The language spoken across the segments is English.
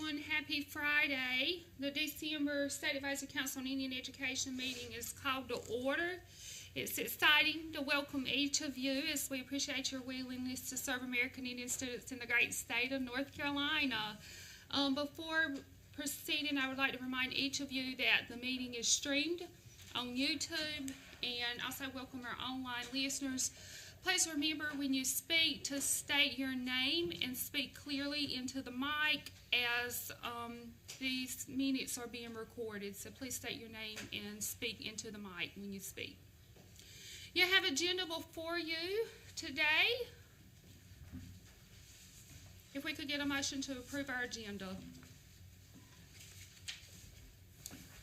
everyone. Happy Friday. The December State Advisory Council on Indian Education meeting is called to order. It's exciting to welcome each of you as we appreciate your willingness to serve American Indian students in the great state of North Carolina. Before proceeding, I would like to remind each of you that the meeting is streamed on YouTube, and also welcome our online listeners. Please remember when you speak to state your name and speak clearly into the mic as these minutes are being recorded. So please state your name and speak into the mic when you speak. You have an agenda before you today. If we could get a motion to approve our agenda.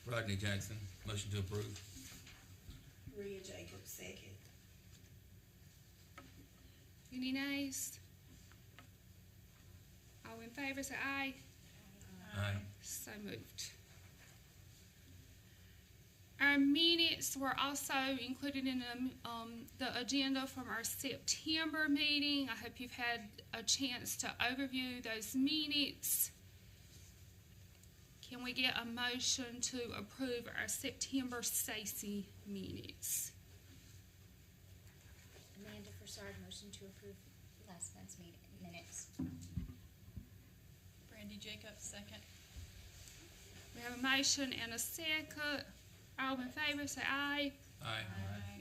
Rodney Jackson, motion to approve. Rhea Jacobs, second. Any nays? All in favor, say aye. Aye. So moved. Our minutes were also included in the agenda from our September meeting. I hope you've had a chance to overview those minutes. Can we get a motion to approve our September Stacy minutes? Amanda Forsard, motion to approve last month's minutes. Brandy Jacobs, second. We have a motion and a second. All in favor, say aye. Aye.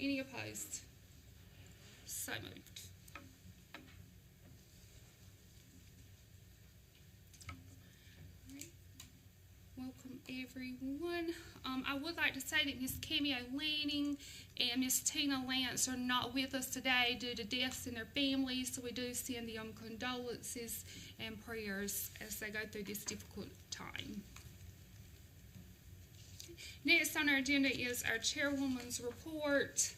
Any opposed? So moved. Alright. Welcome everyone. I would like to say that Miss Cameo Lanning and Miss Tina Lance are not with us today due to deaths in their families, so we do send them condolences and prayers as they go through this difficult time. Next on our agenda is our chairwoman's report.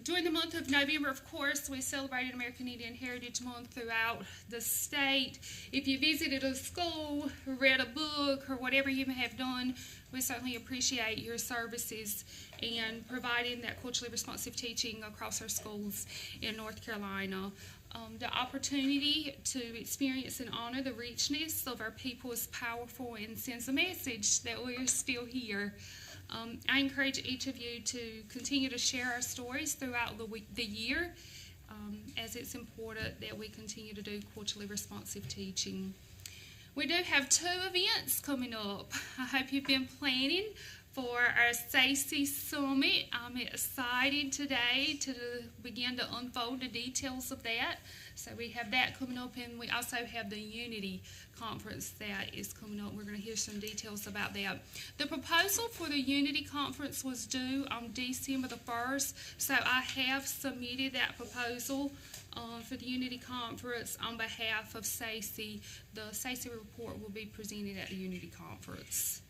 During the month of November, of course, we celebrated American Indian Heritage Month throughout the state. If you visited a school, read a book, or whatever you may have done, we certainly appreciate your services and providing that culturally responsive teaching across our schools in North Carolina. The opportunity to experience and honor the richness of our people is powerful and sends a message that we're still here. I encourage each of you to continue to share our stories throughout the year, as it's important that we continue to do culturally responsive teaching. We do have 2 events coming up. I hope you've been planning for our SACY Summit. I'm excited today to begin to unfold the details of that. So we have that coming up, and we also have the Unity Conference that is coming up. We're going to hear some details about that. The proposal for the Unity Conference was due on December the 1st, so I have submitted that proposal for the Unity Conference on behalf of SACY. The SACY report will be presented at the Unity Conference.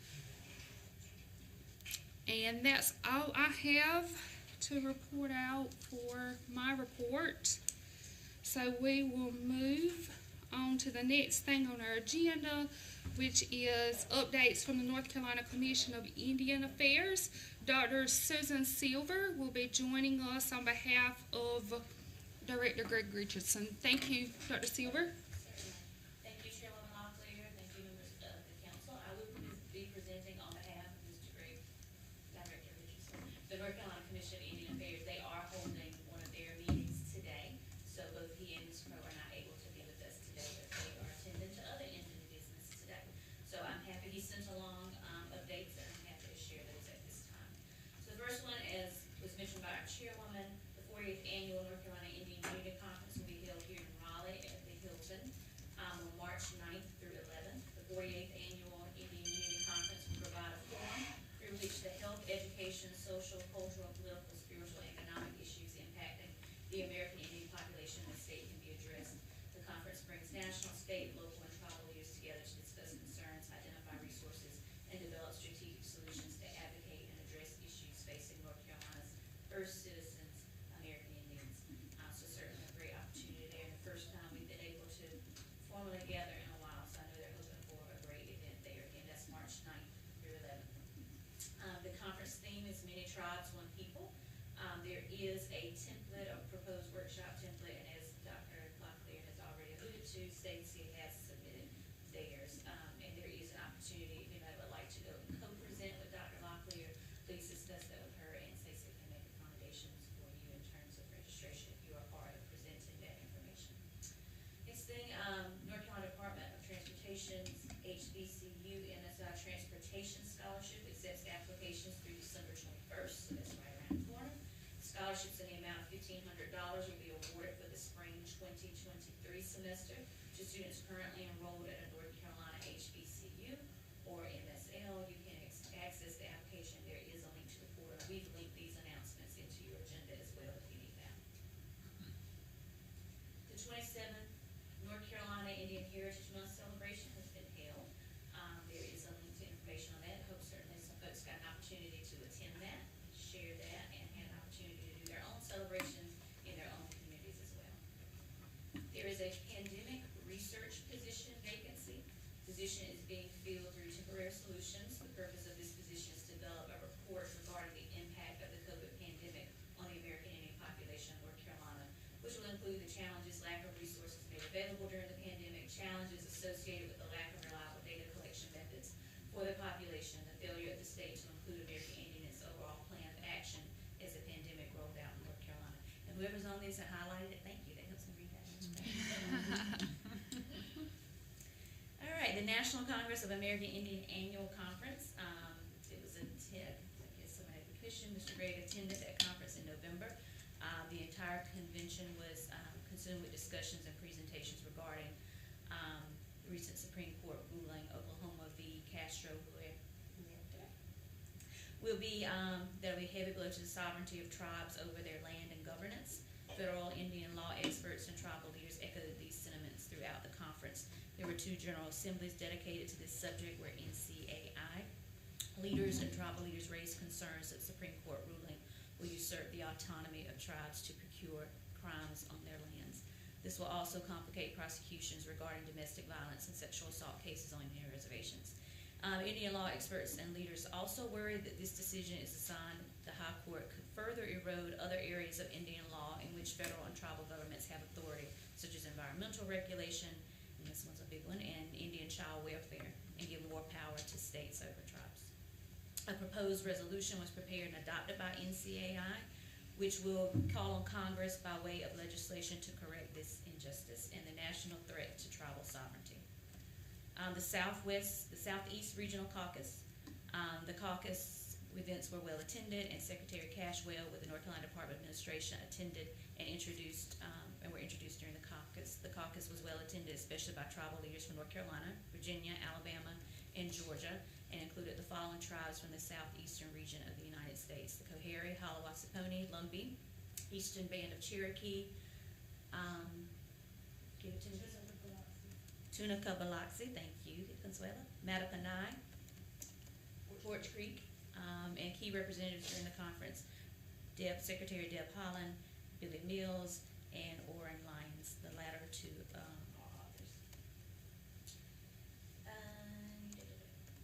And that's all I have to report out for my report. So we will move on to the next thing on our agenda, which is updates from the North Carolina Commission of Indian Affairs. Dr. Susan Silver will be joining us on behalf of Director Greg Richardson. Thank you, Dr. Silver. Thank you, Chairwoman Locklear. Thank you, members of the council. I will be presenting on behalf of Mr. Greg, Director Richardson. The North Carolina Commission of Indian Affairs, they are holding one of their meetings today. So both he and Ms. Crow are not able to be with us today, but they are attending to other Indian business today. So I'm happy he sent along updates, and I'm happy to share those at this time. So the first one, as was mentioned by our chairwoman, the 48th Annual North Carolina Indian Unity Conference will be held here in Raleigh at the Hilton on March 9th through 11th. The 48th Annual Indian Unity Conference will provide a forum through which the health, education, social, cultural, political, spiritual, and economic issues impacting the American Indian population in the state can be addressed. The conference brings national, state, local, and tribal leaders together to discuss concerns, identify resources, and develop strategic solutions to advocate and address issues facing North Carolina's first citizens, American Indians. So certainly a great opportunity there. And the first time we've been able to formally gather in a while, so I know they're hoping for a great event there. Again, that's March 9th through 11th. The conference theme is Many Tribes, One People. There is a template, a proposed workshop template, and as Dr. Locklear has already alluded to, semester to students currently enrolled at a North Carolina HBCU or MSL. You can access the application. There is a link to the portal. We've linked these announcements into your agenda as well if you need them. The 27th North Carolina Indian Heritage Month celebration has been held. There is a link to information on that. Hope certainly some folks got an opportunity to attend that, share that, and had an opportunity to do their own celebrations in their own communities as well. There is a pandemic research position vacancy. Position is being filled through Temporary Solutions. The purpose of this position is to develop a report regarding the impact of the COVID pandemic on the American Indian population of North Carolina, which will include the challenges, lack of resources made available during the pandemic, challenges associated with the lack of reliable data collection methods for the population, the failure of the state to include American Indian in its overall plan of action as the pandemic rolled out in North Carolina. And whoever's on this and highlighted it, thank you. That helps me read that. All right, the National Congress of American Indian Annual Conference. It was I guess somebody had the commission. Mr. Gregg attended that conference in November. The entire convention was consumed with discussions and presentations regarding the recent Supreme Court ruling, Oklahoma v. Castro. That'll be heavy blow to the sovereignty of tribes over their land and governance. Federal Indian law experts and tribal leaders echoed these sentiments throughout the conference. There were 2 general assemblies dedicated to this subject where NCAI leaders and tribal leaders raised concerns that the Supreme Court ruling will usurp the autonomy of tribes to procure crimes on their lands. This will also complicate prosecutions regarding domestic violence and sexual assault cases on Indian reservations. Indian law experts and leaders also worried that this decision is a sign the High Court could further erode other areas of Indian law in which federal and tribal governments have authority, such as environmental regulation, and this one's a big one, and Indian child welfare, and give more power to states over tribes. A proposed resolution was prepared and adopted by NCAI, which will call on Congress by way of legislation to correct this injustice and the national threat to tribal sovereignty. The Southeast Regional Caucus. The caucus events were well attended, and Secretary Cashwell with the North Carolina Department of Administration attended and were introduced during the caucus. The caucus was well attended, especially by tribal leaders from North Carolina, Virginia, Alabama, and Georgia, and included the following tribes from the southeastern region of the United States: the Coharie, Hallawasaponi, Lumbee, Eastern Band of Cherokee, give it to me. Tunica Biloxi, thank you, Consuela, Mattaponi, Fort Creek, and key representatives during the conference: Secretary Deb Holland, Billy Mills, and Orrin Lyons, the latter 2 authors.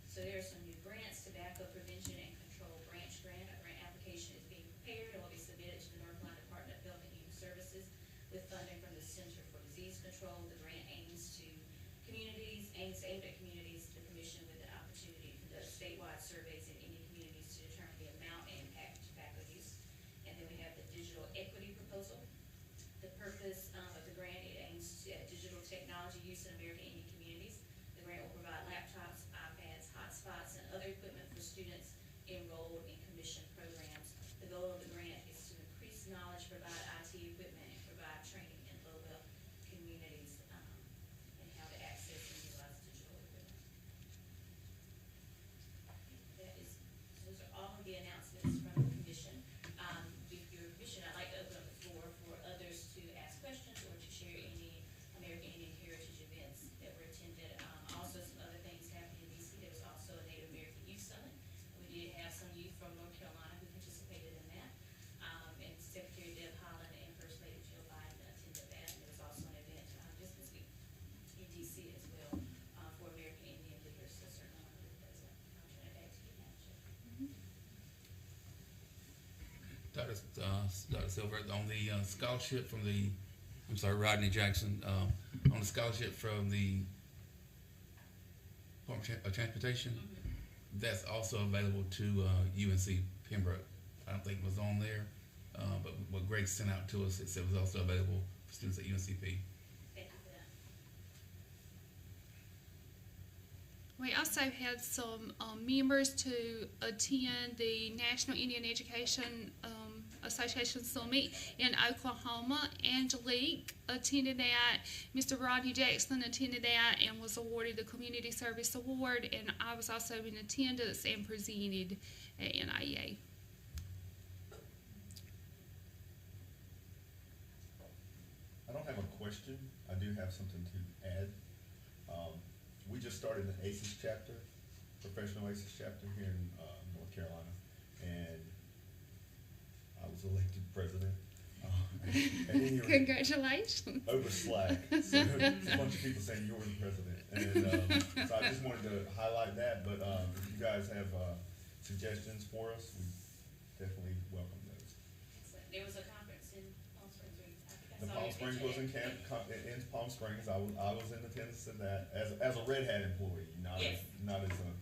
So there are some new grants: Tobacco Prevention and Control Branch Grant. A grant application is being prepared and will be submitted to the North Carolina Department of Health and Human Services with funding from the Center for Disease Control. The grant aims aimed at communities, the commission with an opportunity to conduct statewide surveys in Indian communities to determine the amount and impact of tobacco use. And then we have the digital equity proposal. The purpose of the grant, it aims at digital technology use in American Indian communities. The grant will provide laptops, iPads, hotspots, and other equipment for students enrolled in commission programs. The goal of the grant is to increase knowledge, provide IT equipment, and provide training in low-wealth communities and how to access and utilize digital equipment. Those are all of the announcements from the commission. With your permission, I'd like to open up the floor for others to ask questions or to share any American Indian heritage events that were attended. Also, some other things happening in DC. There was also a Native American Youth Summit. We did have some youth from North Carolina who participated in that. And Secretary Deb Holland and First Lady Jill Biden attended that. And there was also an event just this week in DC as well for American Indian leaders. So certainly I'm going to do those. I'll turn it back to you now, Jeff. Dr. Silver, on the scholarship from Rodney Jackson, on the scholarship from the Department of Transportation, that's also available to UNC Pembroke. I don't think it was on there, but what Greg sent out to us, it said it was also available for students at UNCP. Thank you for that. We also had some members to attend the National Indian Education Association Summit in Oklahoma. Angelique attended that. Mr. Rodney Jackson attended that and was awarded the Community Service Award. And I was also in attendance and presented at NIEA. I don't have a question. I do have something to add. We just started an ACES chapter, professional ACES chapter here in North Carolina, and I was elected president. At any rate, Congratulations. over Slack. So a bunch of people saying you're the president. And so I just wanted to highlight that, but if you guys have suggestions for us, we definitely welcome those. There was a conference in Palm Springs. The Palm Springs was in in Palm Springs. I was in attendance at that as a Red Hat employee, not Yes. as a.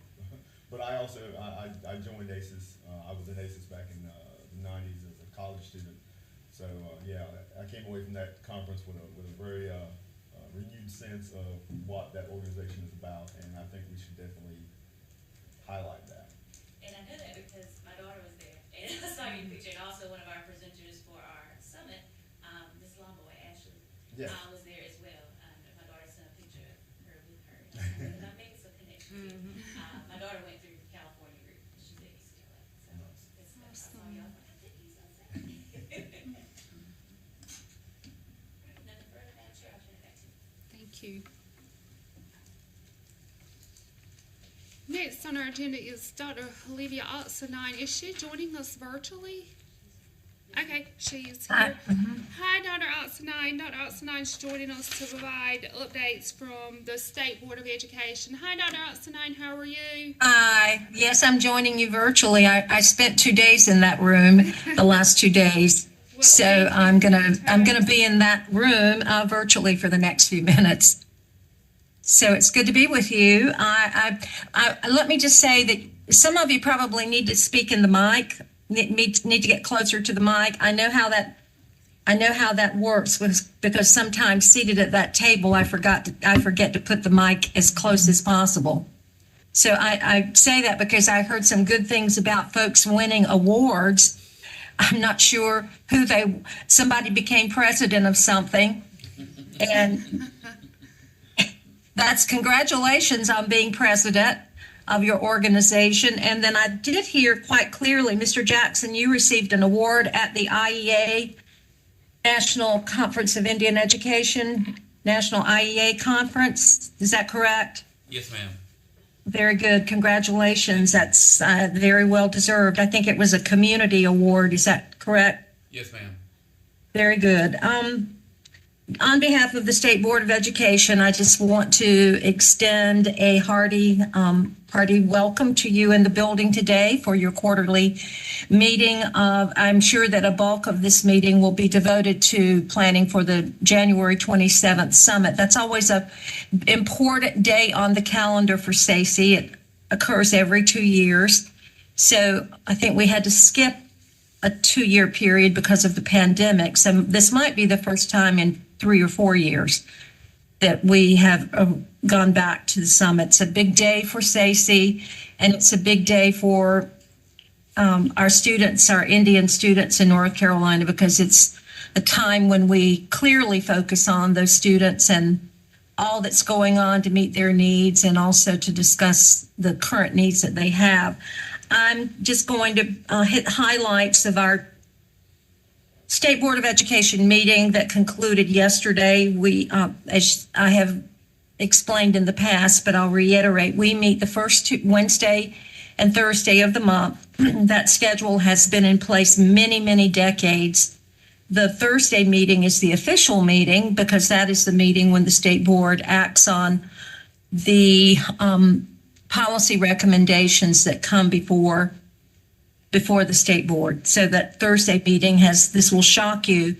But I also I joined ACES. I was in ACES back in the '90s as a college student. So yeah, I came away from that conference with a very renewed sense of what that organization is about, and I think we should definitely highlight that. And I know that because my daughter was there, and I saw your picture, and also one of our presenters for our summit, Ms. Lomboy, Ashley, Yeah. was there as well. My daughter sent a picture of her with her, and I'm making some connections here. My daughter went through California group, she's at UCLA, so it's, I saw y'all, I think he's on Saturday. Nothing further, Madam Chair, I'll turn it back to you. Thank you. Next on our agenda is Dr. Olivia Oxenine. Is she joining us virtually? Okay, she is here. Hi, Dr. Oxenine. Dr. Oxenine is joining us to provide updates from the State Board of Education. Hi, Dr. Oxenine. How are you? Hi. Yes, I'm joining you virtually. I spent 2 days in that room, the last 2 days. Well, So thank you. I'm gonna be in that room virtually for the next few minutes. So it's good to be with you. Let me just say that some of you probably need to speak in the mic. Need to get closer to the mic. I know how that works because sometimes seated at that table, I forget to put the mic as close as possible. So I say that because I heard some good things about folks winning awards. I'm not sure who somebody became president of something. And that's congratulations on being president of your organization. And then I did hear quite clearly, Mr. Jackson, you received an award at the IEA National Conference of Indian Education, National IEA Conference. Is that correct? Yes, ma'am. Very good. Congratulations. That's very well deserved. I think it was a community award. Is that correct? Yes, ma'am. Very good. On behalf of the State Board of Education, I just want to extend a hearty welcome to you in the building today for your quarterly meeting. I'm sure that a bulk of this meeting will be devoted to planning for the January 27th summit. That's always an important day on the calendar for SACE. It occurs every 2 years. So I think we had to skip a 2-year period because of the pandemic. So this might be the first time in 3 or 4 years that we have gone back to the summit. It's a big day for SACE, and it's a big day for our students, our Indian students in North Carolina, because it's a time when we clearly focus on those students and all that's going on to meet their needs and also to discuss the current needs that they have. I'm just going to hit highlights of our State Board of Education meeting that concluded yesterday. We, as I have explained in the past, but I'll reiterate, we meet the first Wednesday and Thursday of the month. That schedule has been in place many, many decades. The Thursday meeting is the official meeting because that is the meeting when the State Board acts on the policy recommendations that come before the State Board. So that Thursday meeting this will shock you,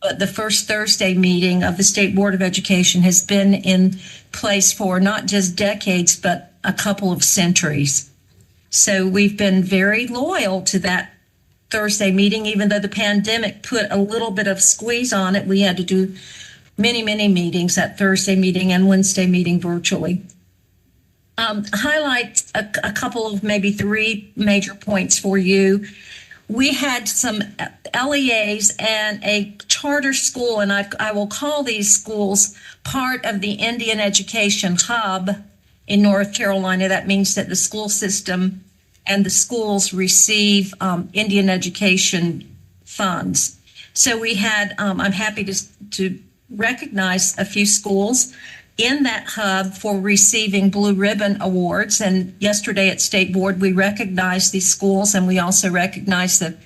but the first Thursday meeting of the State Board of Education has been in place for not just decades, but a couple of centuries. So we've been very loyal to that Thursday meeting, even though the pandemic put a little bit of squeeze on it. We had to do many, many meetings, that Thursday meeting and Wednesday meeting virtually. Highlight a couple of maybe 3 major points for you. We had some LEAs and a charter school, and I will call these schools part of the Indian Education Hub in North Carolina. That means that the school system and the schools receive Indian education funds. So we had, I'm happy to recognize a few schools in that hub for receiving Blue Ribbon Awards. And yesterday at State Board, we recognized these schools, and we also recognized the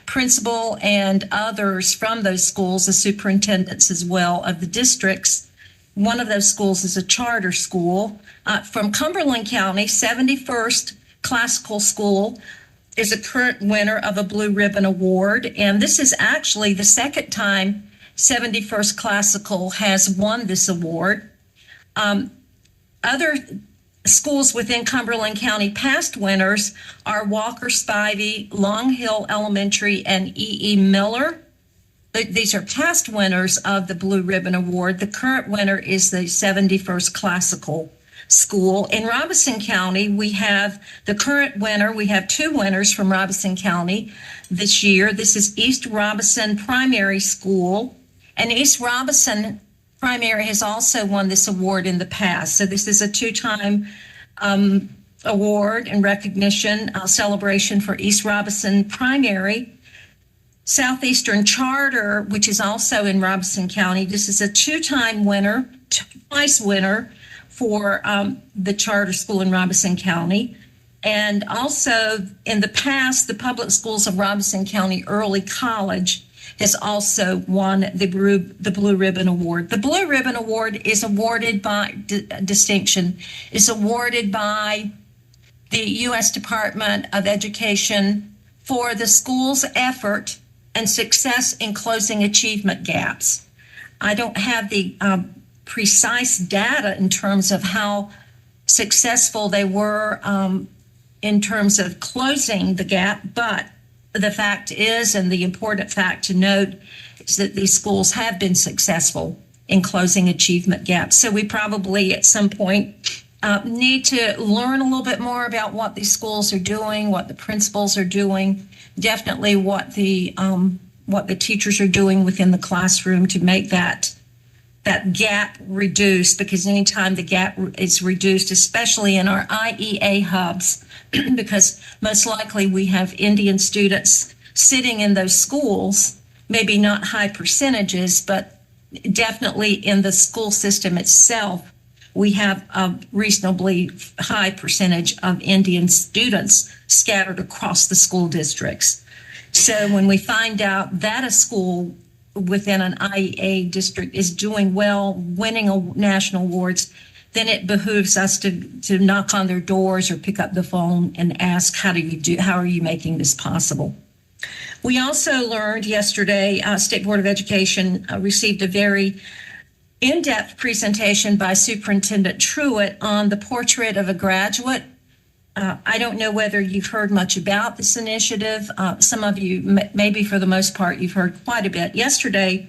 principal and others from those schools, the superintendents as well of the districts. One of those schools is a charter school from Cumberland County. 71st Classical School is a current winner of a Blue Ribbon Award. And this is actually the second time 71st Classical has won this award. Other schools within Cumberland County past winners are Walker Spivey, Long Hill Elementary, and E.E. Miller. These are past winners of the Blue Ribbon Award. The current winner is the 71st Classical School. In Robeson County, we have the current winner. We have two winners from Robeson County this year. This is East Robeson Primary School, and East Robeson Primary has also won this award in the past. So this is a two-time award and recognition celebration for East Robeson Primary. Southeastern Charter, which is also in Robeson County, this is a two-time winner, twice winner for the charter school in Robeson County. And also in the past, the public schools of Robeson County Early College has also won the Blue Ribbon Award. The Blue Ribbon Award is awarded by distinction, is awarded by the U.S. Department of Education for the school's effort and success in closing achievement gaps. I don't have the precise data in terms of how successful they were in terms of closing the gap, but the fact is, and the important fact to note, is that these schools have been successful in closing achievement gaps. So we probably at some point need to learn a little bit more about what these schools are doing, what the principals are doing, definitely what the teachers are doing within the classroom to make that gap reduced, because anytime the gap is reduced, especially in our IEA hubs, because most likely we have Indian students sitting in those schools, maybe not high percentages, but definitely in the school system itself, we have a reasonably high percentage of Indian students scattered across the school districts. So when we find out that a school within an IEA district is doing well, winning national awards, then it behooves us to knock on their doors or pick up the phone and ask, how are you making this possible? We also learned yesterday, State Board of Education received a very in-depth presentation by Superintendent Truitt on the portrait of a graduate. I don't know whether you've heard much about this initiative. Some of you, maybe for the most part, you've heard quite a bit. Yesterday,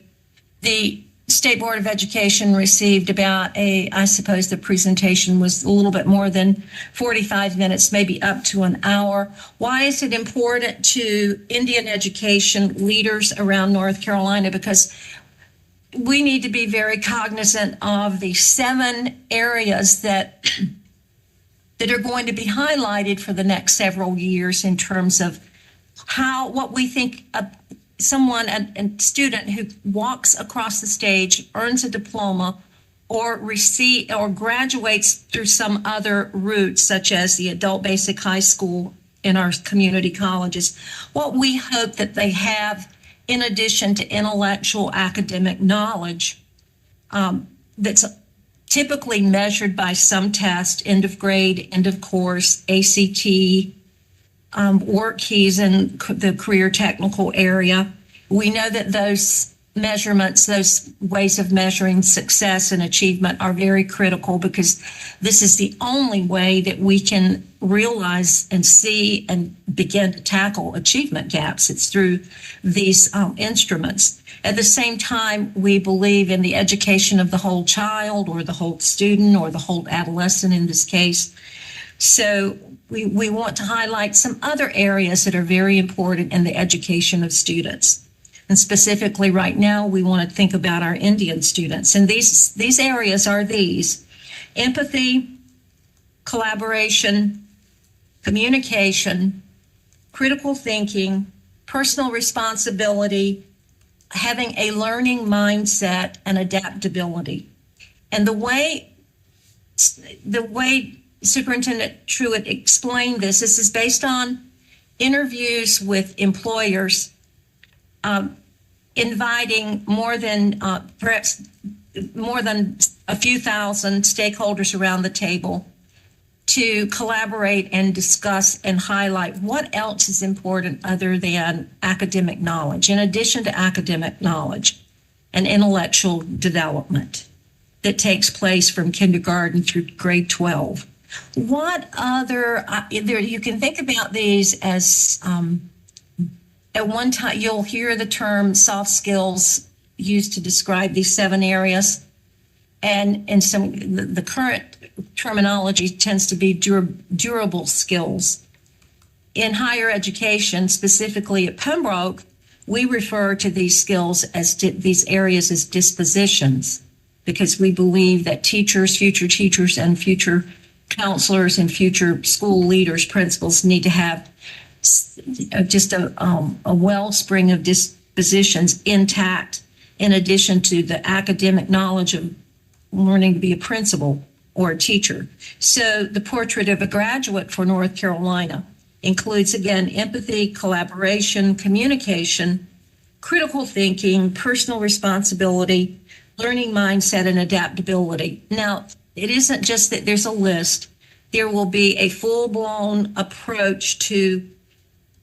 the State Board of Education received about I suppose the presentation was a little bit more than 45 minutes, maybe up to an hour. Why is it important to Indian education leaders around North Carolina? Because we need to be very cognizant of the 7 areas that are going to be highlighted for the next several years in terms of what we think a student who walks across the stage, earns a diploma, or graduates through some other route, such as the adult basic high school in our community colleges, what we hope that they have in addition to intellectual academic knowledge that's typically measured by some test, end of grade, end of course, ACT, work keys in the career technical area. We know that those measurements, those ways of measuring success and achievement are very critical, because this is the only way that we can realize and see and begin to tackle achievement gaps. It's through these instruments. At the same time, we believe in the education of the whole child, or the whole student, or the whole adolescent in this case. So we want to highlight some other areas that are very important in the education of students. And specifically right now, we want to think about our Indian students. And these areas are these: empathy, collaboration, communication, critical thinking, personal responsibility, having a learning mindset, and adaptability. And the way Superintendent Truitt explained this is based on interviews with employers, inviting perhaps more than a few thousand stakeholders around the table to collaborate and discuss and highlight what else is important other than academic knowledge, in addition to academic knowledge and intellectual development that takes place from kindergarten through grade 12. What other, you can think about these as, at one time, you'll hear the term soft skills used to describe these 7 areas. And the current terminology tends to be durable skills. In higher education, specifically at Pembroke, we refer to these skills as these areas as dispositions, because we believe that teachers, future teachers, and future counselors and future school leaders, principals need to have just a wellspring of dispositions intact, in addition to the academic knowledge of learning to be a principal or a teacher. So the portrait of a graduate for North Carolina includes, again, empathy, collaboration, communication, critical thinking, personal responsibility, learning mindset, and adaptability. Now, it isn't just that there's a list. There will be a full-blown approach to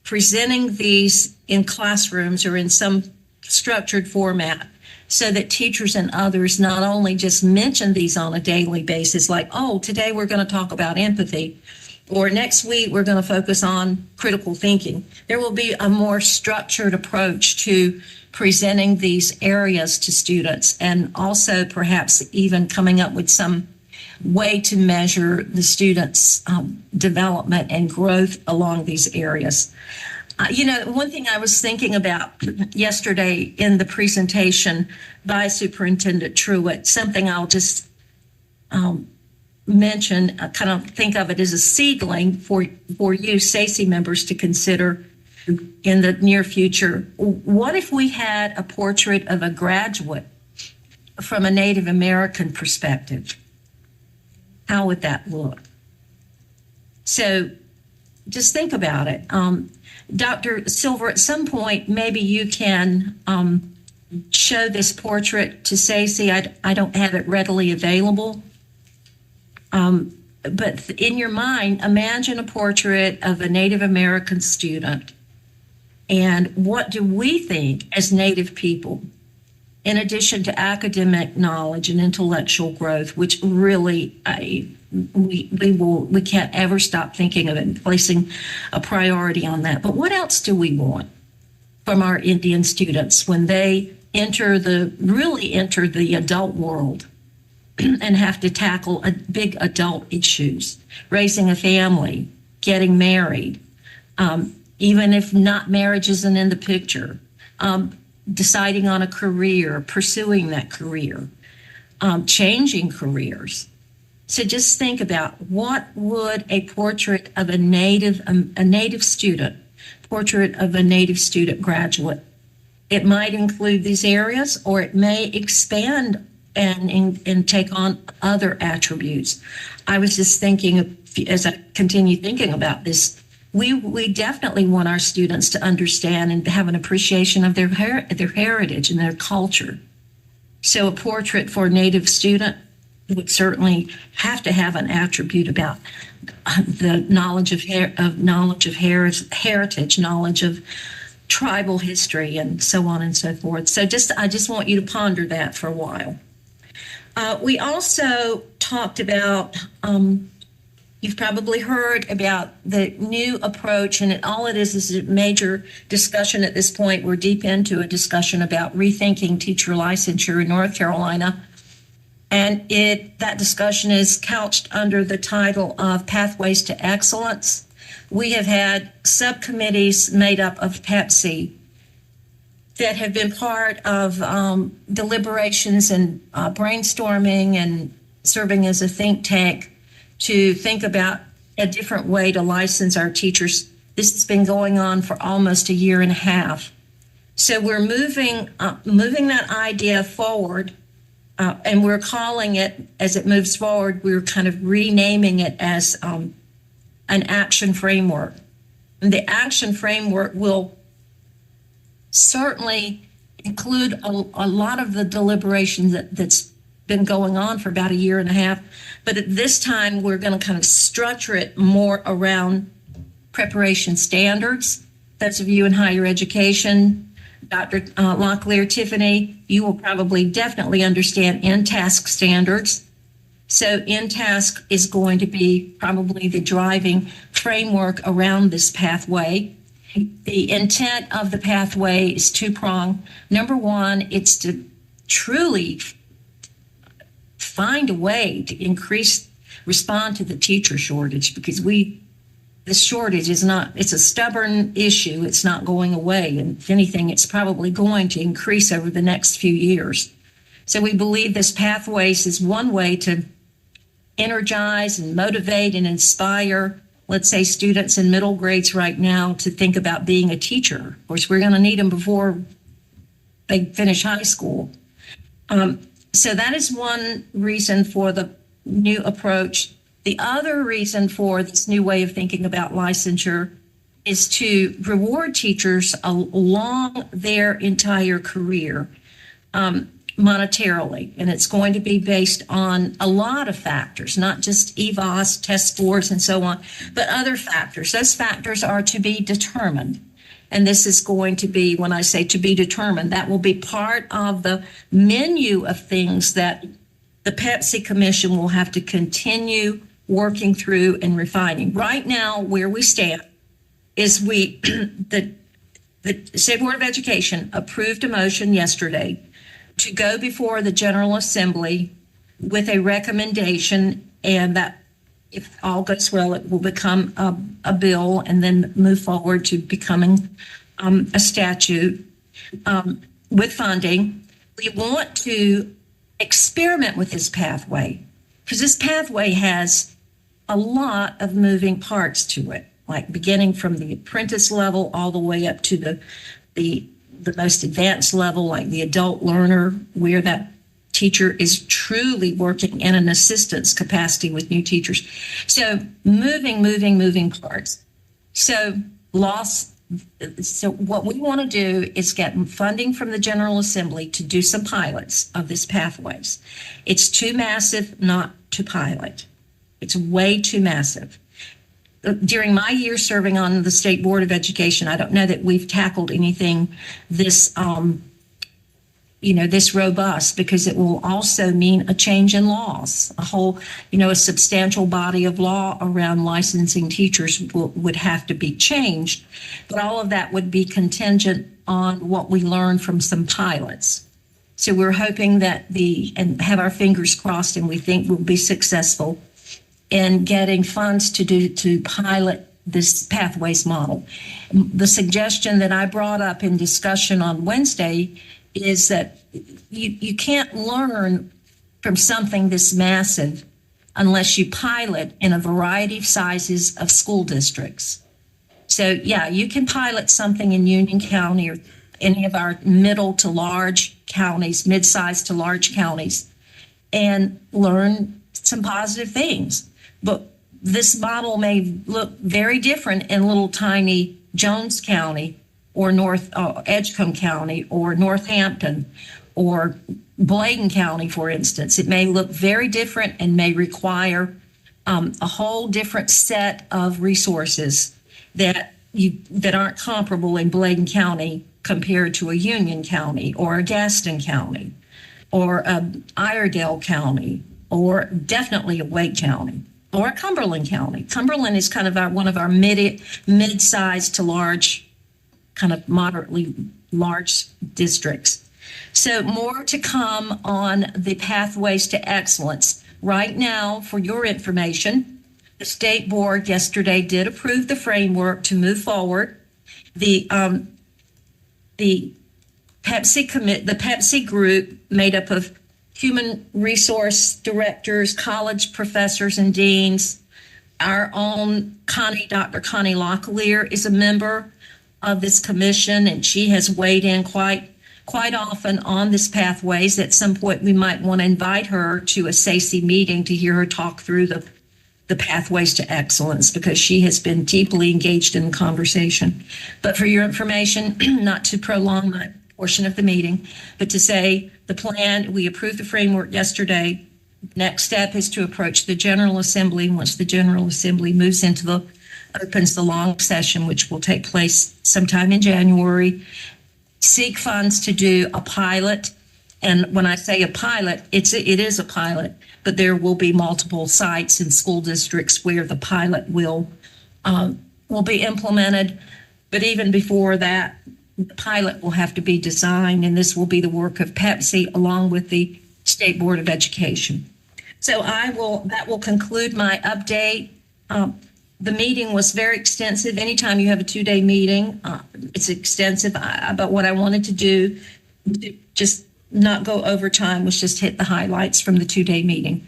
presenting these in classrooms or in some structured format, so that teachers and others not only just mention these on a daily basis, like, oh, today we're going to talk about empathy, or next week we're going to focus on critical thinking. There will be a more structured approach to presenting these areas to students, and also perhaps even coming up with some way to measure the students' development and growth along these areas. One thing I was thinking about yesterday in the presentation by Superintendent Truitt, something I'll just mention, kind of think of it as a seedling for you, SACE members, to consider in the near future. What if we had a portrait of a graduate from a Native American perspective? How would that look? So just think about it. Dr. Silver, at some point, maybe you can show this portrait to Stacey. I don't have it readily available. But in your mind, imagine a portrait of a Native American student. And what do we think as Native people, in addition to academic knowledge and intellectual growth, which really we can't ever stop thinking of it and placing a priority on that. But what else do we want from our Indian students when they really enter the adult world and have to tackle big adult issues, raising a family, getting married, even if not marriage isn't in the picture, deciding on a career, pursuing that career, changing careers. So just think about, what would a portrait of a native student, portrait of a native student graduate? It might include these areas, or it may expand and take on other attributes. I was just thinking, as I continue thinking about this, we definitely want our students to understand and have an appreciation of their heritage and their culture. So a portrait for a Native student would certainly have to have an attribute about the knowledge of heritage, knowledge of tribal history, and so on and so forth. So I just want you to ponder that for a while. We also talked about, you've probably heard about the new approach, and all it is a major discussion at this point. We're deep into a discussion about rethinking teacher licensure in North Carolina. And that discussion is couched under the title of Pathways to Excellence. We have had subcommittees made up of PEPC that have been part of deliberations and brainstorming and serving as a think tank to think about a different way to license our teachers. This has been going on for almost a year and a half. So we're moving that idea forward, and we're calling it, as it moves forward, we're kind of renaming it as an action framework. And the action framework will certainly include a lot of the deliberation that's been going on for about a year and a half. But at this time, we're going to kind of structure it more around preparation standards. Those of you in higher education, Dr. Locklear, Tiffany, you will probably definitely understand in-task standards. So in-task is going to be probably the driving framework around this pathway. The intent of the pathway is two-pronged. Number one, it's to truly find a way to respond to the teacher shortage, because this shortage is not, it's a stubborn issue. It's not going away. And if anything, it's probably going to increase over the next few years. So we believe this pathways is one way to energize and motivate and inspire, let's say, students in middle grades right now to think about being a teacher. Of course, we're going to need them before they finish high school. So that is one reason for the new approach. The other reason for this new way of thinking about licensure is to reward teachers along their entire career monetarily. And it's going to be based on a lot of factors, not just EVOS, test scores, and so on, but other factors. Those factors are to be determined. And this is going to be, when I say to be determined, that will be part of the menu of things that the Pepsi Commission will have to continue working through and refining. Right now, where we stand is the State Board of Education approved a motion yesterday to go before the General Assembly with a recommendation, and that if all goes well, it will become a bill and then move forward to becoming a statute with funding. We want to experiment with this pathway because this pathway has a lot of moving parts to it, like beginning from the apprentice level all the way up to the most advanced level, like the adult learner, where that teacher is truly working in an assistance capacity with new teachers. So moving parts. So what we want to do is get funding from the General Assembly to do some pilots of this pathways. It's too massive not to pilot. It's way too massive. During my year serving on the State Board of Education, I don't know that we've tackled anything this this robust, because it will also mean a change in laws. A substantial body of law around licensing teachers would have to be changed. But all of that would be contingent on what we learn from some pilots. So we're hoping that and have our fingers crossed, and we think we'll be successful in getting funds to pilot this pathways model. The suggestion that I brought up in discussion on Wednesday is that you can't learn from something this massive unless you pilot in a variety of sizes of school districts. So yeah, you can pilot something in Union County or any of our middle to large counties, mid-sized to large counties, and learn some positive things. But this model may look very different in little tiny Jones County or Edgecombe County or Northampton or Bladen County, for instance. It may look very different and may require a whole different set of resources that aren't comparable in Bladen County compared to a Union County or a Gaston County or a Iredell County or definitely a Wake County or a Cumberland County. Cumberland is kind of one of our mid-sized to large, kind of moderately large districts. So more to come on the pathways to excellence. Right now, for your information, the State Board yesterday did approve the framework to move forward. The the Pepsi group made up of human resource directors, college professors and deans. Our own Dr. Connie Locklear is a member of this commission, and she has weighed in quite often on this pathways. At some point, we might want to invite her to a SACE meeting to hear her talk through the pathways to excellence, because she has been deeply engaged in the conversation. But for your information, not to prolong my portion of the meeting, but to say the plan, we approved the framework yesterday. Next step is to approach the General Assembly. Once the General Assembly moves into opens the long session, which will take place sometime in January, seek funds to do a pilot. And when I say a pilot, it is a pilot, but there will be multiple sites and school districts where the pilot will be implemented. But even before that, the pilot will have to be designed, and this will be the work of Pepsi along with the State Board of Education. So that will conclude my update. The meeting was very extensive. Anytime you have a 2-day meeting, it's extensive. But what I wanted to do, just not go over time, was just hit the highlights from the 2-day meeting.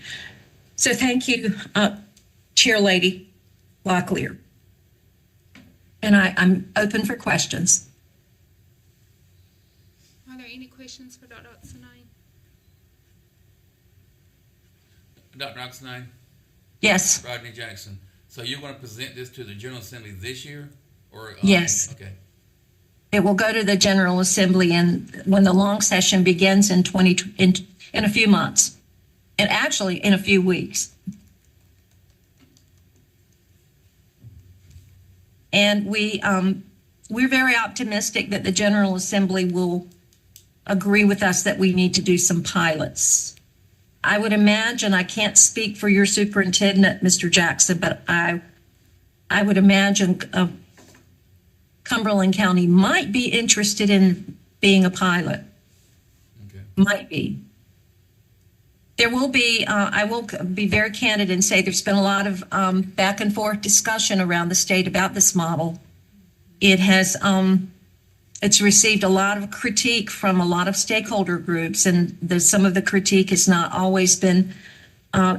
So thank you, Chair Lady Locklear. And I'm open for questions. Are there any questions for Dr. Oxenine? Dr. Oxenine, Yes. Rodney Jackson. So you're going to present this to the General Assembly this year, or Yes. Okay. It will go to the General Assembly, and when the long session begins in a few months, and actually in a few weeks. And we're very optimistic that the General Assembly will agree with us that we need to do some pilots. I would imagine, I can't speak for your superintendent, Mr. Jackson, but I would imagine Cumberland County might be interested in being a pilot. Okay. Might be. There will be, I will be very candid and say there's been a lot of back and forth discussion around the state about this model. It has, it's received a lot of critique from a lot of stakeholder groups, and some of the critique has not always been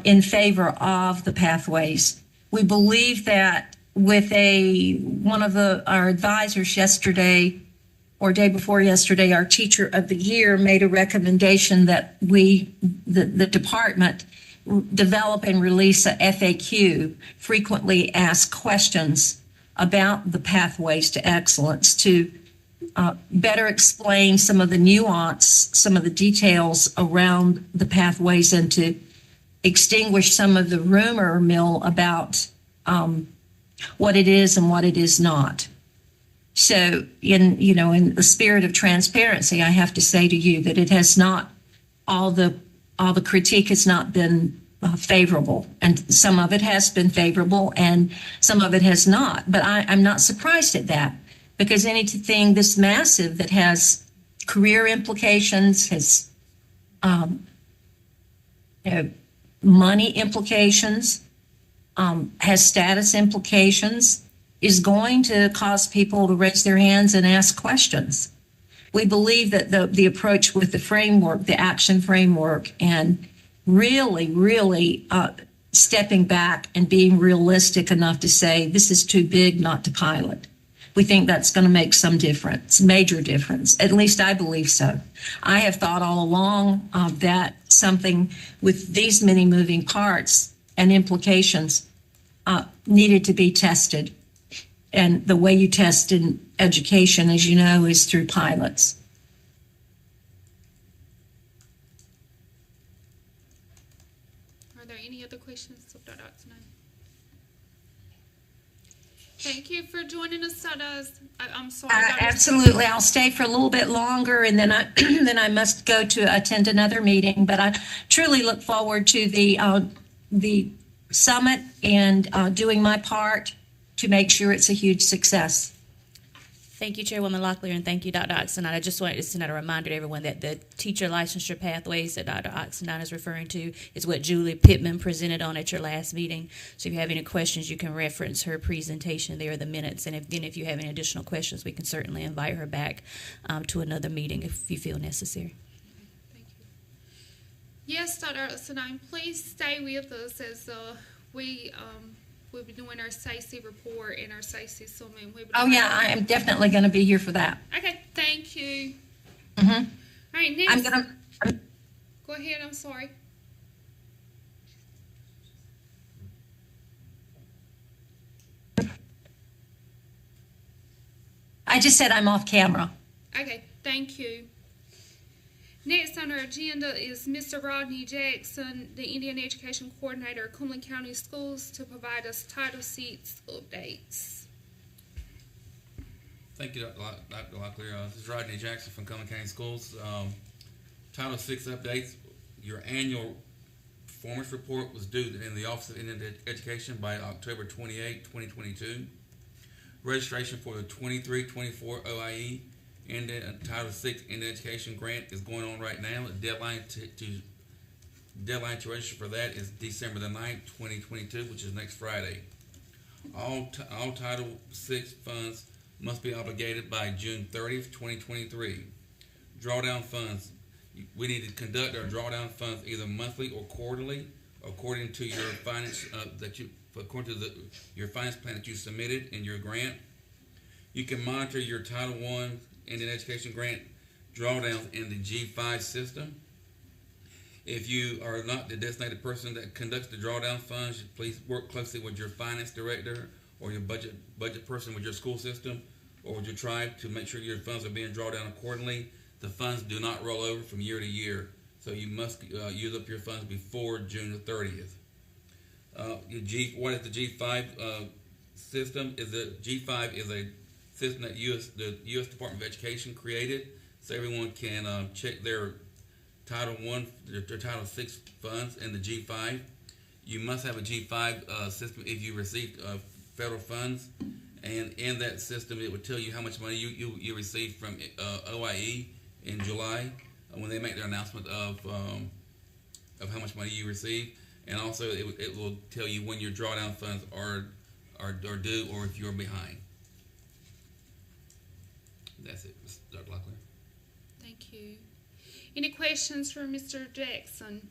in favor of the pathways. We believe that with one of our advisors yesterday, or day before yesterday, our teacher of the year made a recommendation that the department develop and release a FAQ, frequently asked questions about the pathways to excellence, to better explain some of the nuance, some of the details around the pathways, and to extinguish some of the rumor mill about what it is and what it is not. So in the spirit of transparency, I have to say to you that it has not, all the critique has not been favorable, and some of it has been favorable and some of it has not. But I'm not surprised at that, because anything this massive that has career implications, has money implications, has status implications, is going to cause people to raise their hands and ask questions. We believe that the approach with the framework, the action framework, and really stepping back and being realistic enough to say this is too big not to pilot. We think that's going to make some difference, major difference. At least I believe so. I have thought all along that something with these many moving parts and implications needed to be tested. And the way you test in education, as you know, is through pilots. Are there any other questions of Dr. Oxenine? Thank you for joining us, Dr. I'm sorry, Dr. Absolutely. I'll stay for a little bit longer, and then I must go to attend another meeting. But I truly look forward to the summit and doing my part to make sure it's a huge success. Thank you, Chairwoman Locklear, and thank you, Dr. Oxendine. I just wanted to send out a reminder to everyone that the teacher licensure pathways that Dr. Oxendine is referring to is what Julie Pittman presented on at your last meeting. So if you have any questions, you can reference her presentation there, the minutes. And if you have any additional questions, we can certainly invite her back to another meeting if you feel necessary. Thank you. Yes, Dr. Oxendine, please stay with us as we'll be doing our SACE report and our SACE summit. Oh, yeah, I am definitely going to be here for that. Okay, thank you. Mm-hmm. All right, next. I'm going to, Go ahead, I'm sorry. I just said I'm off camera. Okay, thank you. Next on our agenda is Mr. Rodney Jackson, the Indian Education Coordinator at Cumberland County Schools, to provide us Title VI updates. Thank you, Dr. Locklear. This is Rodney Jackson from Cumberland County Schools. Title VI updates. Your annual performance report was due in the Office of Indian Education by October 28, 2022. Registration for the 23-24 OIE and Title VI Indian Education Grant is going on right now. The deadline to register for that is December the 9th, 2022, which is next Friday. All Title VI funds must be obligated by June 30th, 2023. Drawdown funds. We need to conduct our drawdown funds either monthly or quarterly, according to your finance your finance plan that you submitted in your grant. You can monitor your Title I Indian Education Grant drawdowns in the G5 system. If you are not the designated person that conducts the drawdown funds, please work closely with your finance director or your budget person with your school system or with your tribe to make sure your funds are being drawn down accordingly. The funds do not roll over from year to year, so you must use up your funds before June the 30th. What is the G5 system? G5 is a system that the U.S. Department of Education created, so everyone can check their Title I, their Title VI funds in the G5. You must have a G5 system if you receive federal funds, and in that system it would tell you how much money you received from OIE in July when they make their announcement of how much money you received, and also it will tell you when your drawdown funds are due or if you're behind. That's it, Dr. Locklear. Thank you. Any questions for Mr. Jackson?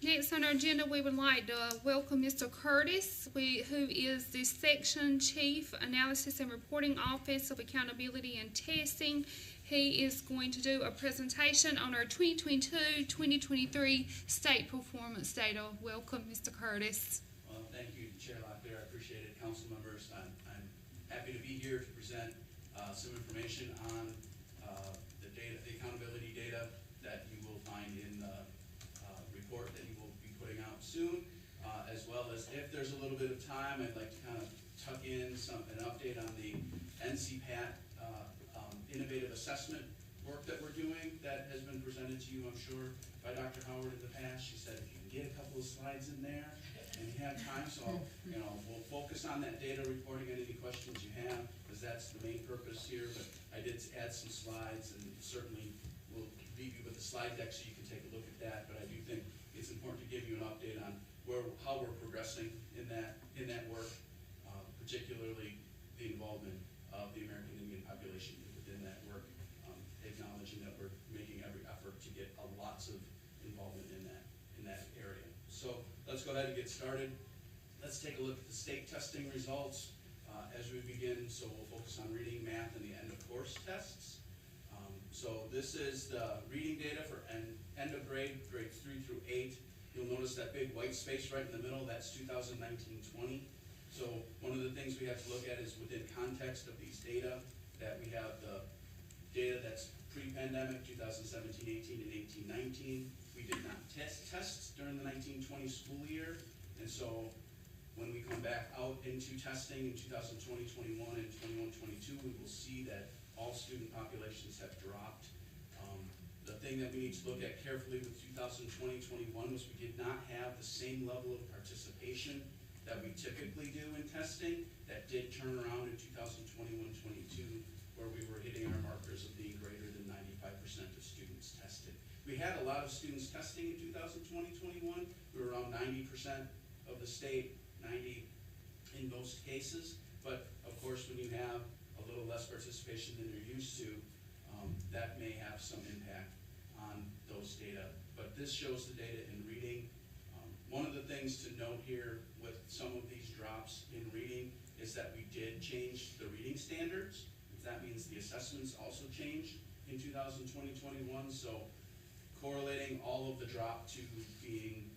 Next on our agenda, we would like to welcome Mr. Curtis, who is the Section Chief Analysis and Reporting Office of Accountability and Testing. He is going to do a presentation on our 2022-2023 state performance data. Welcome, Mr. Curtis. Well, thank you, Chair Locklear. I appreciate it. Council members, I'm happy to be here to present some information on the data, the accountability data that you will find in the report that you will be putting out soon, as well as if there's a little bit of time, I'd like to kind of tuck in an update on the NCPAT innovative assessment work that we're doing that has been presented to you, I'm sure, by Dr. Howard in the past. She said if you can get a couple of slides in there and you have time, so we'll focus on that data reporting and any questions you have, because that's the main purpose here. But I did add some slides, and certainly we'll leave you with the slide deck so you can take a look at that. But I do think it's important to give you an update on how we're progressing in that work, particularly the involvement of the American Indian population within that work, acknowledging that we're making every effort to get lots of involvement in that area. So let's go ahead and get started. Let's take a look at the state testing results as we begin. So we'll focus on reading, math, and the end of course tests. So this is the reading data for end of grades 3 through 8. You'll notice that big white space right in the middle, that's 2019-20. So one of the things we have to look at is within context of these data, that we have the data that's pre-pandemic, 2017-18 and 18-19. We did not test tests during the 19-20 school year, and so when we come back out into testing in 2020-21 and 21-22, we will see that all student populations have dropped. The thing that we need to look at carefully with 2020-21 was we did not have the same level of participation that we typically do in testing. That did turn around in 2021-22, where we were hitting our markers of being greater than 95% of students tested. We had a lot of students testing in 2020-21. We were around 90% of the state, 90 in most cases. But of course, when you have a little less participation than you're used to, that may have some impact on those data. But this shows the data in reading. One of the things to note here with some of these drops in reading is that we did change the reading standards. That means the assessments also changed in 2020-21. So correlating all of the drop to being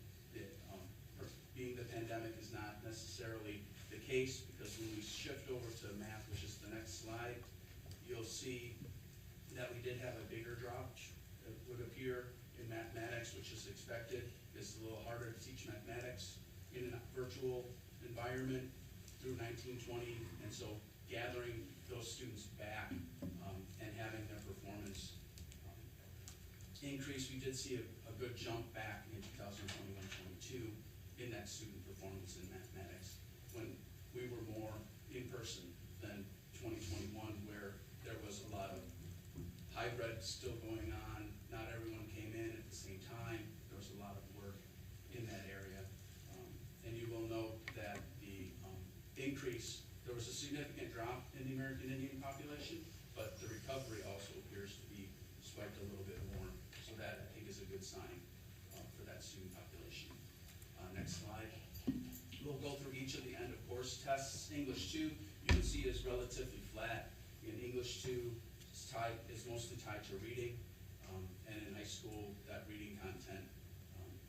the pandemic is not necessarily the case, because when we shift over to math, which is the next slide, you'll see that we did have a bigger drop. It would appear in mathematics, which is expected. It's a little harder to teach mathematics in a virtual environment through 1920, and so gathering those students back and having their performance increase. We did see a good jump back in 2021-22 in that student performance in mathematics, when we were more in person than 2021, where there was a lot of hybrid still going on. Not everyone came in at the same time. There was a lot of work in that area. And you will note that the increase, there was a significant drop in the American Indian population, but the recovery also appears to be spiked a little bit more. So that, I think, is a good sign for that student population. Next slide. We'll go through each of the end of course tests. English 2, you can see, is relatively flat. In English 2, is mostly tied to reading, and in high school, that reading content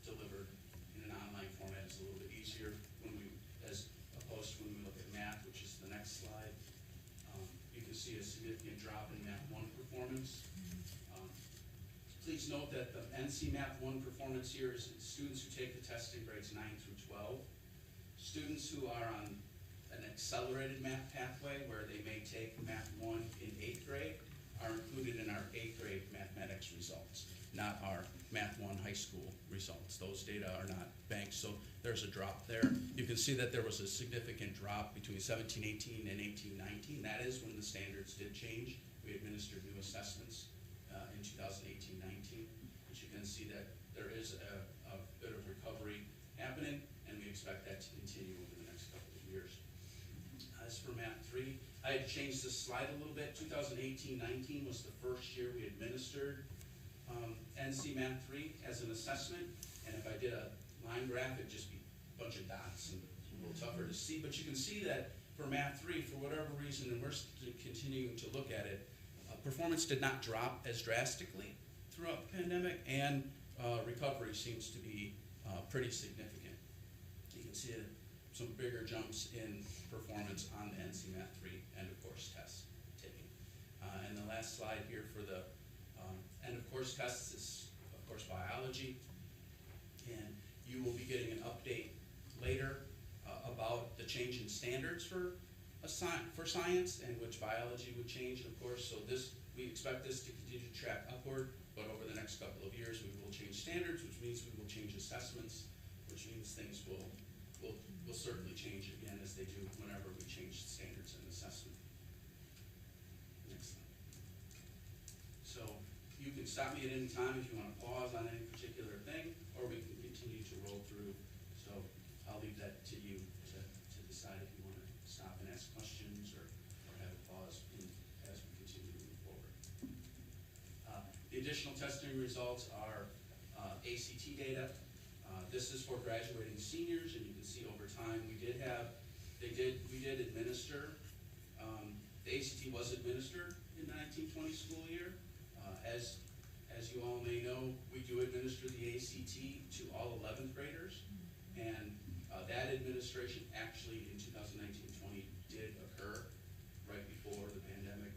delivered in an online format is a little bit easier as opposed to when we look at math, which is the next slide. You can see a significant drop in Math 1 performance. Please note that the NC Math 1 performance here is students who take the test in grades 9 through 12. Students who are on an accelerated math pathway, where they may take Math 1 in 8th grade, are included in our 8th grade mathematics results, not our Math 1 high school results. Those data are not banked, so there's a drop there. You can see that there was a significant drop between 17-18 and 18-19. That is when the standards did change. We administered new assessments in 2018-19. But you can see that there is a bit of recovery happening, and we expect that to continue over the next couple of years. As for Math 3, I had changed this slide a little bit. 2018-19 was the first year we administered NC Math 3 as an assessment, and if I did a line graph, it'd just be a bunch of dots and a little tougher to see. But you can see that for Math 3, for whatever reason, and we're continuing to look at it, performance did not drop as drastically throughout the pandemic, and recovery seems to be pretty significant. You can see some bigger jumps in performance on the NC Math 3 end of course test taking. And the last slide here for the end of course tests is, of course, biology. And you will be getting an update later about the change in standards for science, and which biology would change, of course. So we expect this to continue to track upward, but over the next couple of years we will change standards, which means we will change assessments, which means things will certainly change again, as they do whenever we change standards and assessment. Next slide. So you can stop me at any time if you want to pause on any particular thing, or we can continue to roll through. So I'll leave that to you to decide if you want to stop and ask questions, or have a pause as we continue to move forward. The additional testing results are ACT data. This is for graduating seniors, and you can see over time we did administer, the ACT was administered in the 1920 school year. As you all may know, we do administer the ACT to all 11th graders, and that administration actually in 2019-20 did occur right before the pandemic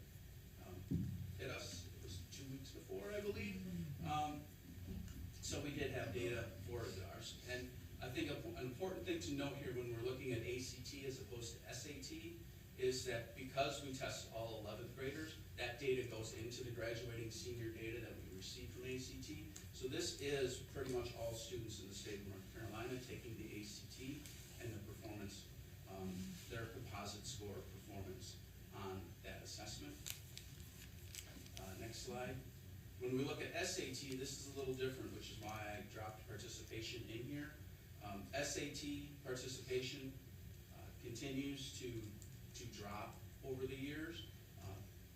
hit us. It was 2 weeks before, I believe. So we did have data for ours. And I think an important thing to note here when we're looking at ACT as opposed to SAT is that because we test all 11th graders, that data goes into the graduating senior data that we receive from ACT. So this is pretty much all students in the state of North Carolina taking the ACT, and the performance performance, their composite score performance on that assessment. Next slide. When we look at SAT, this is a little different, which is why I dropped participation in here. SAT participation continues to drop over the years.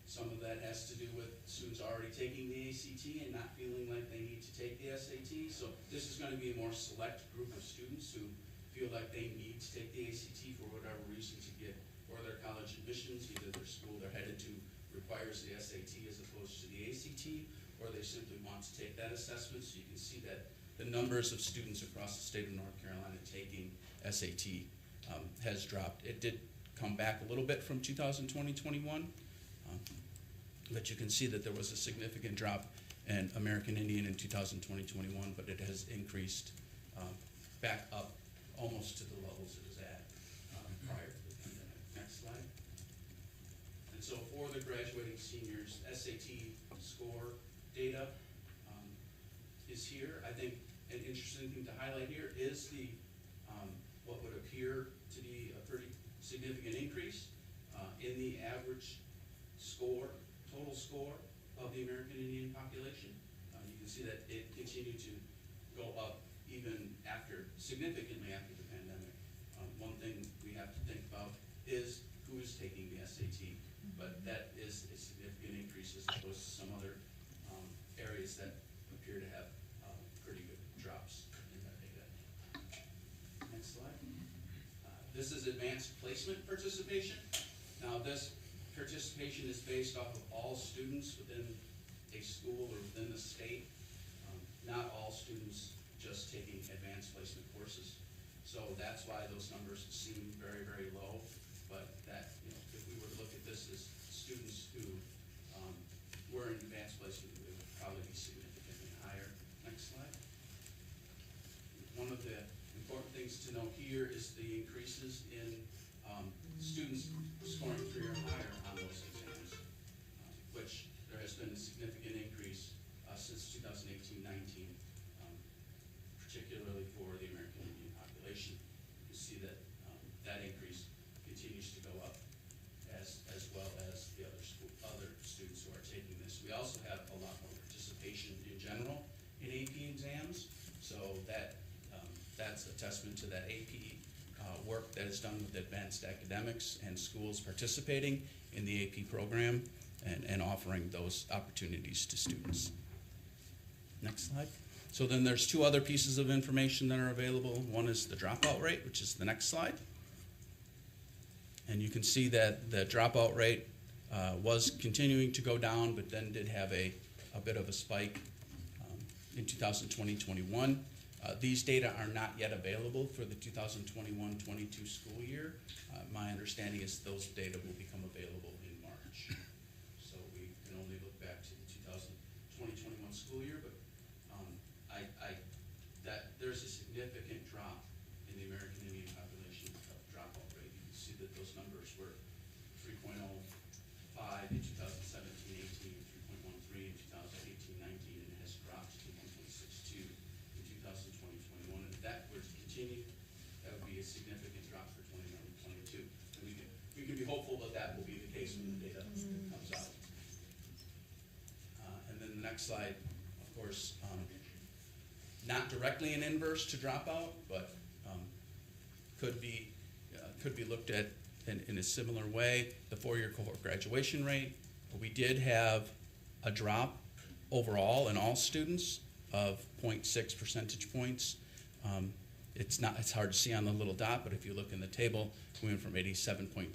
Some of that has to do with students already taking the ACT and not feeling like they need to take the SAT. So this is going to be a more select group of students who feel like they need to take the ACT for whatever reason to get for their college admissions. Either their school they're headed to requires the SAT as opposed to the ACT, or they simply want to take that assessment. So you can see that the numbers of students across the state of North Carolina taking SAT has dropped. It did come back a little bit from 2020-21, but you can see that there was a significant drop in American Indian in 2020-21, but it has increased back up almost to the levels it was at prior to the pandemic. Next slide. And so for the graduating seniors, SAT score data is here. I think an interesting thing to highlight here is the what would appear to be a pretty significant increase in the average score, total score of the American Indian population. You can see that it continued to go up even significantly after the pandemic. One thing we have to think about is who is taking the SAT, but that is a significant increase as opposed to some other areas that appear to have pretty good drops in that data. Next slide. This is advanced placement participation. Now this participation is based off of all students within a school or within the state. Not all students just taking advanced placement courses. So that's why those numbers seem very, very low. But that, if we were to look at this as students who were in advanced placement, it would probably be significantly higher. Next slide. One of the important things to note here is the increases in students scoring 3 or higher on those exams, which there has been a significant increase since 2018-19, particularly for the American Indian population. You see that that increase continues to go up, as well as the other students who are taking this. We also have a lot more participation in general in AP exams, so that's a testament to that AP work that is done with advanced academics and schools participating in the AP program and offering those opportunities to students. Next slide. So then there's 2 other pieces of information that are available. One is the dropout rate, which is the next slide. And you can see that the dropout rate was continuing to go down, but then did have a bit of a spike in 2020-21. These data are not yet available for the 2021-22 school year. My understanding is those data will become available in March. So we can only look back to the 2020-21 school year, but there's a significant drop in the American Indian population dropout rate. You can see that those numbers were 3.05 in 2017-18, 3.13 in 2018-19, and it has dropped to 1.62 in 2020-21. And if that were to continue, that would be a significant drop for 21-22. And we can be hopeful that that will be the case when the data comes out. And then the next slide, of course, not directly an inverse to dropout, but could be looked at in a similar way. The 4-year cohort graduation rate, we did have a drop overall in all students of 0.6 percentage points. It's hard to see on the little dot, but if you look in the table, we went from 87.0 in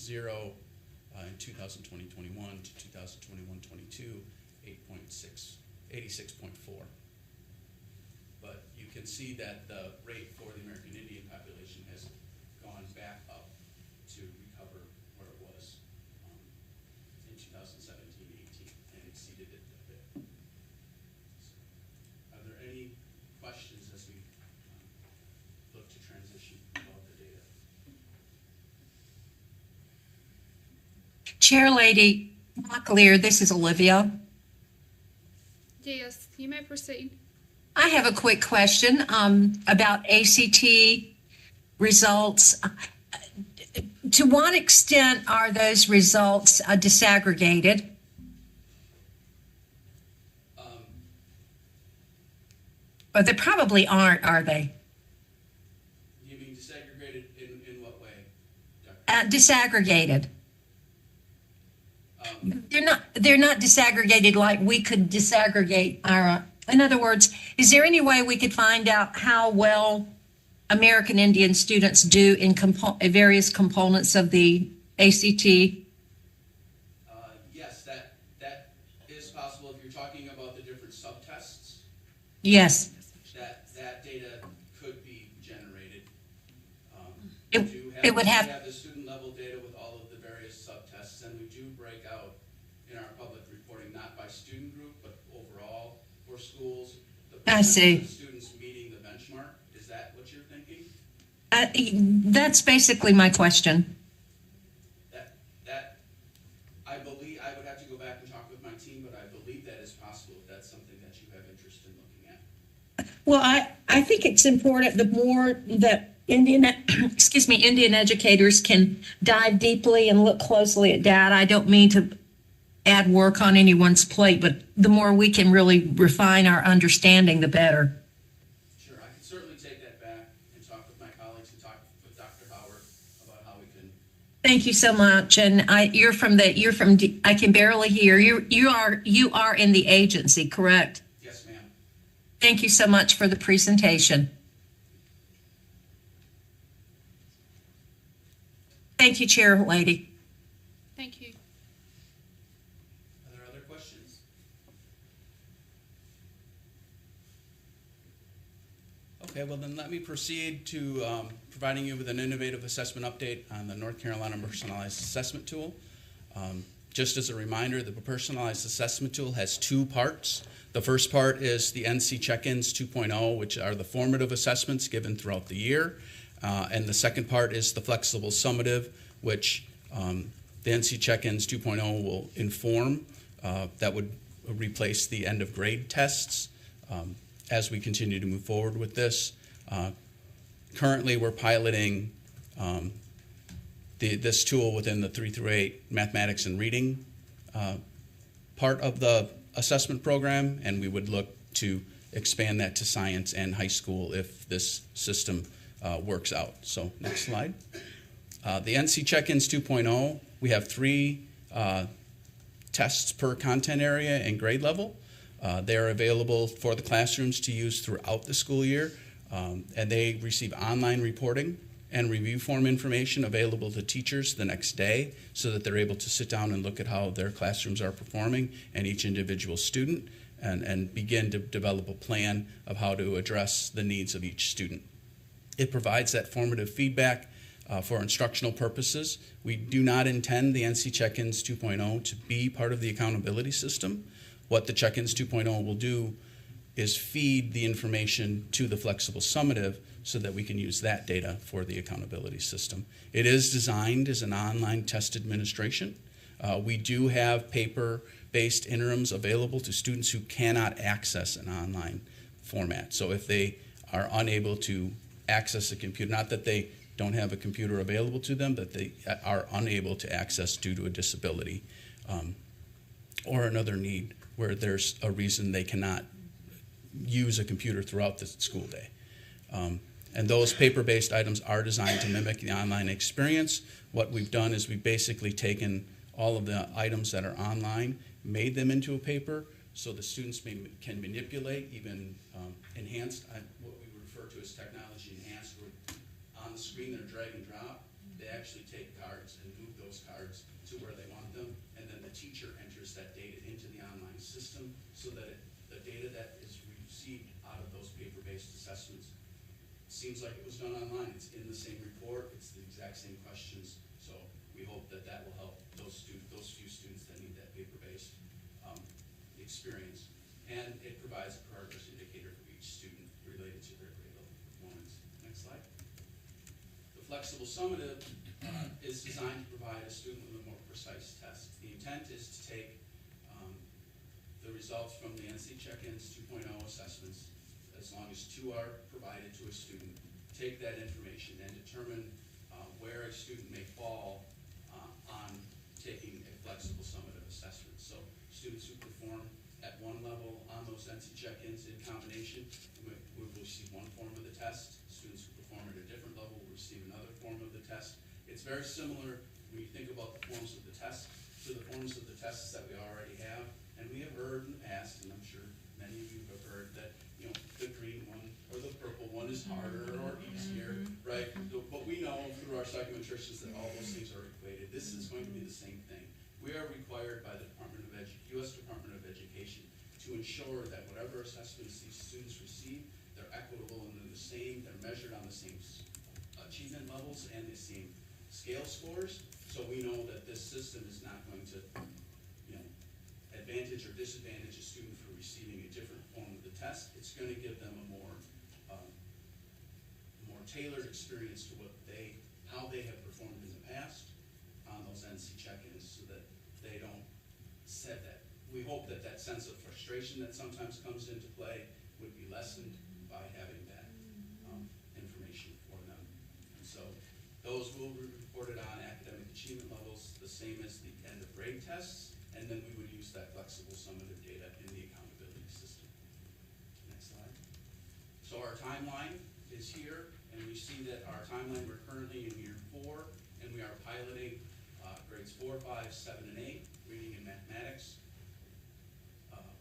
2020-21 to 2021-22, 86.4. But you can see that the rate for the American Indian population has gone back up to recover where it was in 2017-18 and exceeded it a bit. So, are there any questions as we look to transition above the data? Chair Lady Locklear, this is Olivia. Yes, you may proceed. I have a quick question about ACT results. To what extent are those results disaggregated? Or they probably aren't, are they? You mean disaggregated in what way, Dr.? Disaggregated. They're not disaggregated like we could disaggregate our, in other words, is there any way we could find out how well American Indian students do in various components of the ACT? Yes, that is possible if you're talking about the different subtests. Yes. That data could be generated. It would have. We have the student level data with all of the various subtests, and we do break out in our public reporting, not by student group, but overall for schools. I see. Of students meeting the benchmark. Is that what you're thinking? That's basically my question. That I believe, I would have to go back and talk with my team, but I believe that is possible if that's something that you have interest in looking at. Well, I think it's important the more that Indian educators can dive deeply and look closely at data. I don't mean to add work on anyone's plate, but the more we can really refine our understanding, the better. Sure, I can certainly take that back and talk with my colleagues and talk with Dr. Howard about how we can. Thank you so much. And you're from I can barely hear you. You are in the agency, correct? Yes, ma'am. Thank you so much for the presentation. Thank you, Chair Lady. Thank you. Are there other questions? Okay, well then let me proceed to providing you with an innovative assessment update on the North Carolina Personalized Assessment Tool. Just as a reminder, the Personalized Assessment Tool has two parts. The first part is the NC Check-ins 2.0, which are the formative assessments given throughout the year. And the second part is the flexible summative, which the NC Check-ins 2.0 will inform. That would replace the end of grade tests as we continue to move forward with this. Currently, we're piloting this tool within the 3 through 8 mathematics and reading part of the assessment program, and we would look to expand that to science and high school if this system works out. So next slide. The NC Check-ins 2.0, we have 3 tests per content area and grade level. They're available for the classrooms to use throughout the school year, and they receive online reporting and review form information available to teachers the next day so that they're able to sit down and look at how their classrooms are performing and each individual student and begin to develop a plan of how to address the needs of each student. It provides that formative feedback for instructional purposes. We do not intend the NC Check-ins 2.0 to be part of the accountability system. What the Check-ins 2.0 will do is feed the information to the flexible summative so that we can use that data for the accountability system. It is designed as an online test administration. We do have paper-based interims available to students who cannot access an online format. So if they are unable to access a computer, not that they don't have a computer available to them, but they are unable to access due to a disability or another need where there's a reason they cannot use a computer throughout the school day. And those paper-based items are designed to mimic the online experience. What we've done is we've basically taken all of the items that are online, made them into a paper, so the students can manipulate, even enhanced, what we refer to as technology enhanced, where on the screen they're drag and drop. They actually take cards and move those cards to where they want them, and then the teacher enters that data into the online system so that the data that is received out of those paper-based assessments seems like it was done online. It's in the same report, it's the exact same questions, so we hope that that will help those few students that need that paper-based experience. And it provides a progress indicator for each student related to their grade level performance. Next slide. The flexible summative is designed to provide a student with a more precise test. The intent is to take the results from the NC Check-ins 2.0 assessments, as long as 2 are provided to a student, take that information and determine where a student may fall on taking a flexible summative assessment. So students who perform at one level on those NC check-ins in combination will receive one form of the test. Students who perform at a different level will receive another form of the test. It's very similar when you think about the forms of the test to the forms of the tests that we already have. And we have heard in the past, and I'm sure many of you have heard that, you know, the green one or the purple one is harder or easier, right? But we know through our psychometricians that all those things are equated. This is going to be the same thing. We are required by the U.S. Department of Education to ensure that whatever assessments these students receive, they're equitable and they're the same, they're measured on the same achievement levels and the same scale scores. So we know that this system is not going to, you know, advantage or disadvantage a student for receiving a different form of the test. It's going to give them a more tailored experience to how they have performed in the past on those NC check-ins, so that they don't set that. We hope that that sense of frustration that sometimes comes into play would be lessened by having that information for them. And so those will be reported on academic achievement levels, the same as the end of grade tests, and then we would use that flexible summative data in the accountability system. Next slide. So our timeline is here, and we see that our timeline, we're currently in year 4, and we are piloting grades 4, 5, 7, and 8, reading and mathematics,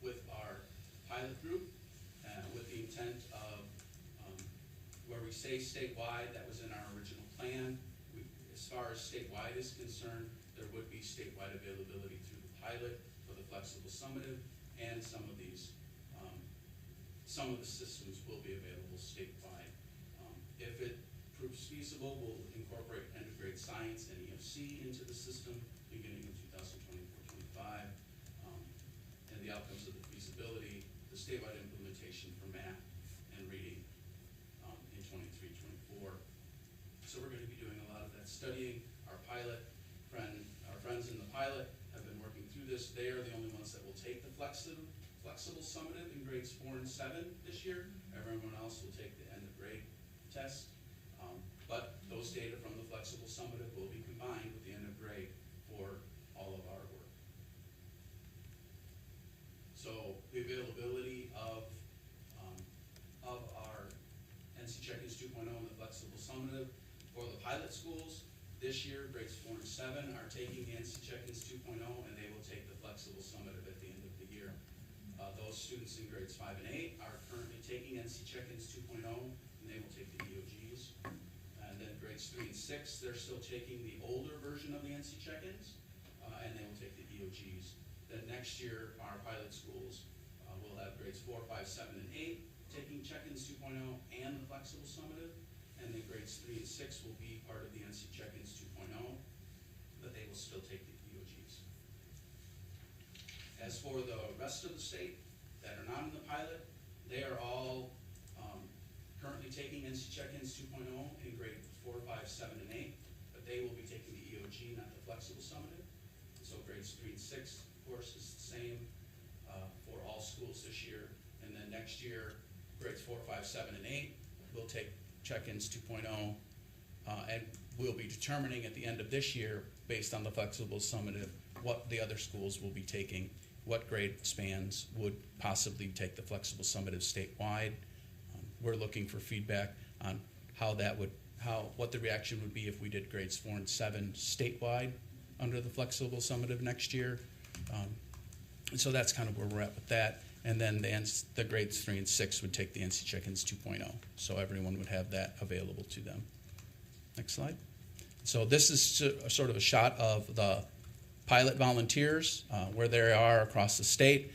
with our pilot group, with the intent of, where we say statewide, that was in our original plan. As far as statewide is concerned, there would be statewide availability through the pilot for the flexible summative, and some of the systems will be available statewide. If it proves feasible, we'll incorporate end of grade science and EFC into the system beginning in 2024-25. And the outcomes of the feasibility, the statewide implementation for math and reading in 23-24. So we're going to be doing a lot of that studying. Our friends in the pilot have been working through this. They are the only ones that will take the flexible summative in grades 4 and 7 this year. Everyone else will take the end of grade test. But those data from the flexible summative will be combined with the end of grade for all of our work. So the availability of our NC Check-ins 2.0 and the flexible summative for the pilot schools this year, grades 4 and 7 are taking the NC Check-ins 2.0, and they will take the flexible summative at the end of the year. Those students in grades 5 and 8 are currently taking NC Check-ins 2.0, and they will take the EOGs. And then grades 3 and 6, they're still taking the older version of the NC Check-ins, and they will take the EOGs. Then next year, our pilot schools will have grades 4, 5, 7, and 8 taking Check-ins 2.0 and the flexible summative, and then grades 3 and 6 will be part of the NC Check-ins 2.0, but they will still take the EOGs. As for the rest of the state that are not in the pilot, they are all currently taking NC Check-ins 2.0 in grade 4, 5, 7, and 8, but they will be taking the EOG, not the flexible summative. So grades 3 and 6, of course, is the same for all schools this year. And then next year, grades 4, 5, 7, and 8 will take Check-ins 2.0, and we'll be determining at the end of this year, based on the flexible summative, what the other schools will be taking, what grade spans would possibly take the flexible summative statewide. We're looking for feedback on what the reaction would be if we did grades 4 and 7 statewide under the flexible summative next year. And so that's kind of where we're at with that. And then the grades 3 and 6 would take the NC Check-ins 2.0. So everyone would have that available to them. Next slide. So this is sort of a shot of the pilot volunteers, where they are across the state.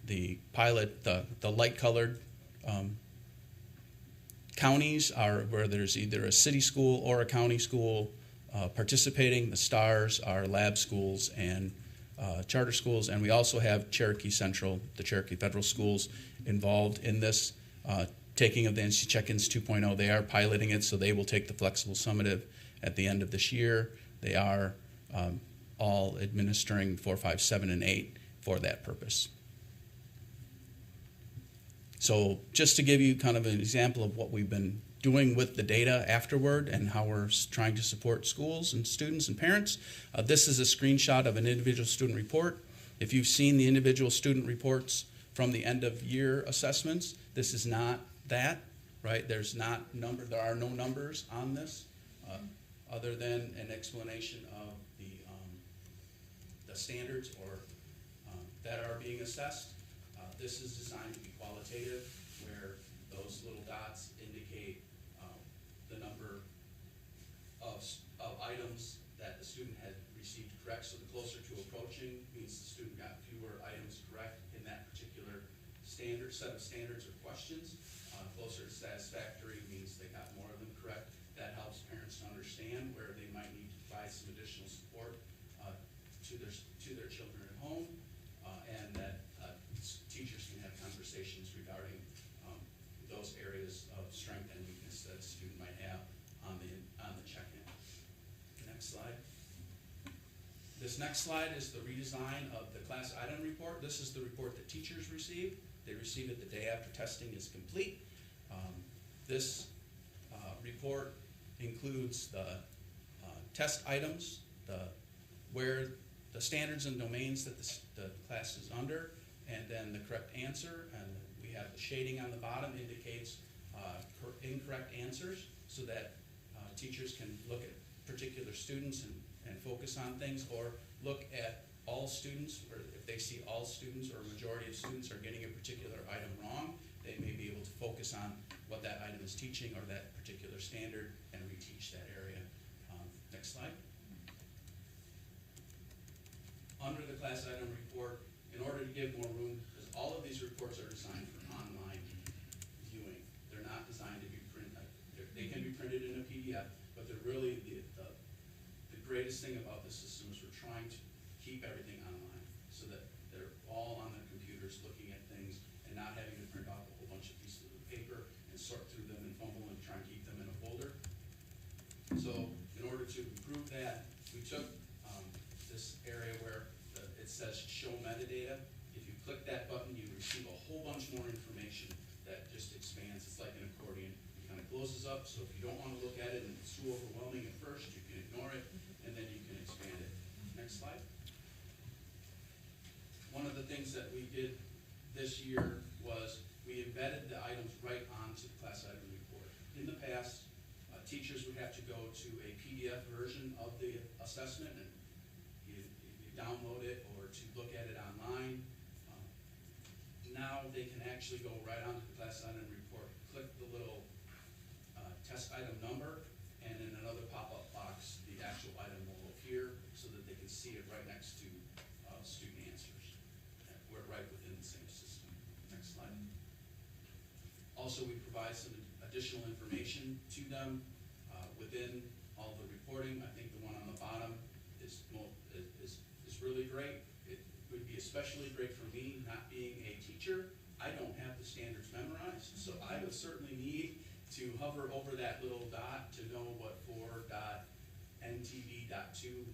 The pilot, the light-colored counties are where there's either a city school or a county school participating. The stars are lab schools and charter schools, and we also have Cherokee Central, the Cherokee Federal Schools, involved in this taking of the NC Check-ins 2.0. They are piloting it, so they will take the flexible summative at the end of this year. They are all administering 4, 5, 7, and 8 for that purpose. So just to give you kind of an example of what we've been doing with the data afterward and how we're trying to support schools and students and parents. This is a screenshot of an individual student report. If you've seen the individual student reports from the end of year assessments, this is not that, right? There are no numbers on this other than an explanation of the standards that are being assessed. This is designed to be qualitative, where those little dots indicate the number of items that the student had received correct. So the closer to approaching means the student got fewer items correct in that particular set of standards or questions. Closer to satisfactory means they got more of them correct. That helps parents to understand where they might need to provide some additional support to their children at home, and that teachers can have conversations regarding those areas of strength and weakness that a student might have on the check-in. Next slide. This next slide is the redesign of the class item report. This is the report that teachers receive. They receive it the day after testing is complete. This report includes the test items, where the standards and domains that the class is under, and then the correct answer. And we have the shading on the bottom indicates incorrect answers, so that teachers can look at particular students and focus on things, or look at all students, or if they see all students or a majority of students are getting a particular item wrong, they may be able to focus on what that item is teaching or that particular standard and reteach that area. Next slide. Under the class item report, in order to give more room, because all of these reports are designed for online viewing. They're not designed to be printed. They can be printed in a PDF, but they're really the greatest thing about the system is we're trying to keep everything online so that they're all on their computers looking at things and not having to print off a whole bunch of pieces of paper and sort through them and fumble and try and keep them in a folder. So in order to improve that, we took this area where it says show metadata. If you click that button, you receive a whole bunch more information that just expands. It's like an accordion. It kind of closes up, so if you don't want to look at it and it's too overwhelming at first, you can ignore it, and then you can expand it. Next slide. One of the things that we did this year was we embedded the items right onto the class item report. In the past, teachers would have to go to a PDF version of the assessment and you download it or to look at it online. Now they can actually go right onto the class item report, click the little test item number, and in another pop-up box, the actual item will appear so that they can see it right next to student answers. We're right within the same system. Next slide. Also, we provide some additional information to them within all the reporting. I think the one on the bottom is really great. It would be especially great for me, not being a teacher. I don't have the standards memorized, so I would certainly need to hover over that little dot to know what 4.ntv.2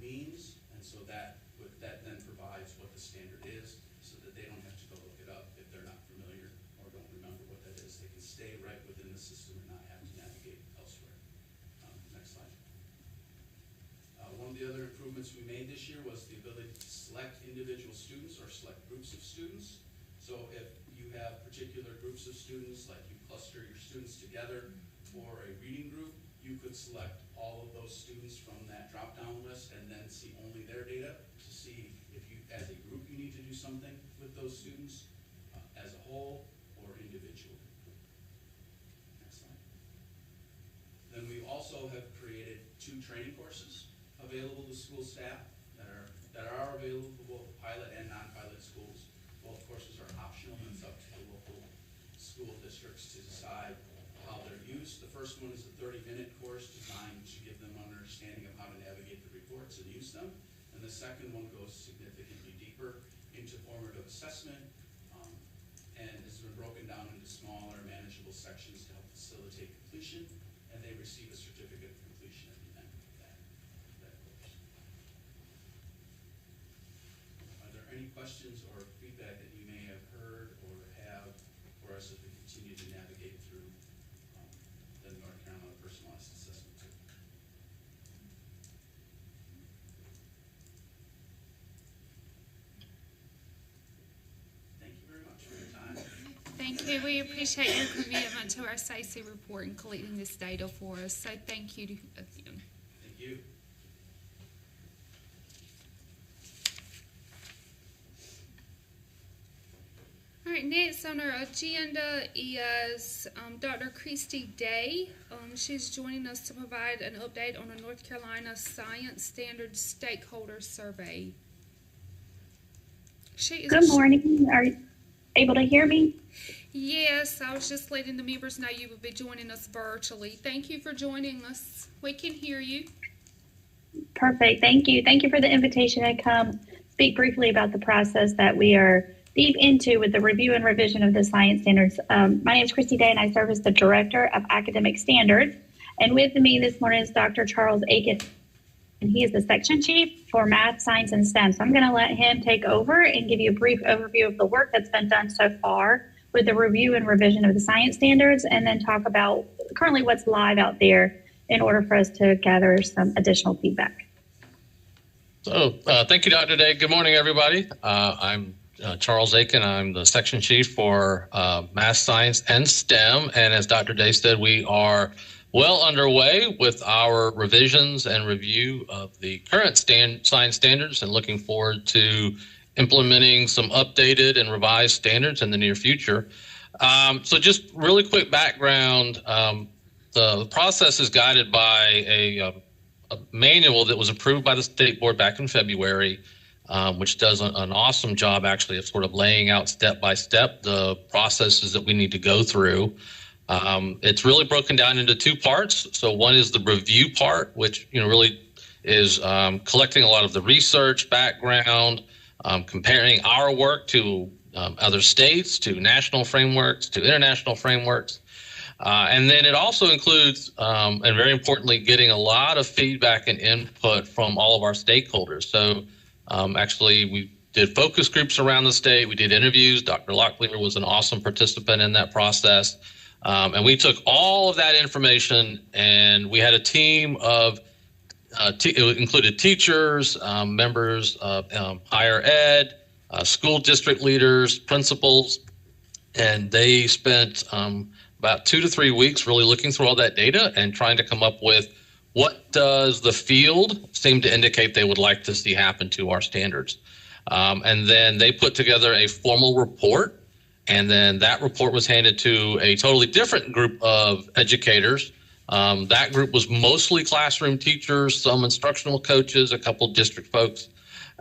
means, and so that then provides what the standard is, so that they don't have to go look it up if they're not familiar or don't remember what that is. They can stay right within the system and not have to navigate elsewhere. Next slide. One of the other improvements we made this year was the ability to select individual students or select groups of students. So if you have particular groups of students, like you cluster your students together for a reading group, you could select all of those students from that drop-down list and then see only their data to see if you, as a group, you need to do something with those students as a whole or individually. Next slide. Then we also have created 2 training courses available to school staff that are available to both pilot and non-pilot schools. Both courses are optional, and it's up to the local school districts to decide how they're used. The first one is a 30-minute course designed to give them an understanding of how to navigate the reports and use them. And the second one goes significantly deeper into formative assessment and has been broken down into smaller, manageable sections to help facilitate completion, and they receive a certificate of completion at the end of that course. Are there any questions or feedback that you may have heard or have for us as we continue to navigate through the North personalized assessment too. Thank you very much for your time. Thank you. We appreciate your commitment to our SACE report and collecting this data for us. So thank you again. Thank you. All right, next on our agenda is Dr. Christy Day. She's joining us to provide an update on the North Carolina Science Standards Stakeholder Survey. Good morning. Are you able to hear me? Yes, I was just letting the members know you will be joining us virtually. Thank you for joining us. We can hear you. Perfect. Thank you. Thank you for the invitation to come speak briefly about the process that we are deep into with the review and revision of the science standards. My name is Christy Day, and I serve as the Director of Academic Standards. And with me this morning is Dr. Charles Aiken, and he is the Section Chief for Math, Science, and STEM. So I'm going to let him take over and give you a brief overview of the work that's been done so far with the review and revision of the science standards, and then talk about currently what's live out there in order for us to gather some additional feedback. So thank you, Dr. Day. Good morning, everybody. I'm Charles Aiken. I'm the Section Chief for Math, Science, and STEM. And as Dr. Day said, we are well underway with our revisions and review of the current science standards and looking forward to implementing some updated and revised standards in the near future. So just really quick background, the process is guided by a manual that was approved by the State Board back in February, which does an awesome job actually of sort of laying out step by step the processes that we need to go through. It's really broken down into two parts. So one is the review part, which really is collecting a lot of the research background, comparing our work to other states, to national frameworks, to international frameworks. And then it also includes, and very importantly, getting a lot of feedback and input from all of our stakeholders. So actually, we did focus groups around the state. We did interviews. Dr. Locklear was an awesome participant in that process. And we took all of that information, and we had a team of it included teachers, members of higher ed, school district leaders, principals, and they spent about 2 to 3 weeks really looking through all that data and trying to come up with what does the field seem to indicate they would like to see happen to our standards. And then they put together a formal report, and then that report was handed to a totally different group of educators. That group was mostly classroom teachers, some instructional coaches, a couple district folks,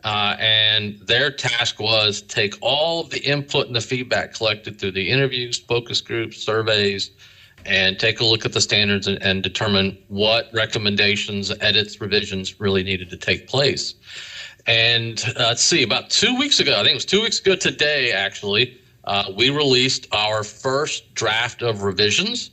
and their task was take all of the input and the feedback collected through the interviews, focus groups, surveys, and take a look at the standards and determine what recommendations, edits, revisions really needed to take place. And let's see, about 2 weeks ago, I think it was 2 weeks ago today, actually, we released our first draft of revisions.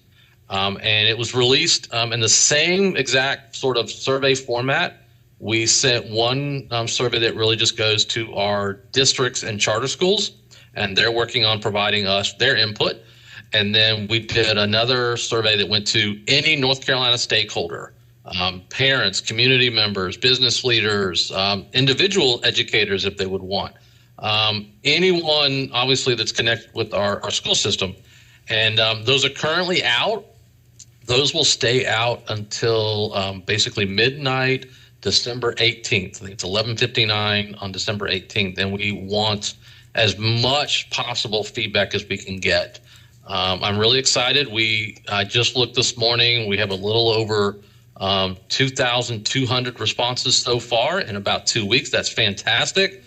And it was released in the same exact sort of survey format. We sent one survey that really just goes to our districts and charter schools, and they're working on providing us their input. And then we did another survey that went to any North Carolina stakeholder, parents, community members, business leaders, individual educators if they would want, anyone obviously that's connected with our school system. And those are currently out. Those will stay out until basically midnight, December 18th. I think it's 11:59 on December 18th, and we want as much possible feedback as we can get. I'm really excited. I just looked this morning. We have a little over 2,200 responses so far in about 2 weeks. That's fantastic.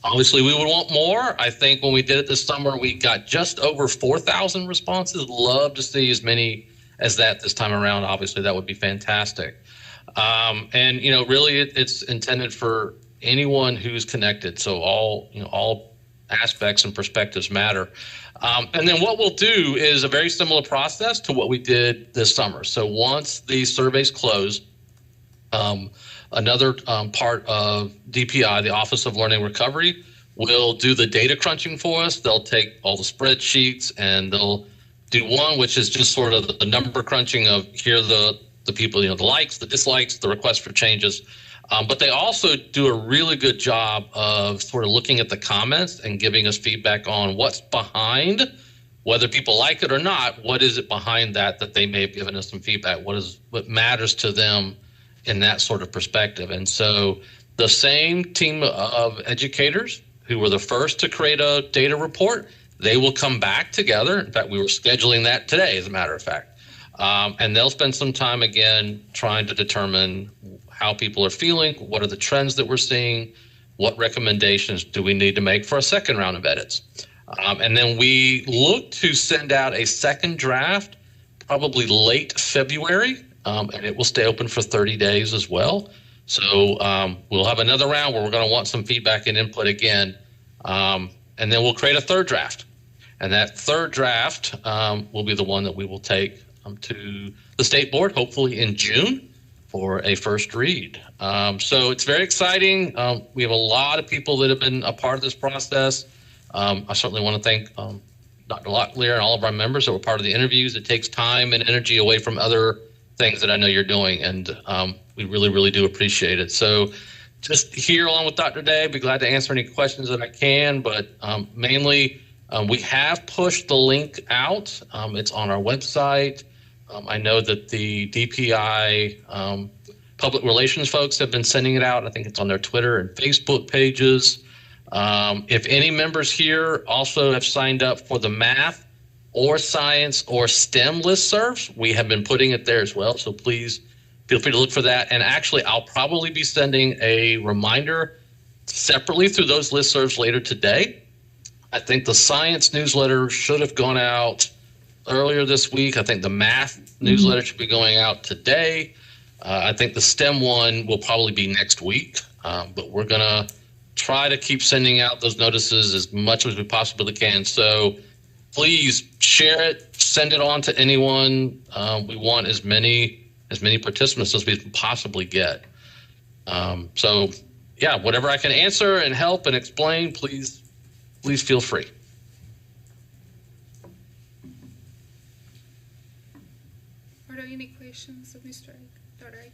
Obviously, we would want more. I think when we did it this summer, we got just over 4,000 responses. Love to see as many as that this time around. Obviously, that would be fantastic. And really, it's intended for anyone who's connected. So all aspects and perspectives matter. And then what we'll do is a very similar process to what we did this summer. So once these surveys close, another part of DPI, the Office of Learning Recovery, will do the data crunching for us. They'll take all the spreadsheets and they'll do one, which is just sort of the number crunching of here are the people, the likes, the dislikes, the requests for changes. But they also do a really good job of sort of looking at the comments and giving us feedback on what's behind, whether people like it or not, what is it behind that they may have given us some feedback, what matters to them in that sort of perspective. And so the same team of educators who were the first to create a data report, they will come back together. In fact, we were scheduling that today, as a matter of fact. And they'll spend some time again trying to determine how people are feeling, what are the trends that we're seeing, what recommendations do we need to make for a second round of edits. And then we look to send out a second draft probably late February, and it will stay open for 30 days as well. So we'll have another round where we're going to want some feedback and input again, and then we'll create a third draft. And that third draft will be the one that we will take to the state board, hopefully in June, for a first read. So it's very exciting. We have a lot of people that have been a part of this process. I certainly want to thank Dr. Locklear and all of our members that were part of the interviews. It takes time and energy away from other things that I know you're doing, and we really, really do appreciate it. So just here along with Dr. Day, be glad to answer any questions that I can, but mainly we have pushed the link out. It's on our website. I know that the DPI public relations folks have been sending it out. I think it's on their Twitter and Facebook pages. If any members here also have signed up for the math or science or STEM listservs, we have been putting it there as well. So please feel free to look for that. And actually, I'll probably be sending a reminder separately through those listservs later today. I think the science newsletter should have gone out earlier this week. I think the math newsletter should be going out today. I think the STEM one will probably be next week, but we're going to try to keep sending out those notices as much as we possibly can. So please share it, send it on to anyone. We want as many participants as we can possibly get. So yeah, whatever I can answer and help and explain, please feel free. Are there any questions of Mr. Dr. Aiken?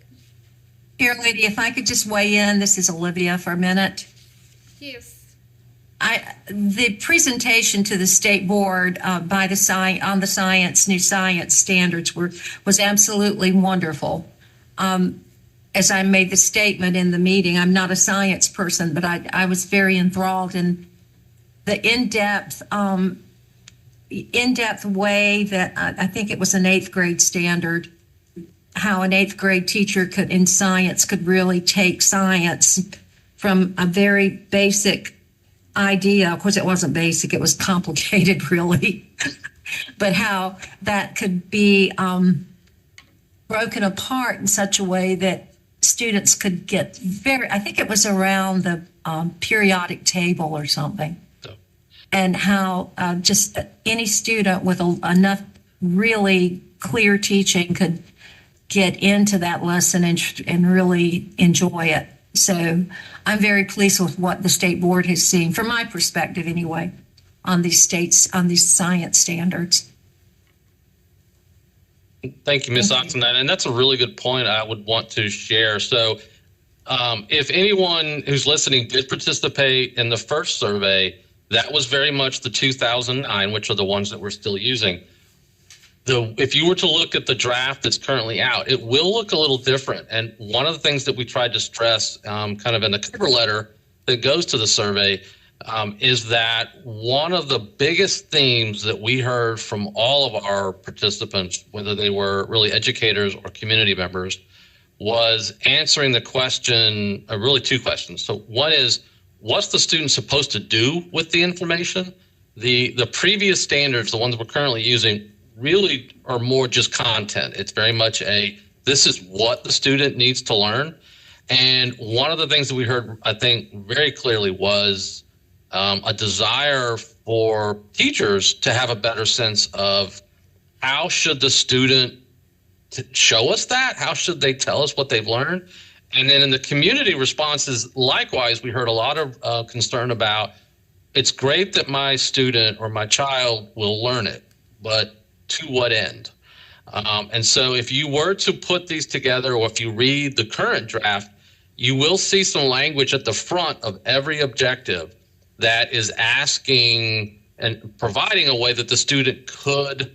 Here, Lydia, if I could just weigh in, this is Olivia for a minute. Yes. The presentation to the state board on the new science standards was absolutely wonderful. As I made the statement in the meeting, I'm not a science person, but I was very enthralled in the in-depth way that I think it was an 8th grade standard, how an 8th grade teacher in science could really take science from a very basic idea. Of course, it wasn't basic, it was complicated, really. But how that could be broken apart in such a way that students could get I think it was around the periodic table or something. And how just any student with enough really clear teaching could get into that lesson and really enjoy it. So I'm very pleased with what the state board has seen, from my perspective anyway, on these science standards. Thank you, Ms. Oxendine. And that's a really good point I would want to share. So if anyone who's listening did participate in the first survey, that was very much the 2009, which are the ones that we're still using. If you were to look at the draft that's currently out, it will look a little different. And one of the things that we tried to stress kind of in the cover letter that goes to the survey is that one of the biggest themes that we heard from all of our participants, whether they were really educators or community members, was answering the question, really two questions. So one is, what's the student supposed to do with the information? The previous standards, the ones we're currently using, really are more just content. It's very much this is what the student needs to learn. And one of the things that we heard, I think, very clearly was a desire for teachers to have a better sense of how should the student show us that? How should they tell us what they've learned? And then in the community responses, likewise, we heard a lot of concern about, it's great that my student or my child will learn it, but to what end? And so if you were to put these together, or if you read the current draft, you will see some language at the front of every objective that is asking and providing a way that the student could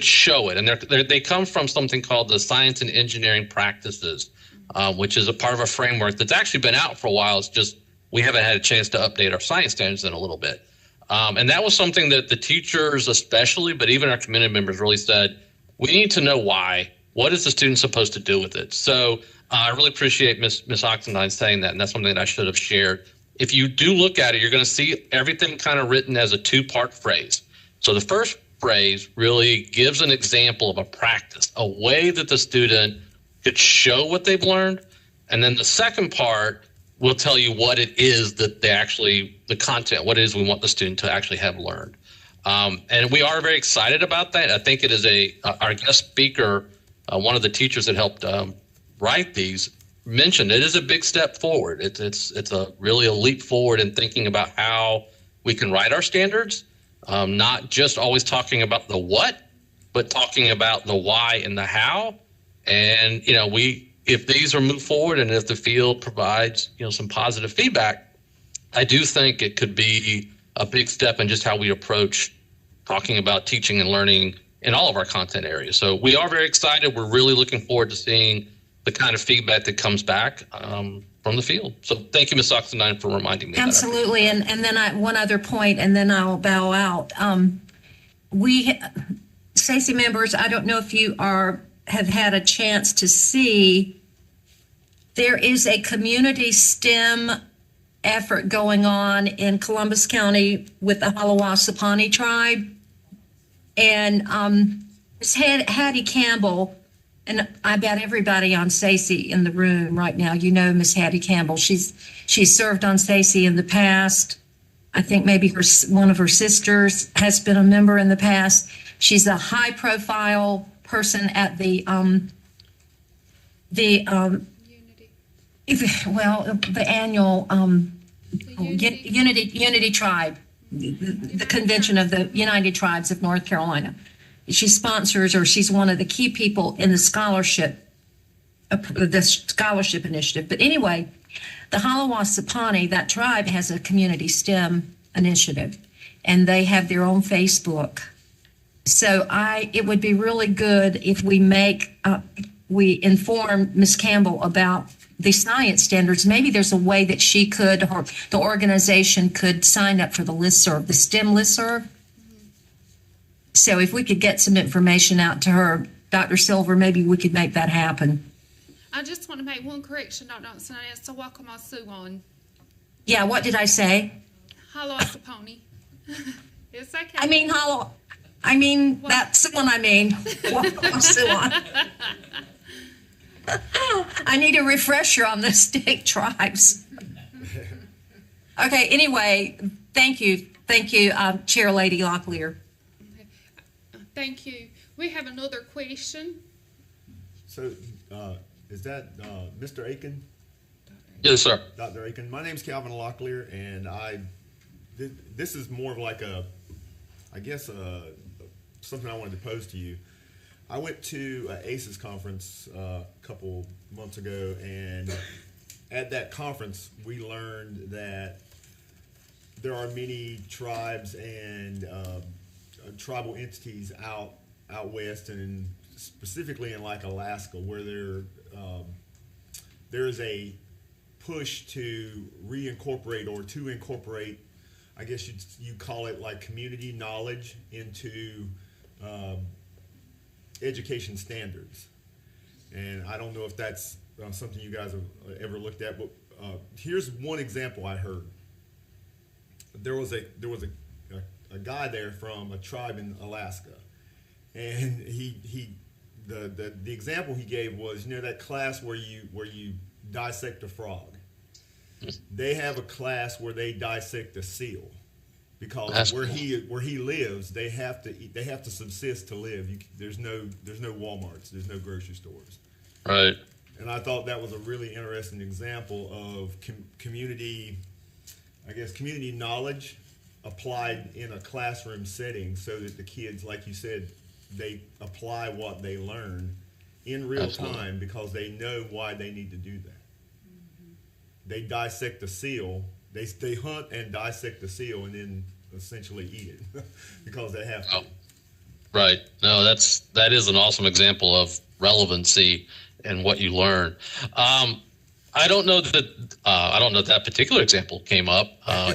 show it. And they come from something called the Science and Engineering Practices, which is a part of a framework that's actually been out for a while. It's just we haven't had a chance to update our science standards in a little bit. And that was something that the teachers especially, but even our community members really said, we need to know why. What is the student supposed to do with it? So I really appreciate Ms. Oxendine saying that, and that's something that I should have shared. If you do look at it, you're going to see everything kind of written as a two-part phrase. So the first phrase really gives an example of a practice, a way that the student could show what they've learned. And then the second part will tell you what it is that the content, what it is we want the student to actually have learned. And we are very excited about that. I think it is our guest speaker, one of the teachers that helped write these, mentioned it is a big step forward. It's really a leap forward in thinking about how we can write our standards, not just always talking about the what, but talking about the why and the how. And if these are moved forward, and if the field provides some positive feedback, I do think it could be a big step in just how we approach talking about teaching and learning in all of our content areas. So we are very excited. We're really looking forward to seeing the kind of feedback that comes back from the field. So thank you, Ms. Oxendine, for reminding me. Absolutely. And then one other point, and then I'll bow out. Stacy members, I don't know if you have had a chance to see, there is a community STEM effort going on in Columbus County with the Halawasapani tribe. And Ms. Hattie Campbell, and I bet everybody on Stacy in the room right now, Ms. Hattie Campbell. She's served on Stacy in the past. I think maybe one of her sisters has been a member in the past. She's a high-profile person at the annual Unity Tribe, the convention of the United Tribes of North Carolina. She sponsors, or she's one of the key people in the scholarship initiative. But anyway, the Halawasapani, that tribe, has a community STEM initiative, and they have their own Facebook. So it would be really good if we we inform Ms. Campbell about the science standards. Maybe there's a way that she could, or the organization could, sign up for the listserv, the STEM listserv. So if we could get some information out to her, Dr. Silver, maybe we could make that happen. I just want to make one correction, Dr. Oxendine. It's Wakama-Suwan. Yeah, what did I say? Halawasapani. It's okay. That's the one I mean. Wakama-Suwan. I need a refresher on the state tribes. Okay, anyway, thank you. Thank you, Chair Lady Locklear. Thank you. We have another question. So, is that Mr. Aiken? Yes, sir. Dr. Aiken. My name's Calvin Locklear, and this is more of like something I wanted to pose to you. I went to an ACES conference a couple months ago, and at that conference, we learned that there are many tribes and tribal entities out west, and specifically in like Alaska, where there is a push to reincorporate, or to incorporate, I guess you call it like community knowledge into education standards. And I don't know if that's something you guys have ever looked at, but here's one example I heard. There was a guy there from a tribe in Alaska, and the example he gave was, that class where you dissect a frog. They have a class where they dissect a seal, because where he lives, they have to subsist to live. There's no Walmarts, there's no grocery stores. Right. And I thought that was a really interesting example of community knowledge applied in a classroom setting, so that the kids, like you said, they apply what they learn in real Absolutely. time because they know why they need to do that. They dissect the seal. They hunt and dissect the seal and then essentially eat it because they have to. Oh, right. No, that is an awesome example of relevancy and what you learn. I don't know that particular example came up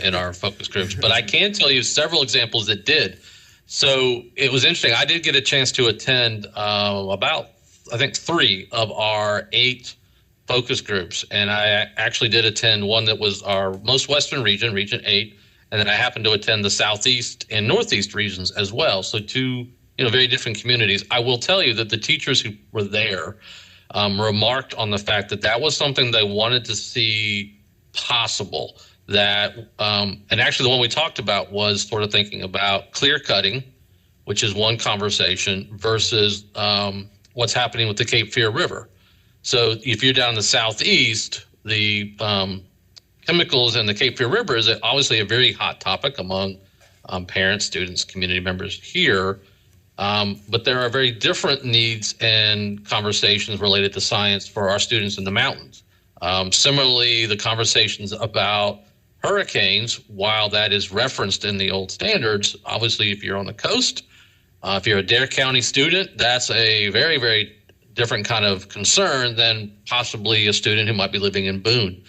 in our focus groups, but I can tell you several examples that did. So it was interesting. I did get a chance to attend about, I think, 3 of our 8 focus groups, and I actually did attend one that was our most western region, Region 8, and then I happened to attend the southeast and northeast regions as well. So 2, very different communities. I will tell you that the teachers who were there remarked on the fact that was something they wanted to see possible. That and actually the one we talked about was sort of thinking about clear cutting, which is one conversation, versus what's happening with the Cape Fear River. So if you're down in the southeast, the chemicals in the Cape Fear River is obviously a very hot topic among parents, students, community members here. But there are very different needs and conversations related to science for our students in the mountains. Similarly, the conversations about hurricanes, while that is referenced in the old standards, obviously if you're on the coast, if you're a Dare County student, that's a very, very different kind of concern than possibly a student who might be living in Boone.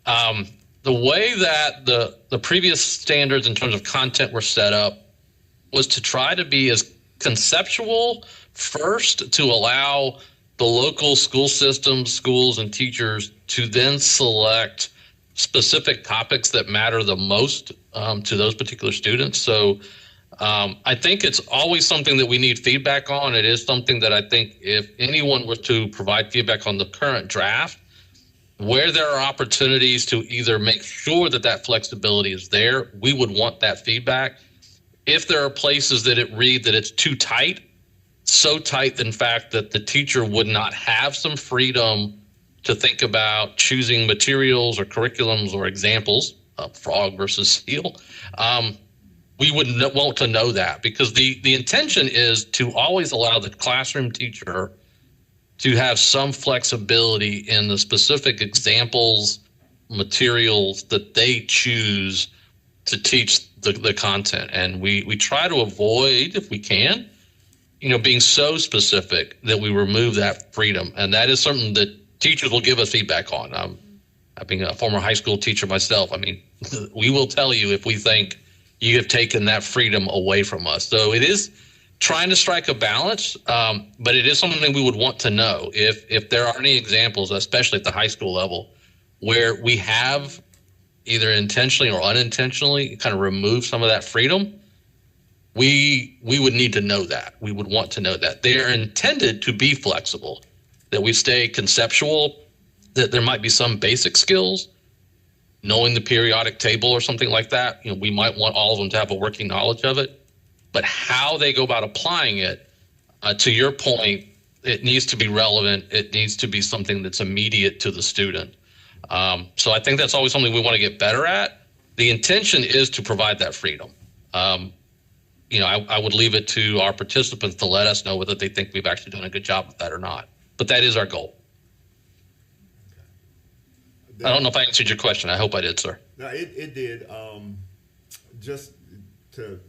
The way that the previous standards in terms of content were set up was to try to be as conceptual first, to allow the local school systems, schools, and teachers to then select specific topics that matter the most to those particular students. So I think it's always something that we need feedback on. It is something that I think if anyone were to provide feedback on the current draft, where there are opportunities to either make sure that flexibility is there, we would want that feedback. If there are places that it read that it's too tight, so tight in fact that the teacher would not have some freedom to think about choosing materials or curriculums or examples, frog versus seal, we would want to know that, because the intention is to always allow the classroom teacher to have some flexibility in the specific examples, materials that they choose to teach the content. And we try to avoid, if we can, being so specific that we remove that freedom. And that is something that teachers will give us feedback on. Being a former high school teacher myself, we will tell you if we think you have taken that freedom away from us. So it is trying to strike a balance, but it is something we would want to know. If there are any examples, especially at the high school level, where we have either intentionally or unintentionally kind of removed some of that freedom, we would need to know that. We would want to know that. They are intended to be flexible, that we stay conceptual, that there might be some basic skills, knowing the periodic table or something like that. We might want all of them to have a working knowledge of it. But how they go about applying it, to your point, it needs to be relevant. It needs to be something that's immediate to the student. So I think that's always something we want to get better at. The intention is to provide that freedom. I would leave it to our participants to let us know whether they think we've actually done a good job with that or not. But that is our goal. I don't know if I answered your question. I hope I did, sir. No, it did. Just to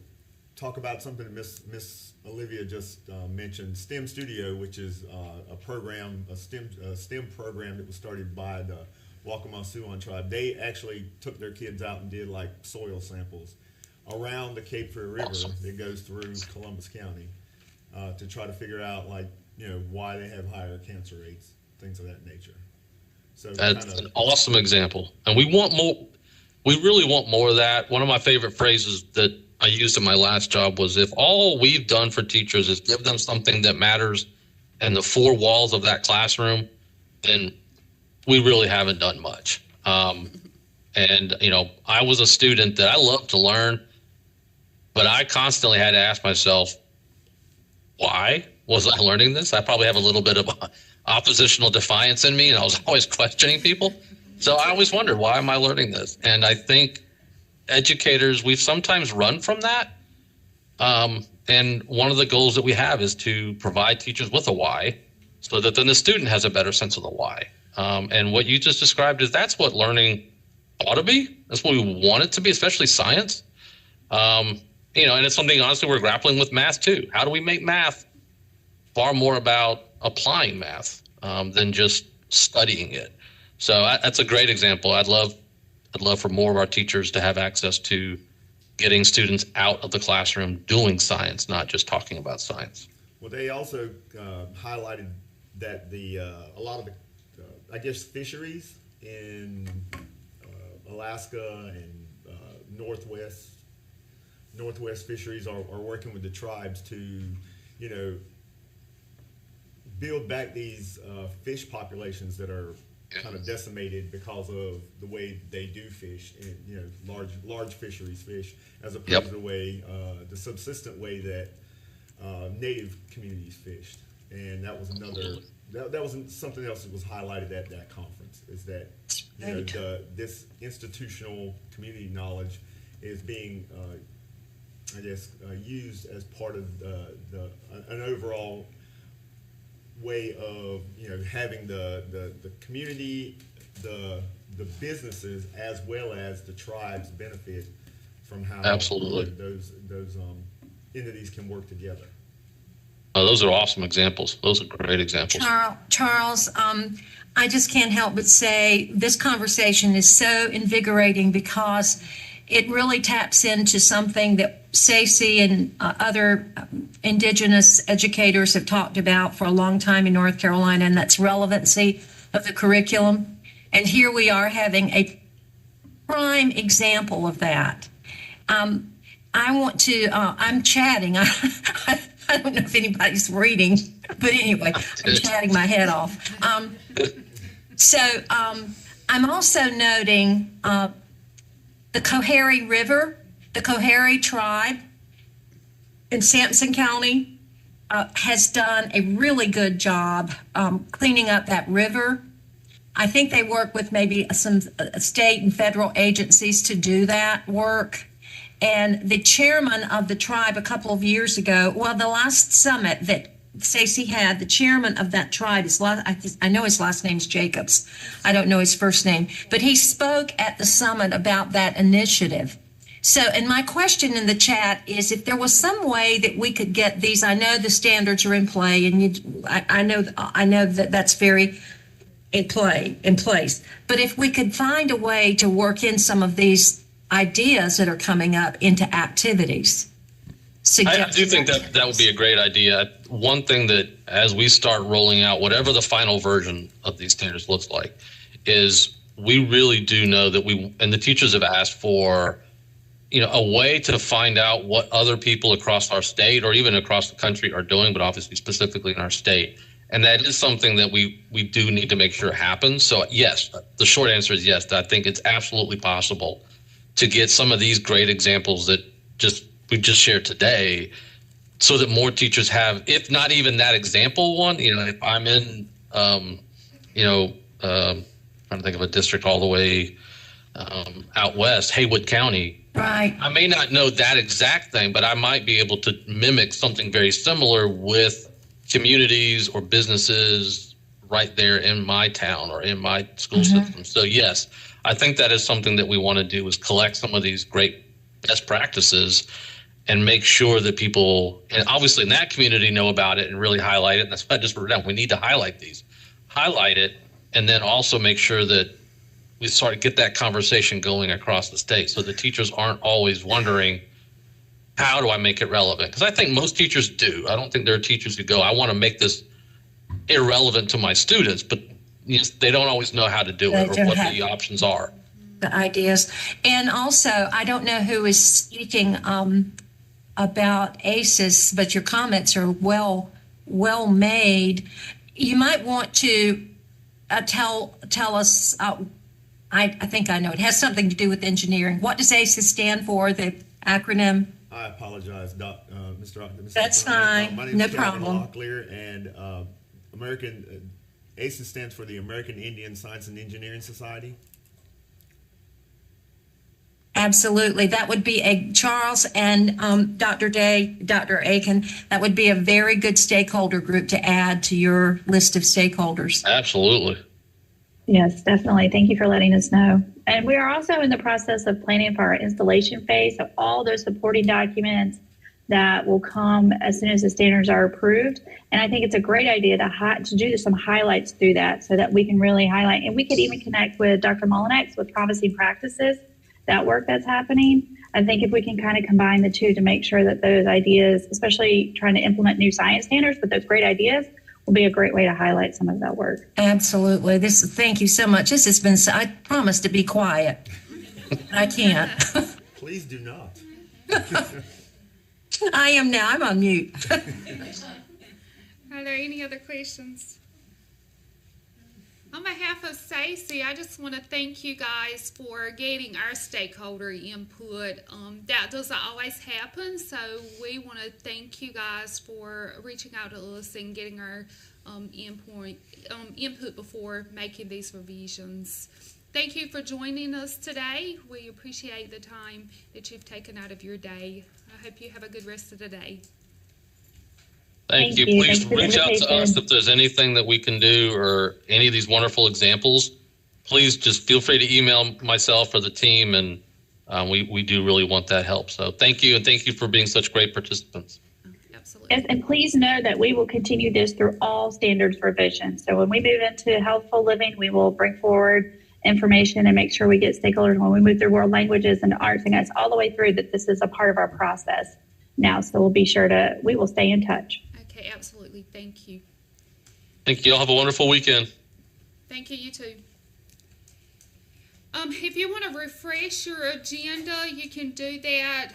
talk about something Miss Olivia just mentioned, STEM Studio, which is a STEM program that was started by the Waccamaw Siouan tribe. They actually took their kids out and did like soil samples around the Cape Fear River that goes through Columbus County to try to figure out why they have higher cancer rates, things of that nature. So that's an awesome example, and we want more. We really want more of that. One of my favorite phrases that I used in my last job was, if all we've done for teachers is give them something that matters in the 4 walls of that classroom, then we really haven't done much. And I was a student that I loved to learn, but I constantly had to ask myself, why was I learning this? I probably have a little bit of oppositional defiance in me, and I was always questioning people. So I always wondered, why am I learning this? And I think educators, we've sometimes run from that. And one of the goals that we have is to provide teachers with a why so that then the student has a better sense of the why. And what you just described is that's what learning ought to be. That's what we want it to be, especially science. And it's something, honestly, we're grappling with math too. How do we make math far more about applying math than just studying it? So that's a great example. I'd love for more of our teachers to have access to getting students out of the classroom doing science, not just talking about science. Well, they also highlighted that a lot of the, fisheries in Alaska and Northwest fisheries are working with the tribes to, build back these fish populations that are kind of decimated because of the way they do fish, and large fisheries fish, as opposed to the subsistent way that native communities fished. And that was that was something else that was highlighted at that conference, is that this institutional community knowledge is being used as part of an overall way of having the community, the businesses, as well as the tribes benefit from how absolutely those entities can work together. Those are awesome examples. Those are great examples. Charles, I just can't help but say this conversation is so invigorating because it really taps into something that Stacey and other indigenous educators have talked about for a long time in North Carolina, and that's relevancy of the curriculum. And here we are having a prime example of that. I'm chatting. I don't know if anybody's reading, but anyway, I'm chatting my head off. I'm also noting the Coharie River, the Coharie tribe in Sampson County has done a really good job cleaning up that river. I think they work with maybe some state and federal agencies to do that work. And the chairman of the tribe a couple of years ago, the last summit that Stacey had, the chairman of that tribe, I know his last name's Jacobs. I don't know his first name, but he spoke at the summit about that initiative. So, and my question in the chat is if there was some way that we could get these, I know the standards are in play, and I know that that's very in place, but if we could find a way to work in some of these ideas that are coming up into activities. I do think that would be a great idea. One thing that as we start rolling out whatever the final version of these standards looks like is we really do know that and the teachers have asked for a way to find out what other people across our state or even across the country are doing, but obviously specifically in our state. And that is something that we do need to make sure happens. So yes, the short answer is yes. I think it's absolutely possible to get some of these great examples that we just shared today, so that more teachers have, if not even that example one. If I'm in, trying to think of a district all the way out west, Haywood County. Right. I may not know that exact thing, but I might be able to mimic something very similar with communities or businesses right there in my town or in my school system. So yes, I think that is something that we want to do, is collect some of these great best practices and make sure that people, and obviously in that community, know about it and really highlight it. And that's what I just wrote down. We need to highlight it, and then also make sure that we get that conversation going across the state, so the teachers aren't always wondering, how do I make it relevant? Because I think most teachers do. I don't think there are teachers who go, I want to make this irrelevant to my students, but they don't always know how to do it or what the options are. The ideas. And also, I don't know who is speaking about ACES, but your comments are well made. You might want to tell us, I think I know, it has something to do with engineering. What does ACES stand for, the acronym? I apologize, Mr. That's fine, my name no is Calvin problem. Locklear, and ACES stands for the American Indian Science and Engineering Society. Absolutely. That would be Charles and Dr. Day, Dr. Aiken, that would be a very good stakeholder group to add to your list of stakeholders. Absolutely. Yes, definitely. Thank you for letting us know. And we are also in the process of planning for our installation phase. So all those supporting documents that will come as soon as the standards are approved. And I think it's a great idea to do some highlights through that so that we can really highlight, and we could even connect with Dr. Mullinex with promising practices, that work that's happening. I think if we can kind of combine the two to make sure that those ideas, especially trying to implement new science standards, but those great ideas will be a great way to highlight some of that work. Absolutely. Thank you so much. This has been, I promise to be quiet. I can't. Please do not. I am now. I'm on mute. Are there any other questions? On behalf of Stacy, I just want to thank you guys for getting our stakeholder input. That doesn't always happen, so we want to thank you guys for reaching out to us and getting our input before making these revisions. Thank you for joining us today. We appreciate the time that you've taken out of your day. I hope you have a good rest of the day. Thank you. Please reach out to us if there's anything that we can do or any of these wonderful examples. Please just feel free to email myself or the team, and we do really want that help. So thank you, and thank you for being such great participants. Absolutely. And please know that we will continue this through all standards revisions. So when we move into healthful living, we will bring forward information and make sure we get stakeholders when we move through world languages and arts and guys all the way through, that this is a part of our process now. So we'll be sure we will stay in touch. Okay, absolutely. Thank you. Thank you. Y'all have a wonderful weekend. Thank you, you too. If you want to refresh your agenda, you can do that.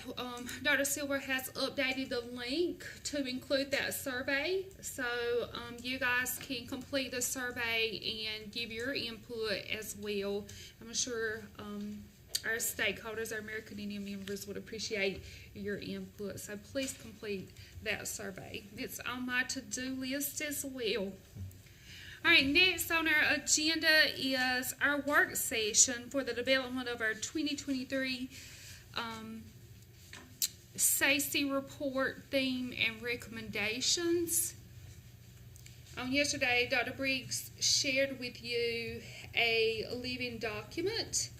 Dr. Silver has updated the link to include that survey. So you guys can complete the survey and give your input as well. I'm sure our stakeholders, our American Indian members would appreciate your input. So please complete that survey. It's on my to-do list as well. All right, next on our agenda is our work session for the development of our 2023 SACE report, theme, and recommendations. Yesterday, Dr. Briggs shared with you a living document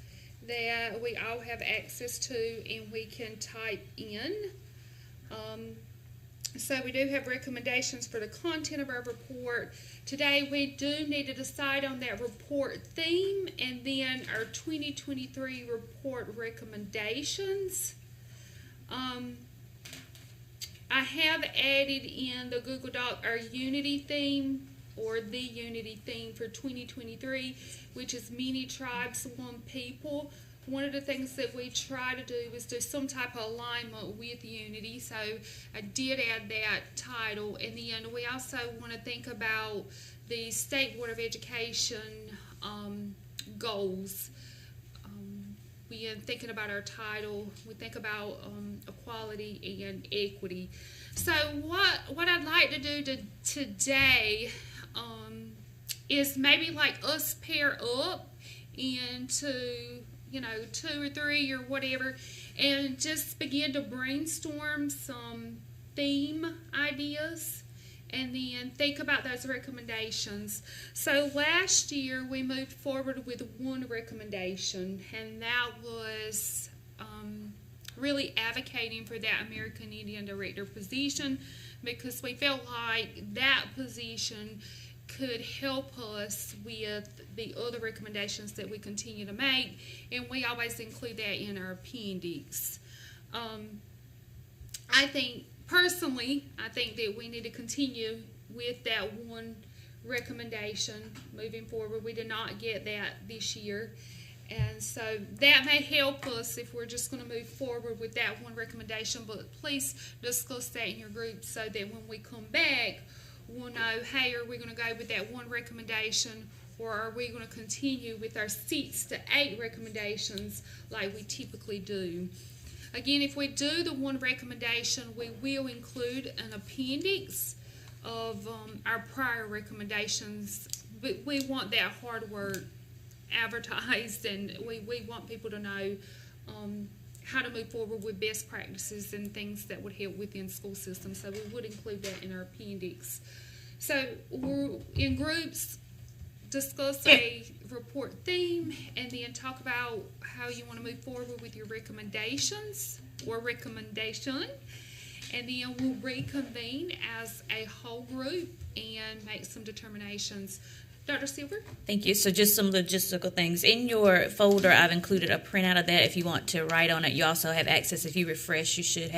that we all have access to and we can type in. So we do have recommendations for the content of our report. Today we do need to decide on that report theme and then our 2023 report recommendations. I have added in the Google Doc our Unity theme, or the Unity theme for 2023, which is Many Tribes, One People. One of the things that we try to do is do some type of alignment with Unity, so I did add that title. And then we also want to think about the State Board of Education goals. We are thinking about our title, we think about equality and equity. So what I'd like to do today is maybe like us pair up into 2 or 3 or whatever, and just begin to brainstorm some theme ideas and then think about those recommendations. So last year we moved forward with one recommendation, and that was really advocating for that American Indian Director position, because we felt like that position could help us with the other recommendations that we continue to make, and we always include that in our appendix. I think that we need to continue with that one recommendation moving forward. We did not get that this year, and so that may help us if we're just going to move forward with that one recommendation, but please discuss that in your group so that when we come back, we'll know, hey, are we going to go with that one recommendation, or are we going to continue with our 6 to 8 recommendations like we typically do? Again, if we do the one recommendation, we will include an appendix of our prior recommendations. We want that hard work advertised, and we want people to know how to move forward with best practices and things that would help within school systems. So we would include that in our appendix. So we're in groups, discuss a report theme, and then talk about how you want to move forward with your recommendations or recommendation. And then we'll reconvene as a whole group and make some determinations. Dr. Silver? Thank you. So just some logistical things. In your folder, I've included a printout of that if you want to write on it. You also have access. If you refresh, you should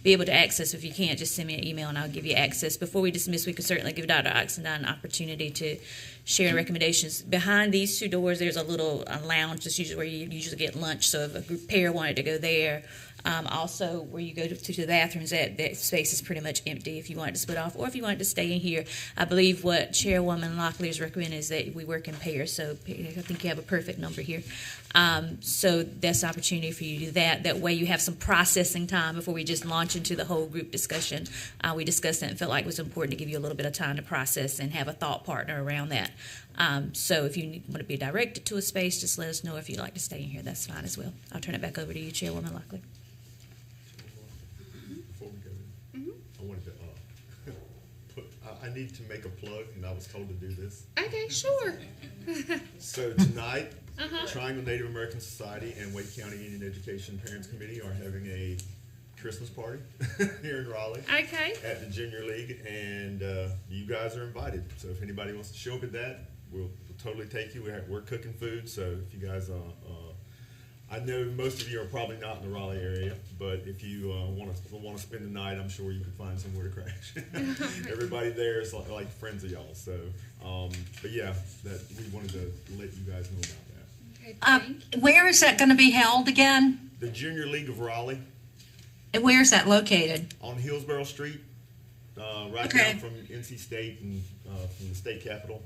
be able to access. If you can't, just send me an email and I'll give you access. Before we dismiss, we could certainly give Dr. Oxendine an opportunity to share recommendations. Behind these two doors, there's a little lounge. That's usually where you usually get lunch. So if a group pair wanted to go there, also where you go to the bathrooms, that space is pretty much empty if you wanted to split off, or if you wanted to stay in here. I believe what Chairwoman Locklear is recommending is that we work in pairs, so I think you have a perfect number here. So that's an opportunity for you to do that. That way you have some processing time before we just launch into the whole group discussion. We discussed it and felt like it was important to give you a little bit of time to process and have a thought partner around that. So if you want to be directed to a space, just let us know. If you'd like to stay in here, that's fine as well. I'll turn it back over to you, Chairwoman Locklear. Before we go in, I wanted to I need to make a plug, and I was told to do this. Okay, sure. So tonight, Triangle Native American Society and Wake County Indian Education Parents Committee are having a Christmas party here in Raleigh Okay. at the Junior League, and you guys are invited. So if anybody wants to show up at that, we'll totally take you. We're cooking food, so if you guys I know most of you are probably not in the Raleigh area, but if you want to spend the night, I'm sure you can find somewhere to crash. Everybody there is like friends of y'all. So, but yeah, that we wanted to let you guys know about that. Okay, Where is that going to be held again? The Junior League of Raleigh And where is that located? on Hillsborough Street, right Okay. down from NC State and from the state capitol.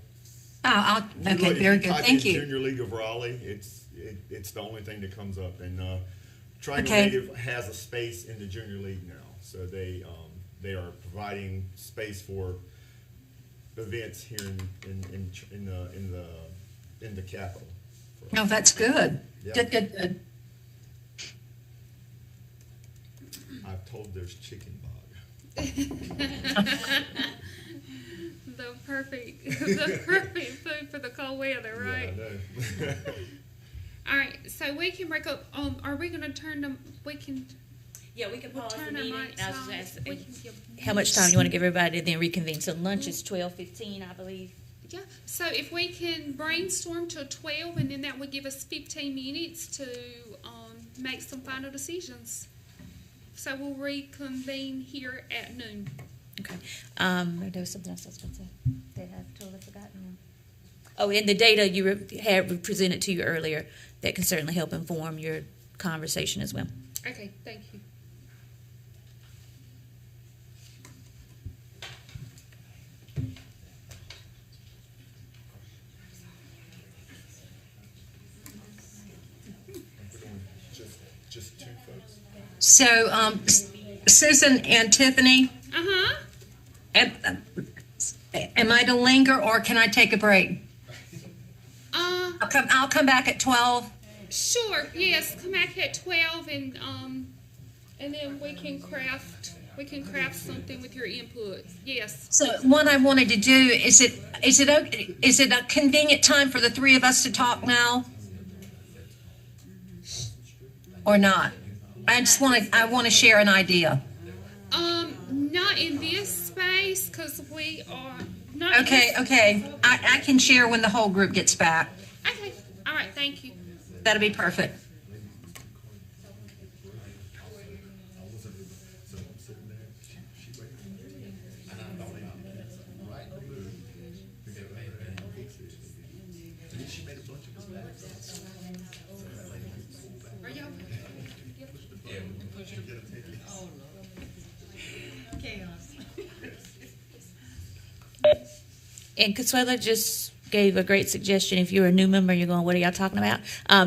Okay, If very you good. type Thank in you. Junior League of Raleigh, it's the only thing that comes up. And Triangle Okay. Native has a space in the Junior League now, so they are providing space for events here in the capital. No, that's good. Yeah. Good. I've told there's chicken bog. the perfect food for the cold weather, right? Yeah, I know. All right, so we can break up. Are we going to turn them? We can. Yeah, we can We'll pause the turn our meeting. mics I was just off. asking, We can give- how much time do you want to give everybody to then reconvene? So lunch is 12:15, I believe. Yeah. So if we can brainstorm till 12, and then that would give us 15 minutes to make some final decisions. So we'll reconvene here at noon. Okay. There was something else I was going to say that I've totally forgotten. Oh, and the data you had presented to you earlier that can certainly help inform your conversation as well. Okay. Thank you. We're doing just two folks. So, Susan and Tiffany, am I to linger or can I take a break? I'll come back at 12. Sure. Yes. Come back at 12, and then we can craft something with your input. Yes. So what I wanted to do, is it a convenient time for the three of us to talk now? Or not? I want to share an idea. Not in this space, because we are not. Okay. I can share when the whole group gets back. Okay. All right. Thank you. That'll be perfect. So I'm sitting there, she waited for me. And I don't even, right, and then she made a bunch of us back. Are y'all? And Consuela just gave a great suggestion. If you're a new member, you're going, what are y'all talking about?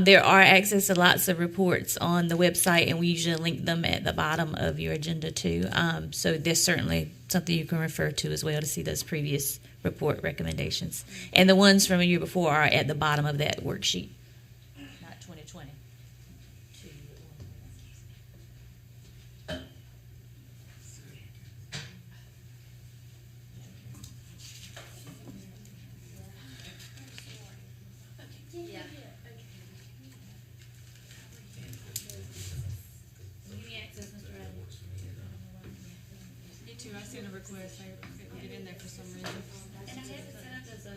There are access to lots of reports on the website, and we usually link them at the bottom of your agenda too. So there's certainly something you can refer to as well to see those previous report recommendations. And the ones from a year before are at the bottom of that worksheet. Not 2020. seen a request, I couldn't get in there for some reason. And I have it set up as a,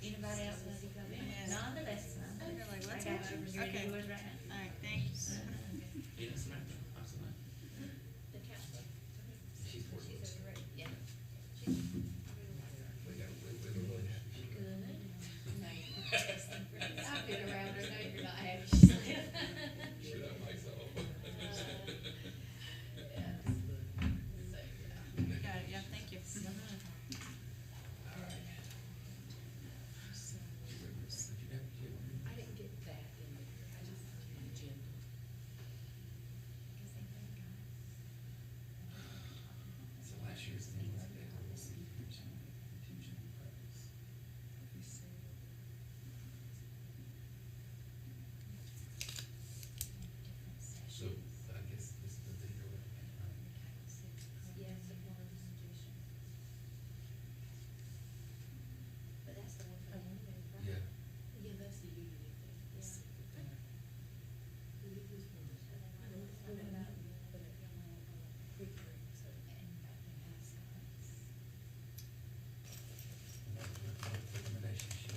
anybody else wants to come in, none of that's fine. You're like, I what's got that? you, you're Okay. doing it right now. All right, thanks. Yeah, Samantha, absolutely. The council. She's working. She's over right, yeah. I've been around her, no, you're not happy. Sure that mic's off. Got it, yeah, thank you. I didn't get that in there, I just got the agenda. So last year's thing was that So I guess this is the thing you're looking at, right? Yes, the one institution. But that's the one for the union, right? Yeah. Yeah, that's the union thing. That's the thing. It was one. Recommendation sheet.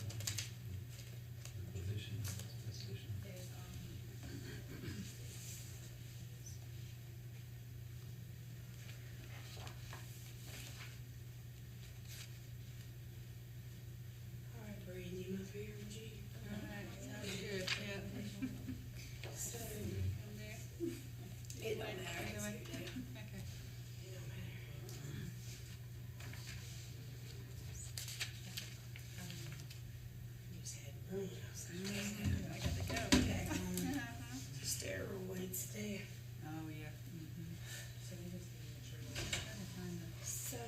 The position. There's, All right, Brandon, you up here, would you? All right, sounds good, yeah. So, Come there. it don't matter. Anyway. It Okay. don't matter. Just had room. I got to go. Okay. Steroids there. Oh, yeah. So,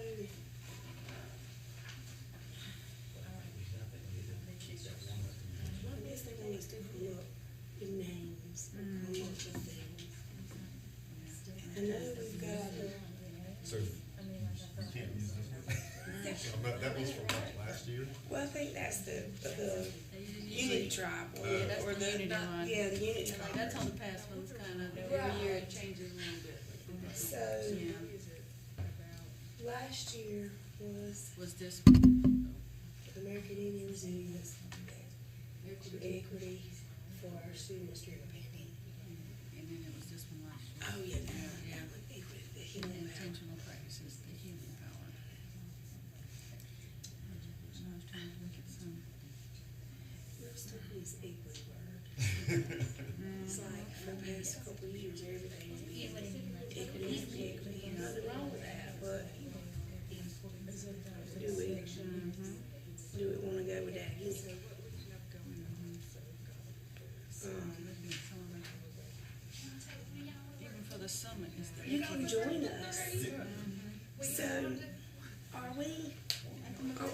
I guess they want us to come up with names, come up with things. I know we've got, So, you can't use this one? But that was from what, last year? well, I think that's the Unity Tribe one. Yeah, that's or the Unity one. Yeah, the Unity Like, Tribe. that's on the past ones, kind of, every year it changes a little bit. So, Yeah. last year was Was this, American Indian Resilience Equity for our students during the pandemic. and then it was this one last year. Oh, yeah, Yeah. that one, equity, the healing power. Intentional practices, the healing power. And I was trying to look at some. Most of these equity word. It's like for the past couple of years, everything's been equity, nothing wrong with that, but do we wanna go with that again? Even for the summit is the. You can join us. So, are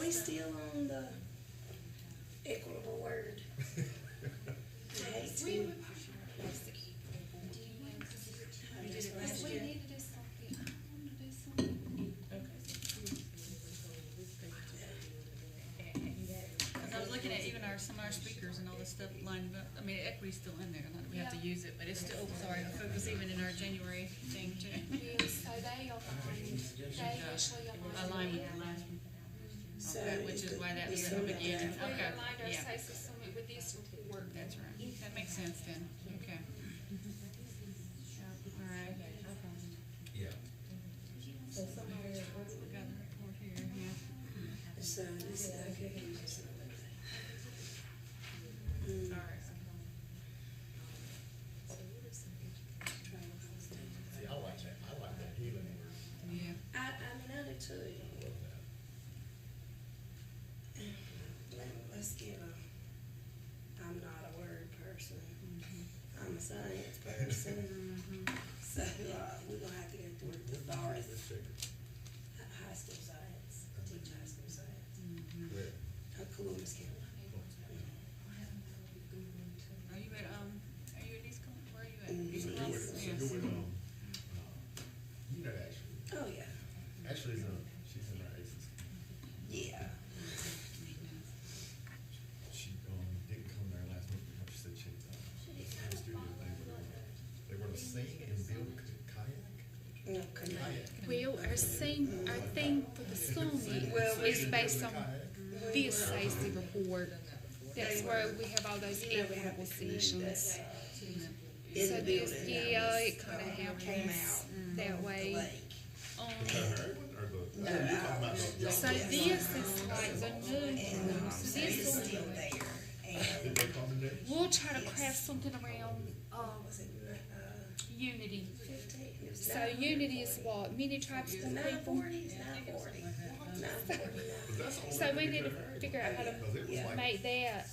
we still on the equitable word? I hate to. You did it last We year. need to do something, I want to do something. Cause I was looking at even some of our speakers and all this stuff lined up, I mean, equity's still in there, not that we have to use it, but it's still, sorry, I focus even in our January thing too. Yes, so they usually Align with the last one. So Okay, which is why that was at the December. beginning, We okay, remind yeah, ourselves to submit with this report. that's right, that makes sense then, okay. All right. Yeah. We got the report here, yeah. So this is okay. All right. See, I like that healing word. Yeah. I mean, I do too. Let's give I'm not a word person. I'm a science person. So, we're gonna have to go through the authorities. High school science, teach high school science. Where? Columbus County. Are you at, are you at East Columbus, where are you at? Mm, East So Columbus? you're Yes. with, you know Ashley. Oh, yeah. Ashley's she's in our ACES. Yeah. She, didn't come there last week because she said she, the studio, they were to sing and build a kayak. Okay. Well, our thing for the summit is based on this safety report. That's where we have all those equitable sessions. In So the this, building. yeah, it kind of Came happens out. that way. Lake. So this is like the new one. So this It's will, still there. And, we'll try to craft something around, was it, unity. 15? It was So unity is what? Many tribes of Nine people. forty, it's 940. 940. So we need to figure out how to make that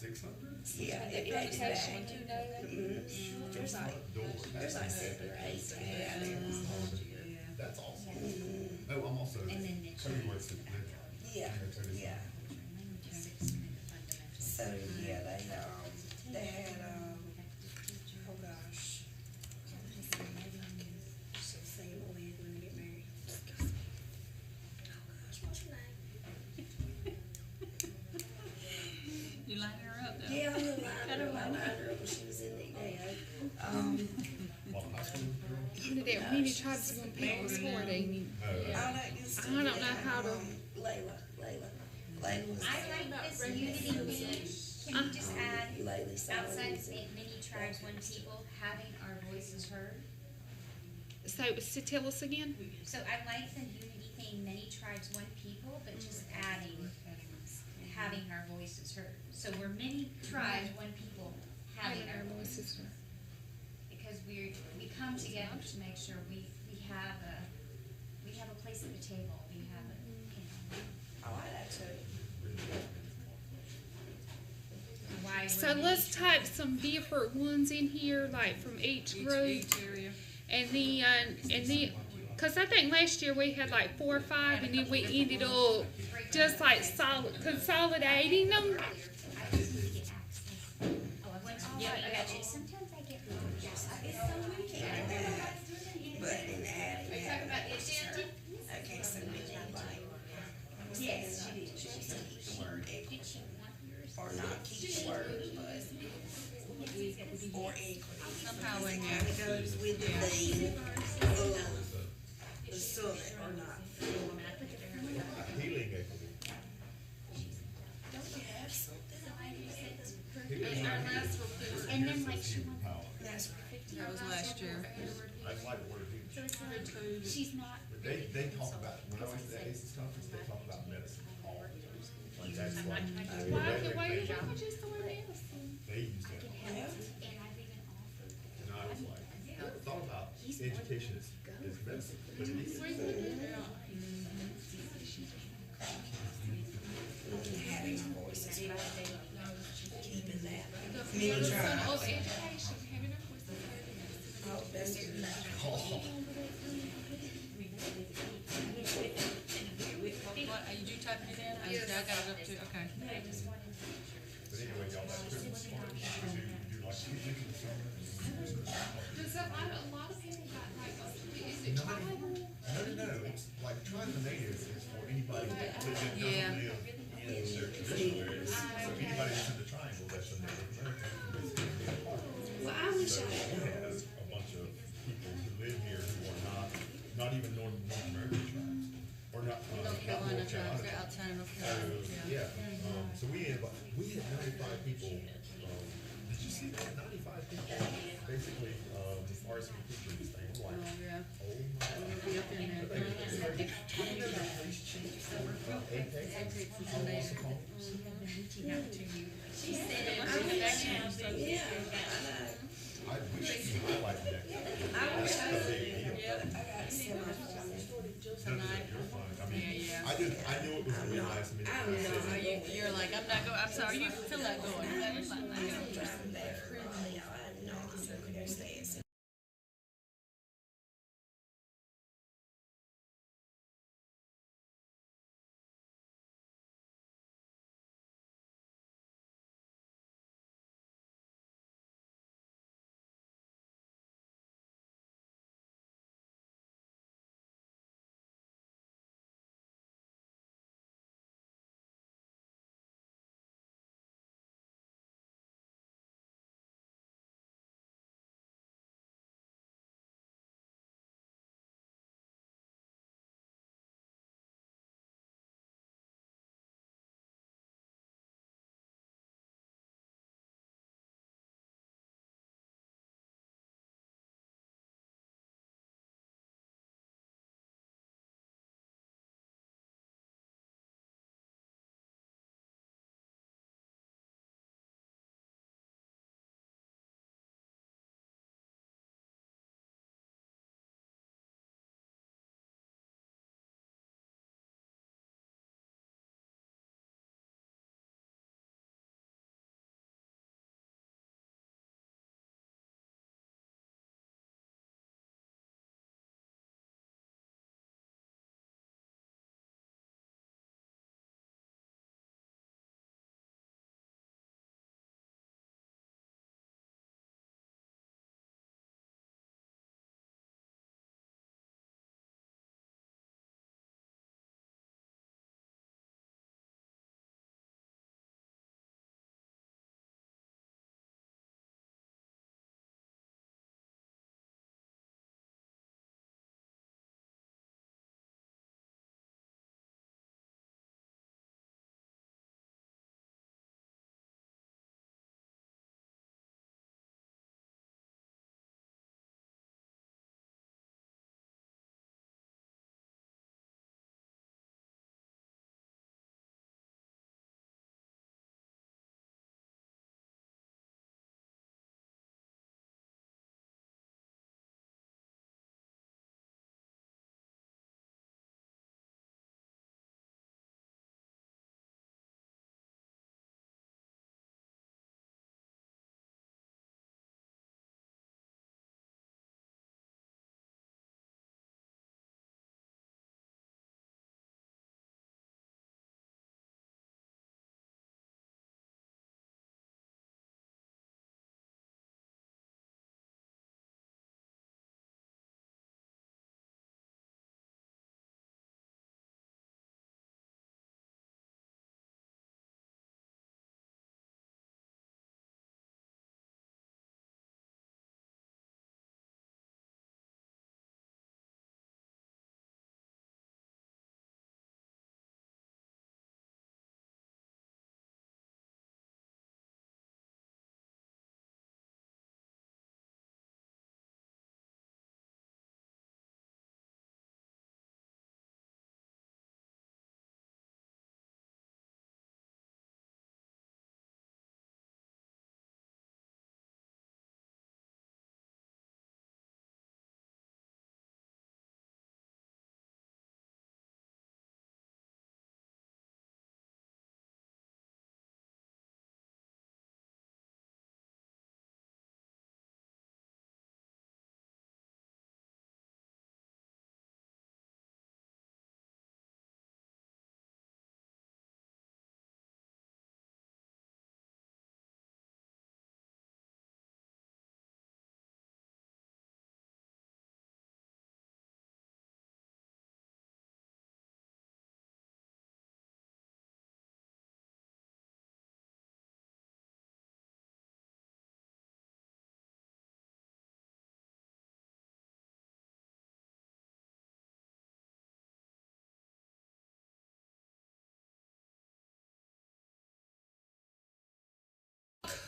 Yeah, the education, you know? Mhm. There's like 7 or 8 to add in. That's awesome. Oh, I'm also, Cody works at Liquor. Yeah, yeah. So, yeah, they had, oh gosh. So Sam will leave when they get married. Oh gosh, what's her name? You lining her up though? Yeah, I lined her up when she was in the day. That many tribes of people sporting. All that good stuff. I don't know how to. Layla was. I like this unity meeting. Can you just add, Layla saw outside it. of many tribes, one people, having our voices heard? So tell us again. So I like the unity thing, many tribes, one people, but just adding, having our voices heard. So we're many tribes, one people, having our voices heard. Because we come together to make sure we have a place at the table, we have a, you know, I like that too. why we're. So let's type some different ones in here, like from each group, Each area. and then, cause I think last year we had like 4 or 5, and then we ended up just like consolidating them. I just need to get access. Oh, I went to, yeah, I got you. Sometimes I get. But in adding. Okay, so we need like. Yes, you She said keep the word equity. Or not keep the word, but. Or equity. Somehow in It kinda goes with the theme of the summit or not. Healing equity. Don't we have something? And then like she wants. That's That was last year. I like the word healing. She's not. They talk about, when I went to the ACES conference, they talk about medicine all the time. Like that's like. Why you don't just the word medicine? They used to, And I've even offered. and I was like, I never thought about education as medicine, but it is. having our voices heard. Keeping that. Son Many of tribes. education, having our voices heard. Oh, that's good. What, are you typing it in? I got it up to, okay. But anyway, y'all, that's Christmas party, do like education summer. Does a lot of people got like, is it tribal? No, it's like trying the natives is for anybody that doesn't Yeah. live in their traditional areas. So anybody that's in the triangle, that's a Native American, can basically be a part of it. Well, I wish So I had. we have a bunch of people who live here who are not even North American tribes, or not, North not Carolina North tribes, Carolina. they're outside of North So, Carolina. yeah, so we had 95 people, did you see that, 95 people, basically, RSVP for this thing, I'm Oh, like, yeah. oh my. We'll be up in there. Police chief, Apex, From there. Yeah. I wish you highlighted that. That's a big deal. Tonight. You're fine, I mean, Yeah. I knew it was gonna be last minute. I'm not. Are you, you're like, I'm not going, I'm sorry, you feel like going. You're like, I'm not going.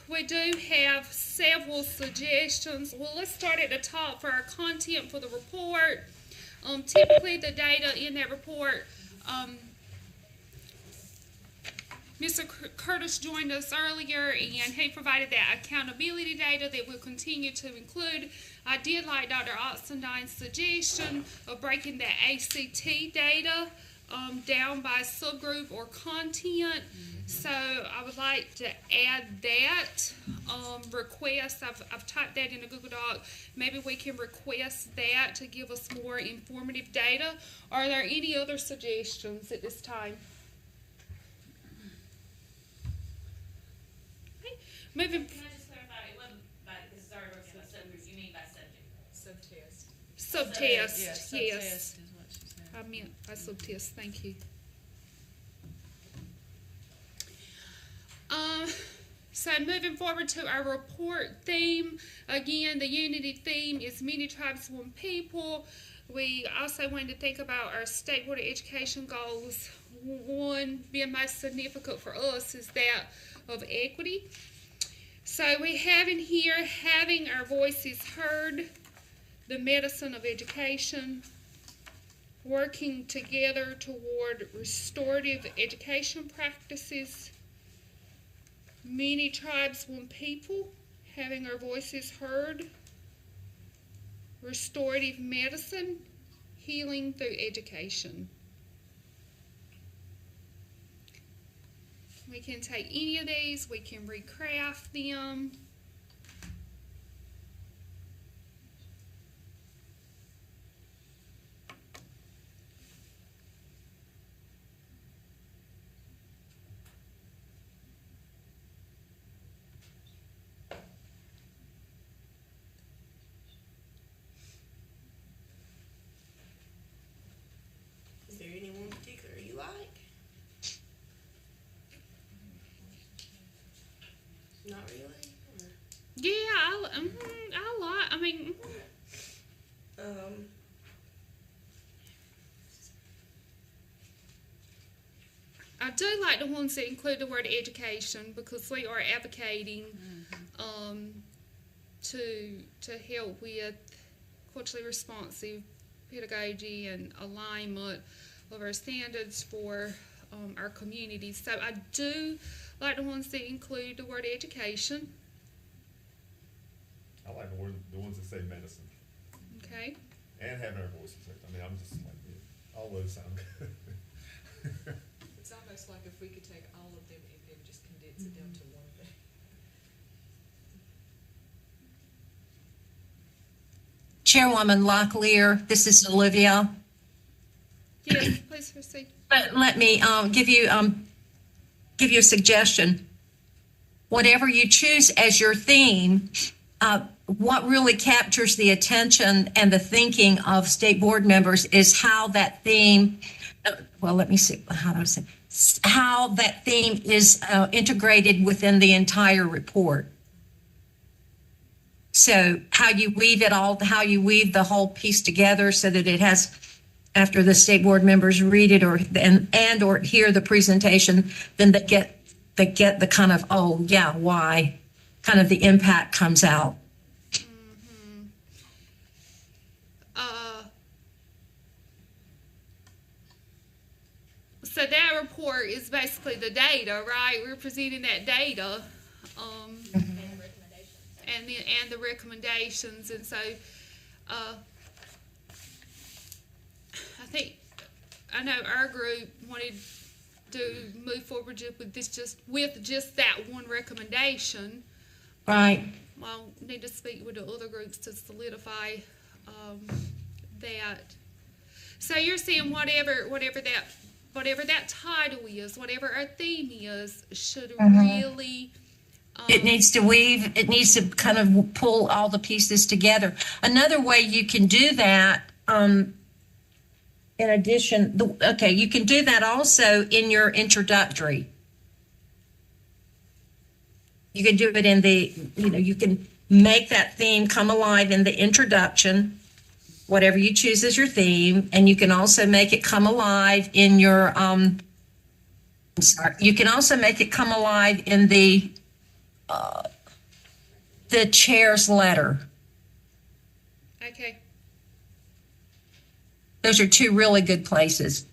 we do have several suggestions. Well, let's start at the top for our content for the report. Typically, the data in that report, Mr. Curtis joined us earlier, and he provided that accountability data that we'll continue to include. I did like Dr. Oxendine's suggestion of breaking the ACT data down by subgroup or content. So I would like to add that request. I've typed that in a Google Doc. Maybe we can request that to give us more informative data. Are there any other suggestions at this time? Okay. Moving. Can I just clarify, it wasn't by, this is already working on subgroups, you mean by subject? Subtest. Subtest, Yeah, yes. subtest is what she said. I meant by subtest, thank you. So moving forward to our report theme, again, the unity theme is many tribes, one people. We also wanted to think about our State Board of Education goals. One being most significant for us is that of equity. So we have in here having our voices heard, the medicine of education, working together toward restorative education practices, many tribes, one people, having our voices heard, restorative medicine, healing through education. We can take any of these, we can recraft them. Is there anyone particular you like? Not really? Or, Yeah, I mean, I do like the ones that include the word education because we are advocating to help with culturally responsive pedagogy and alignment of our standards for our communities. So I do like the ones that include the word education. I like the ones that say medicine Okay. and having our voices heard. I mean, I'm just like, all those sound good. It's almost like if we could take all of them and then just condense it down to one thing. Chairwoman Locklear, this is Olivia. Yes, please proceed. Let me give you a suggestion. Whatever you choose as your theme, what really captures the attention and the thinking of state board members is how that theme, well, let me see, how do I say, how that theme is integrated within the entire report. So how you weave it all, how you weave the whole piece together so that it has, after the state board members read it or hear the presentation, then they get the kind of, oh yeah, why, kind of the impact comes out. So that report is basically the data, right? We're presenting that data, and the recommendations, and so I know our group wanted to move forward with just that one recommendation. Right. I'll need to speak with the other groups to solidify that. So you're saying whatever that title is, whatever our theme is, should really. It needs to kind of pull all the pieces together. Another way you can do that, in addition, you can do that also in your introductory. You can do it in you can make that theme come alive in the introduction, whatever you choose as your theme, and you can also make it come alive in your, you can also make it come alive in the, the chair's letter. Okay. Those are two really good places.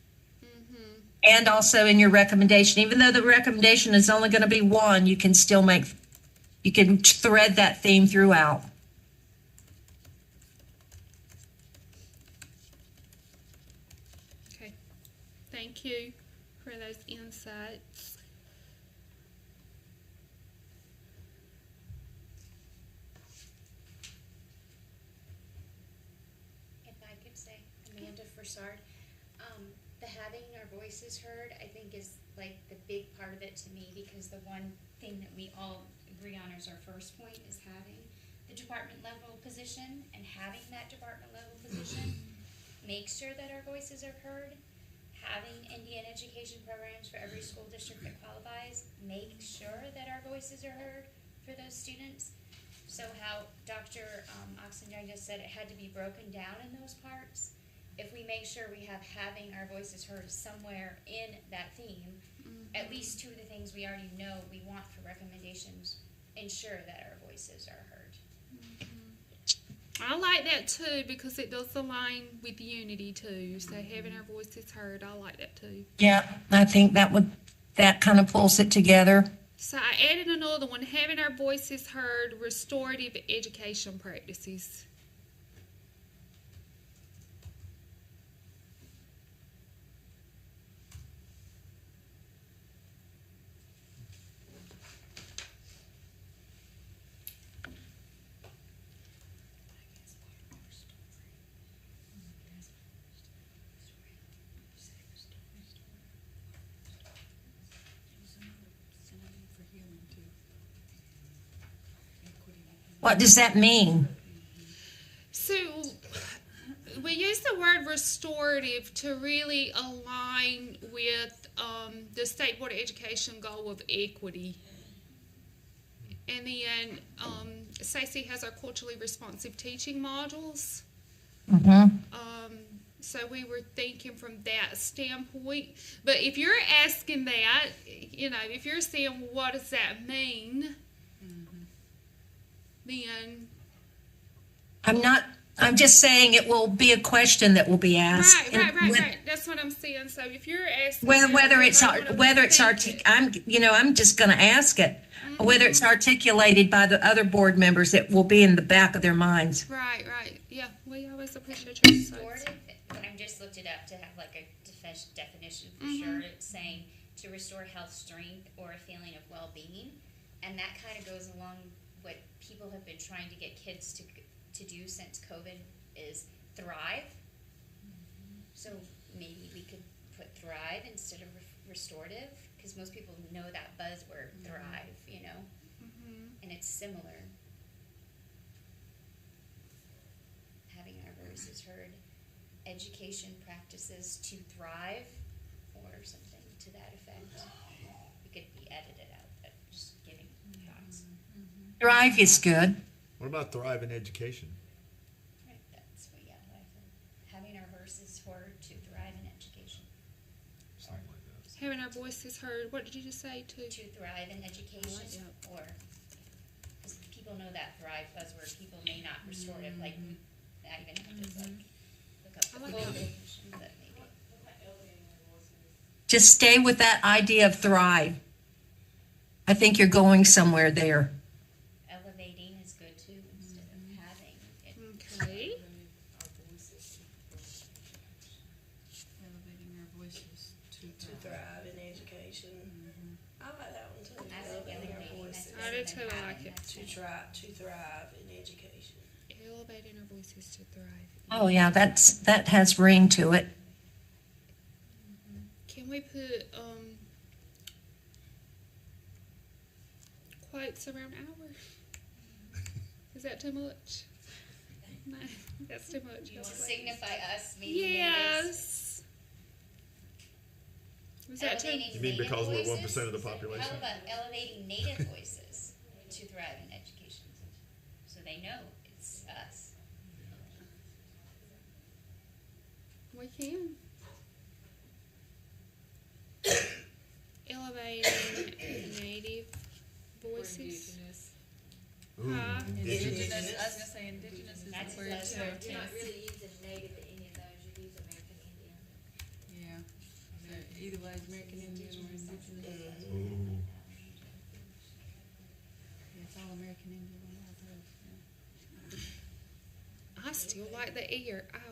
And also in your recommendation, even though the recommendation is only going to be one, you can still you can thread that theme throughout. Okay. Thank you for those insights. If I could say, Amanda Forsard, the having our voices heard, I think is like the big part of it to me, because the one thing that we all agree on as our first point is having the department level position, and having that department level position makes sure that our voices are heard. Having Indiana education programs for every school district that qualifies makes sure that our voices are heard for those students. So how Dr. Oxenjohn just said, it had to be broken down in those parts. If we make sure we have having our voices heard somewhere in that theme, at least two of the things we already know we want for recommendations ensure that our voices are heard. I like that too, because it does align with unity too. So having our voices heard, I like that too. Yeah, I think that kind of pulls it together. So I added another one, having our voices heard, restorative education practices. What does that mean? So we use the word restorative to really align with the State Board of Education goal of equity. And then Stacey has our culturally responsive teaching modules. So we were thinking from that standpoint. But if you're asking that, if you're saying, what does that mean? Then I'm just saying it will be a question that will be asked. Right. That's what I'm saying. So if you're asking, Whether it's I'm just going to ask it. Whether it's articulated by the other board members, it will be in the back of their minds. Right. Yeah, we always appreciate your insights. Restorative, I just looked it up to have like a definition for sure. It's saying to restore health, strength, or a feeling of well-being, and that kind of goes along what people have been trying to get kids to do since COVID is thrive. So maybe we could put thrive instead of restorative, because most people know that buzzword thrive, and it's similar. Having our voices heard, education practices to thrive, or something to that effect. It could be edited out, but just giving thoughts. Thrive is good. What about thrive in education? Right, that's what, I said. Having our voices heard to thrive in education. Something like that. Having our voices heard. What did you just say? To thrive in education, or because people know that thrive buzzword, people may not restore it, like not even have to look up the full definition, but maybe. Just stay with that idea of thrive. I think you're going somewhere there. Elevating is good too, instead of having it. Okay. Elevating our voices To thrive in education. I like that one too. I like Elevating our elevating. voices. I do too. I like it. To thrive in education. Elevating our voices to thrive. Oh yeah, that has ring to it. Can we put quotes around hour? Is that too much? No, that's too much. To signify us meeting Yes. Was that too? elevating You mean native because we're voices? 1% of the population? How about elevating native voices to thrive in education? So they know it's us. We can. Elevating native voices. Ooh, Huh? I was gonna say indigenous is That's the word close too. enough. You're not really using native in any of those, you use American Indian. Yeah. So either way, it's American Indian or indigenous. Ooh. Yeah, it's all American Indian on all those, yeah. I still like the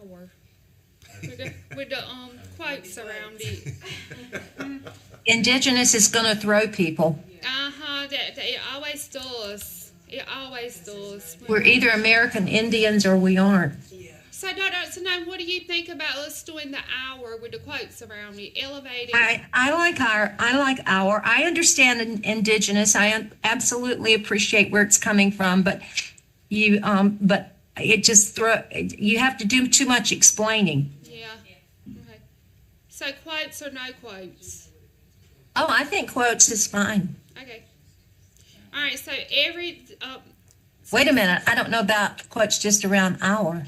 hour. With the quotes around it. Indigenous is going to throw people. That it always does. It always does. We're either American Indians or we aren't. Yeah. So, Dr. Now, what do you think about us doing the hour with the quotes around it, elevating? I like our. I understand indigenous. I absolutely appreciate where it's coming from, but but it just you have to do too much explaining. Yeah. Okay. So, quotes or no quotes? Oh, I think quotes is fine. Okay. All right. So Wait a minute. I don't know about quotes just around our.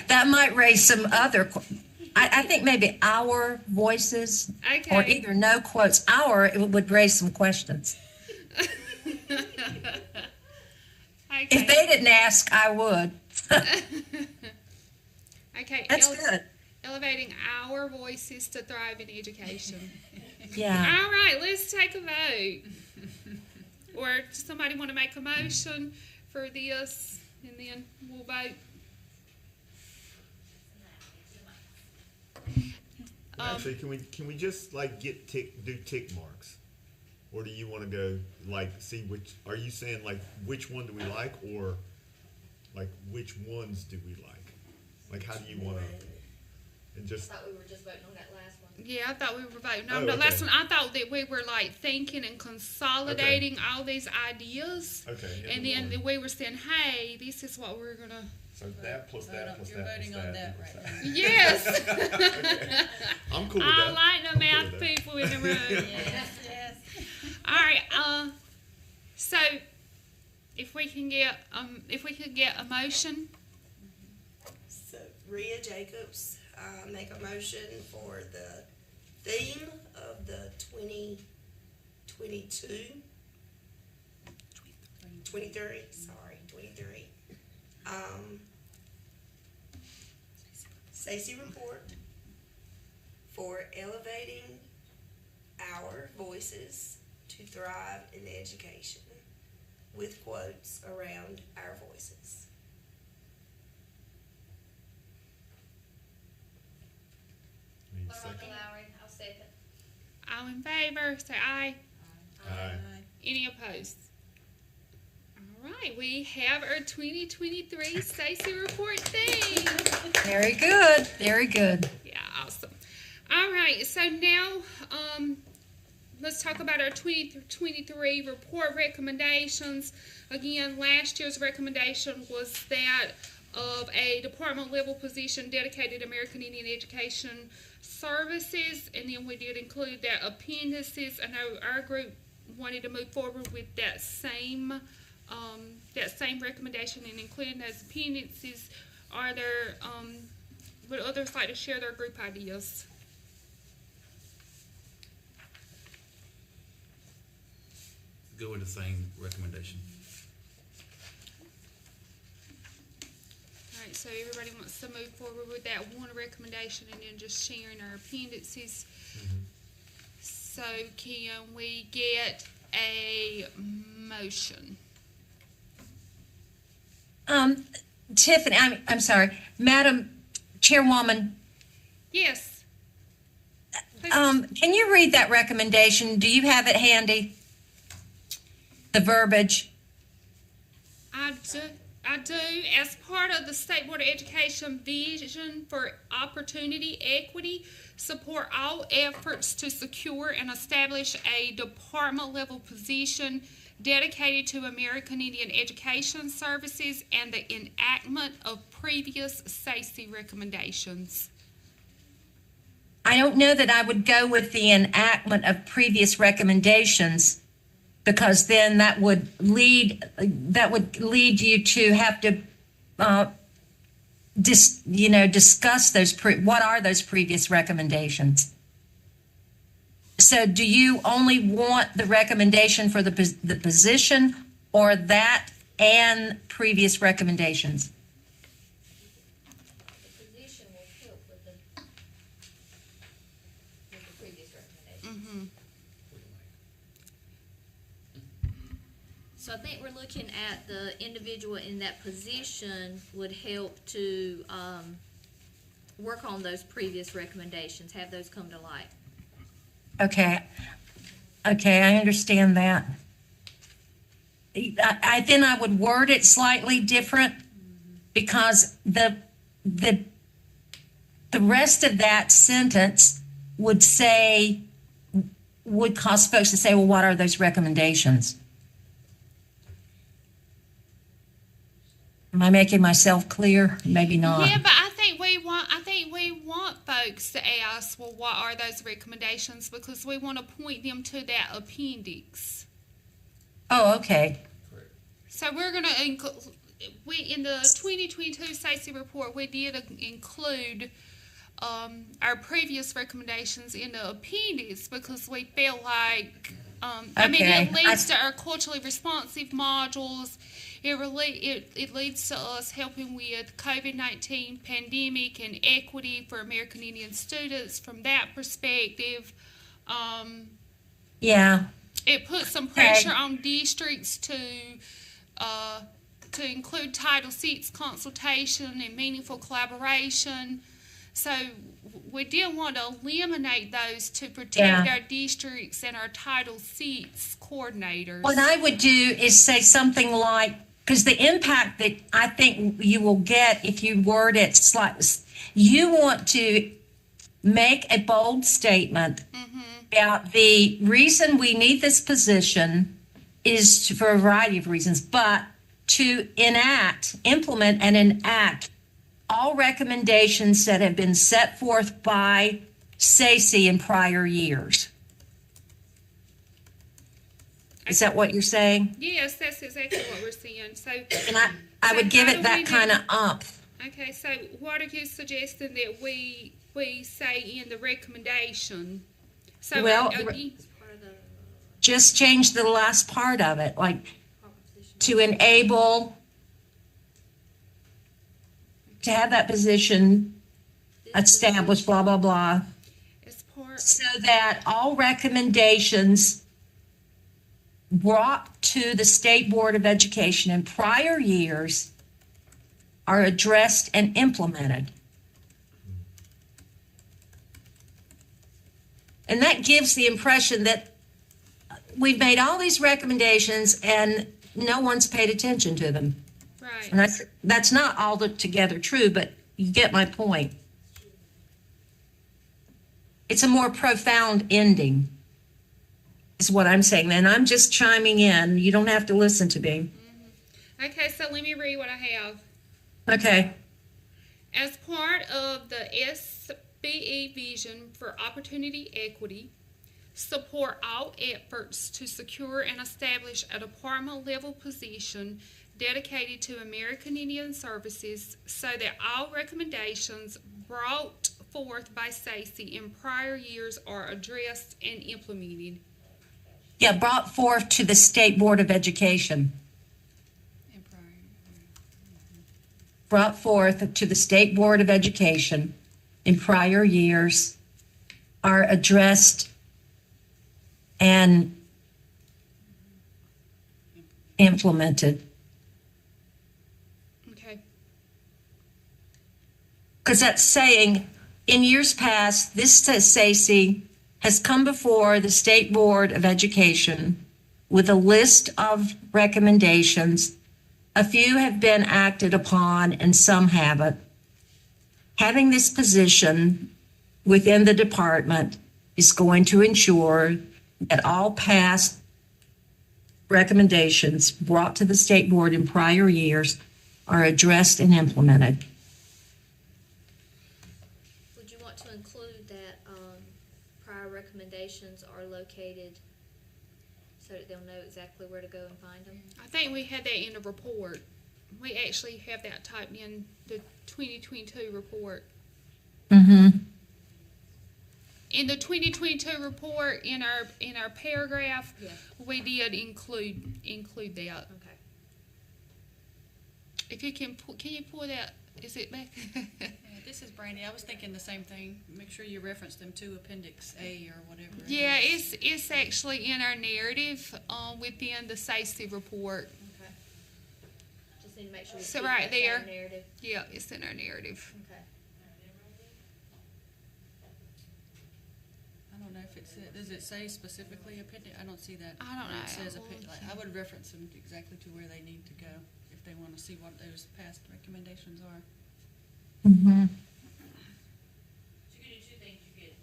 That might raise some other. I think maybe our voices, Okay. or either no quotes. Our it would raise some questions. If they didn't ask, I would. Okay. That's good. Elevating our voices to thrive in education. Yeah. All right, let's take a vote. Or does somebody want to make a motion for this, and then we'll vote? Actually, can we just like do tick marks, or do you want to go like see which? Are you saying like which one do we like, or like which ones do we like? Like how do you want to? And I just thought we were just voting on that last one. Yeah, I thought we were voting Oh, on the okay. last one. I thought that we were like thinking and consolidating all these ideas. okay. And then we were saying, hey, this is what we're going to. so that plus Vote that on- plus you're that voting plus on that. that equals right that. Yes. Okay. I'm cool with I that. like the I'm cool math with that. people in the room. Yes. All right. So if we can get a motion. So Rhea Jacobs, make a motion for the theme of the 2023. Stacey report for elevating our voices to thrive in education, with quotes around our voices. Need a What about second? Lowry? I'll second. All in favor, say aye. Aye. Any opposed? All right, we have our 2023 Stacey report theme. Very good. Very good. Yeah, awesome. All right, so now let's talk about our 2023 report recommendations. Again, last year's recommendation was that of a department level position dedicated to American Indian Education Services, and then we did include that appendices. I know our group wanted to move forward with that same recommendation and including those appendices. Are there would others like to share their group ideas? Go with the same recommendation. All right, so everybody wants to move forward with that one recommendation and then just sharing our appendices. So can we get a motion? Tiffany, I'm sorry, Madam Chairwoman. Yes. Please. Can you read that recommendation? Do you have it handy? The verbiage. I do. As part of the State Board of Education vision for opportunity equity, support all efforts to secure and establish a department level position dedicated to American Indian Education Services and the enactment of previous SACE recommendations. I don't know that I would go with the enactment of previous recommendations, because then that would lead you to have to discuss those what are those previous recommendations. So do you only want the recommendation for the position, or that and previous recommendations? The position will help with the previous recommendation. So I think we're looking at the individual in that position would help to, work on those previous recommendations, have those come to light. Okay, I understand that. Then I would word it slightly different, because the rest of that sentence would cause folks to say, well, what are those recommendations? Am I making myself clear? Maybe not. Yeah, but I think we want folks to ask, well, what are those recommendations? Because we want to point them to that appendix. Oh, okay. So we're going to include, in the 2022 SACE report, we did include our previous recommendations in the appendix, because we felt like, it leads to our culturally responsive modules. It leads to us helping with COVID-19 pandemic and equity for American Indian students from that perspective. Yeah. It puts some pressure on districts to include Title VI consultation and meaningful collaboration. So we did want to eliminate those to protect our districts and our Title VI coordinators. What I would do is say something like, because the impact that I think you will get if you word it slightly, you want to make a bold statement about the reason we need this position is for a variety of reasons, but to implement and enact all recommendations that have been set forth by SACE in prior years. Is that what you're saying? Yes, that's exactly what we're seeing. So, and I would give it that kind of umph. Okay, so what are you suggesting that we say in the recommendation? So, well, just change the last part of it, like to enable, to have that position established, blah, blah, blah, so that all recommendations brought to the State Board of Education in prior years are addressed and implemented. And that gives the impression that we've made all these recommendations and no one's paid attention to them. Right. And that's not all together true, but you get my point. It's a more profound ending, is what I'm saying. And I'm just chiming in. You don't have to listen to me. Okay, so let me read what I have. Okay. As part of the SBE vision for opportunity equity, support all efforts to secure and establish a department-level position dedicated to American Indian Services so that all recommendations brought forth by SACE in prior years are addressed and implemented. Yeah, brought forth to the State Board of Education. Brought forth to the State Board of Education in prior years are addressed and implemented. Okay. Because that's saying, in years past, this SACE has come before the State Board of Education with a list of recommendations. A few have been acted upon and some haven't. Having this position within the department is going to ensure that all past recommendations brought to the State Board in prior years are addressed and implemented. Would you want to include that prior recommendations are located so that they'll know exactly where to go and find them? I think we had that in the report. We actually have that typed in the 2022 report. Mm-hmm. In the 2022 report, in our paragraph, Yeah. we did include that. Okay. If you can you pull that? Is it back? Yeah, this is Brandy. I was thinking the same thing. Make sure you reference them to Appendix A or whatever. it Yeah, is. it's actually in our narrative within the SACE report. Okay. Just need to make sure we So keep right that same there. narrative. Yeah, it's in our narrative. Okay. I don't know if it's, does it say specifically appendix? I don't see that. I don't where know. It says I would reference them exactly to where they need to go if they want to see what those past recommendations are. Mhm. You could do two things, you could,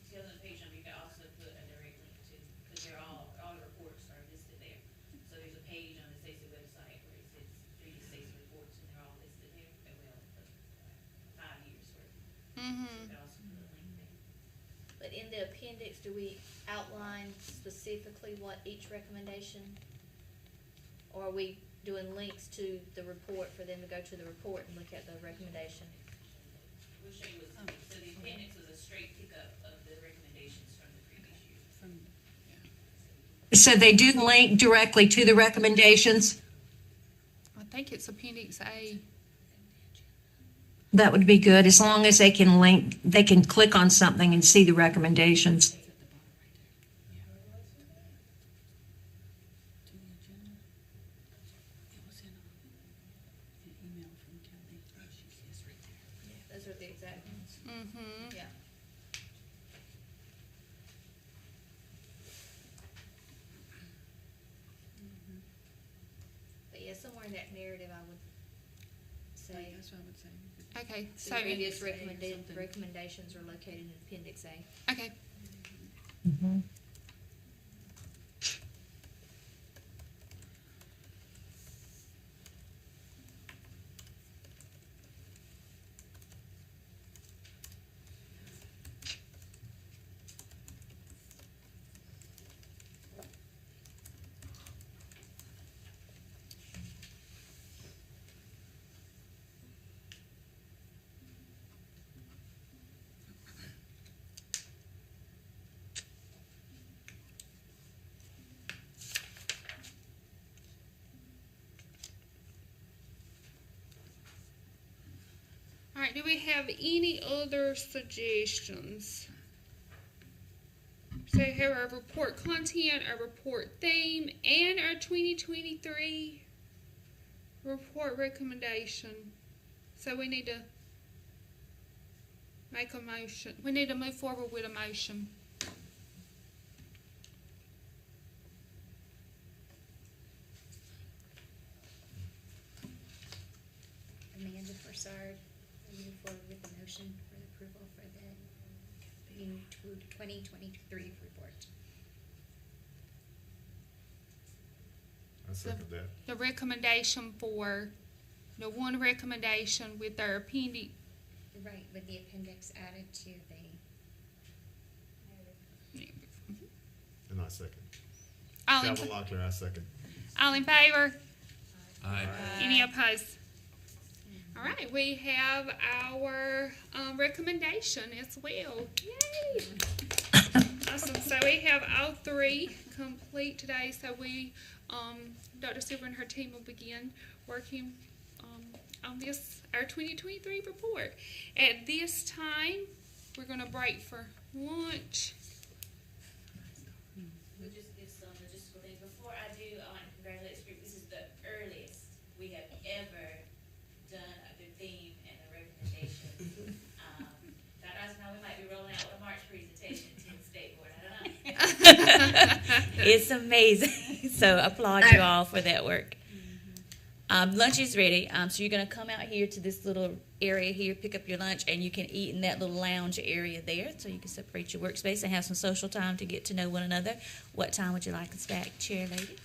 see on the page number, you could also put a direct link to, because they're all the reports are listed there. So there's a page on the SACE website where it says previous SACE reports, and they're all listed there, and well, for 5 years worth. So Mm-hmm. you could also put a link there. But in the appendix, do we outline specifically what each recommendation? Or are we doing links to the report for them to go to the report and look at the recommendation? We'll show you what's, so the appendix was a straight pickup of the recommendations from the previous year. From, So they do link directly to the recommendations? I think it's Appendix A. That would be good, as long as they can link, they can click on something and see the recommendations. it's at the bottom right there. To the agenda. It was in an email from Kelly. Yes, right there. Those are the exact ones. Mm-hmm. Yeah. But yeah, somewhere in that narrative, I would say That's what I would say. Okay, the so previous Appendix A or something. recommendations are located in Appendix A. okay. All right, do we have any other suggestions? So here our report content, our report theme, and our 2023 report recommendation. So we need to make a motion. We need to move forward with a motion. Amanda Forsard, will move forward with the motion for the approval for the new 2023 report. I second that. The recommendation for, the one recommendation with our appendix. Right, with the appendix added to the, And I second. All in, Calvin Locklear, I second. all in favor? Aye. Any opposed? All right, we have our recommendation as well. Yay! Awesome. So we have all three complete today. So we, Dr. Silver and her team will begin working on this, our 2023 report. At this time, we're going to break for lunch. We'll just give some logistical things. Before I do, I want to congratulate this group. This is the earliest we have ever done the theme and the recommendation. Dr. Eisenhower, we might be rolling out with a March presentation to the state board. I don't know. It's amazing. So applaud you all for that work. Lunch is ready. So you're going to come out here to this little area here, pick up your lunch, and you can eat in that little lounge area there. So you can separate your workspace and have some social time to get to know one another. What time would you like us back, Chair Lady?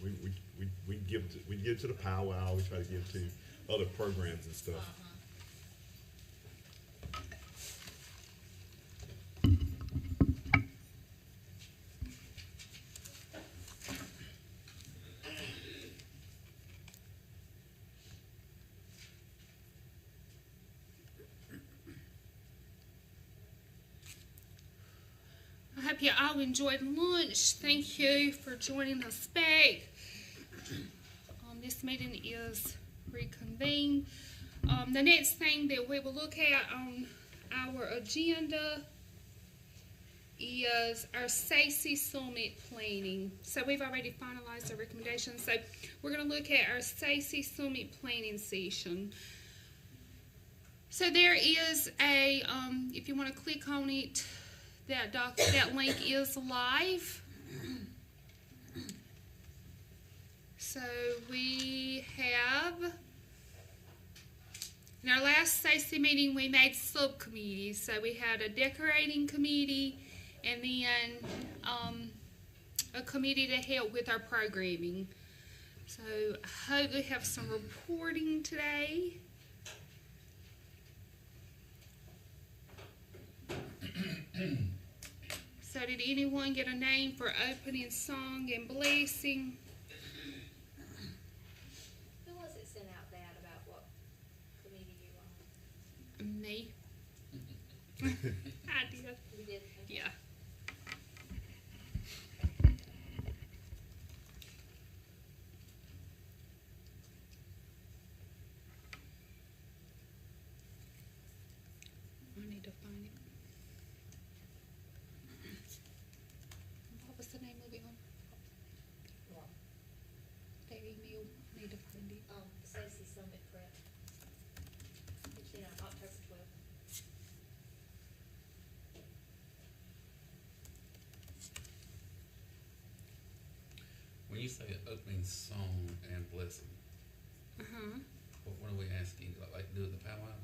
we give to the powwow, we try to give to other programs and stuff. I hope you all enjoyed lunch. Thank you for joining us back. This meeting is reconvened. The next thing that we will look at on our agenda is our SACE Summit planning. So we've already finalized our recommendations. So we're going to look at our SACE Summit planning session. So there is a, if you want to click on it, that link is live. So we have, in our last SACE meeting, we made subcommittees. So we had a decorating committee and then a committee to help with our programming. So I hope we have some reporting today. So did anyone get a name for opening song and blessing? Who was it sent out that about what committee you on? Me. I did. You did? Yeah. I need to find it. What was the name of it on? That email. I need to find it. SACE Summit Prep. It's, October 12th. When you say opening song and blessing, Uh-huh. what are we asking? Like do the powwow?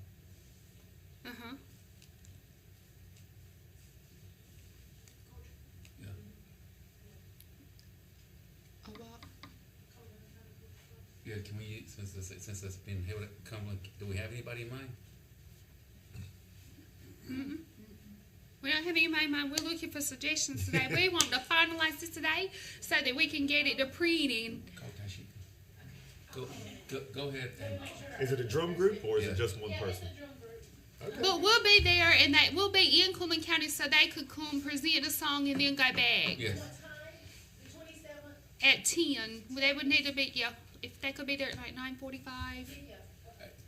Uh-huh. Yeah. A what? Yeah, can we, since it's been held at Cumberland, do we have anybody in mind? Mm-mm. We don't have anybody in mind. We're looking for suggestions today. We want to finalize this today so that we can get it to printing. Go ahead and. Is it a drum group or is it just one person? Okay. But we'll be there, and we'll be in Cumberland County, so they could come present the song and then go back. Yes. At 10. They would need to be, yeah, if they could be there at like 9:45.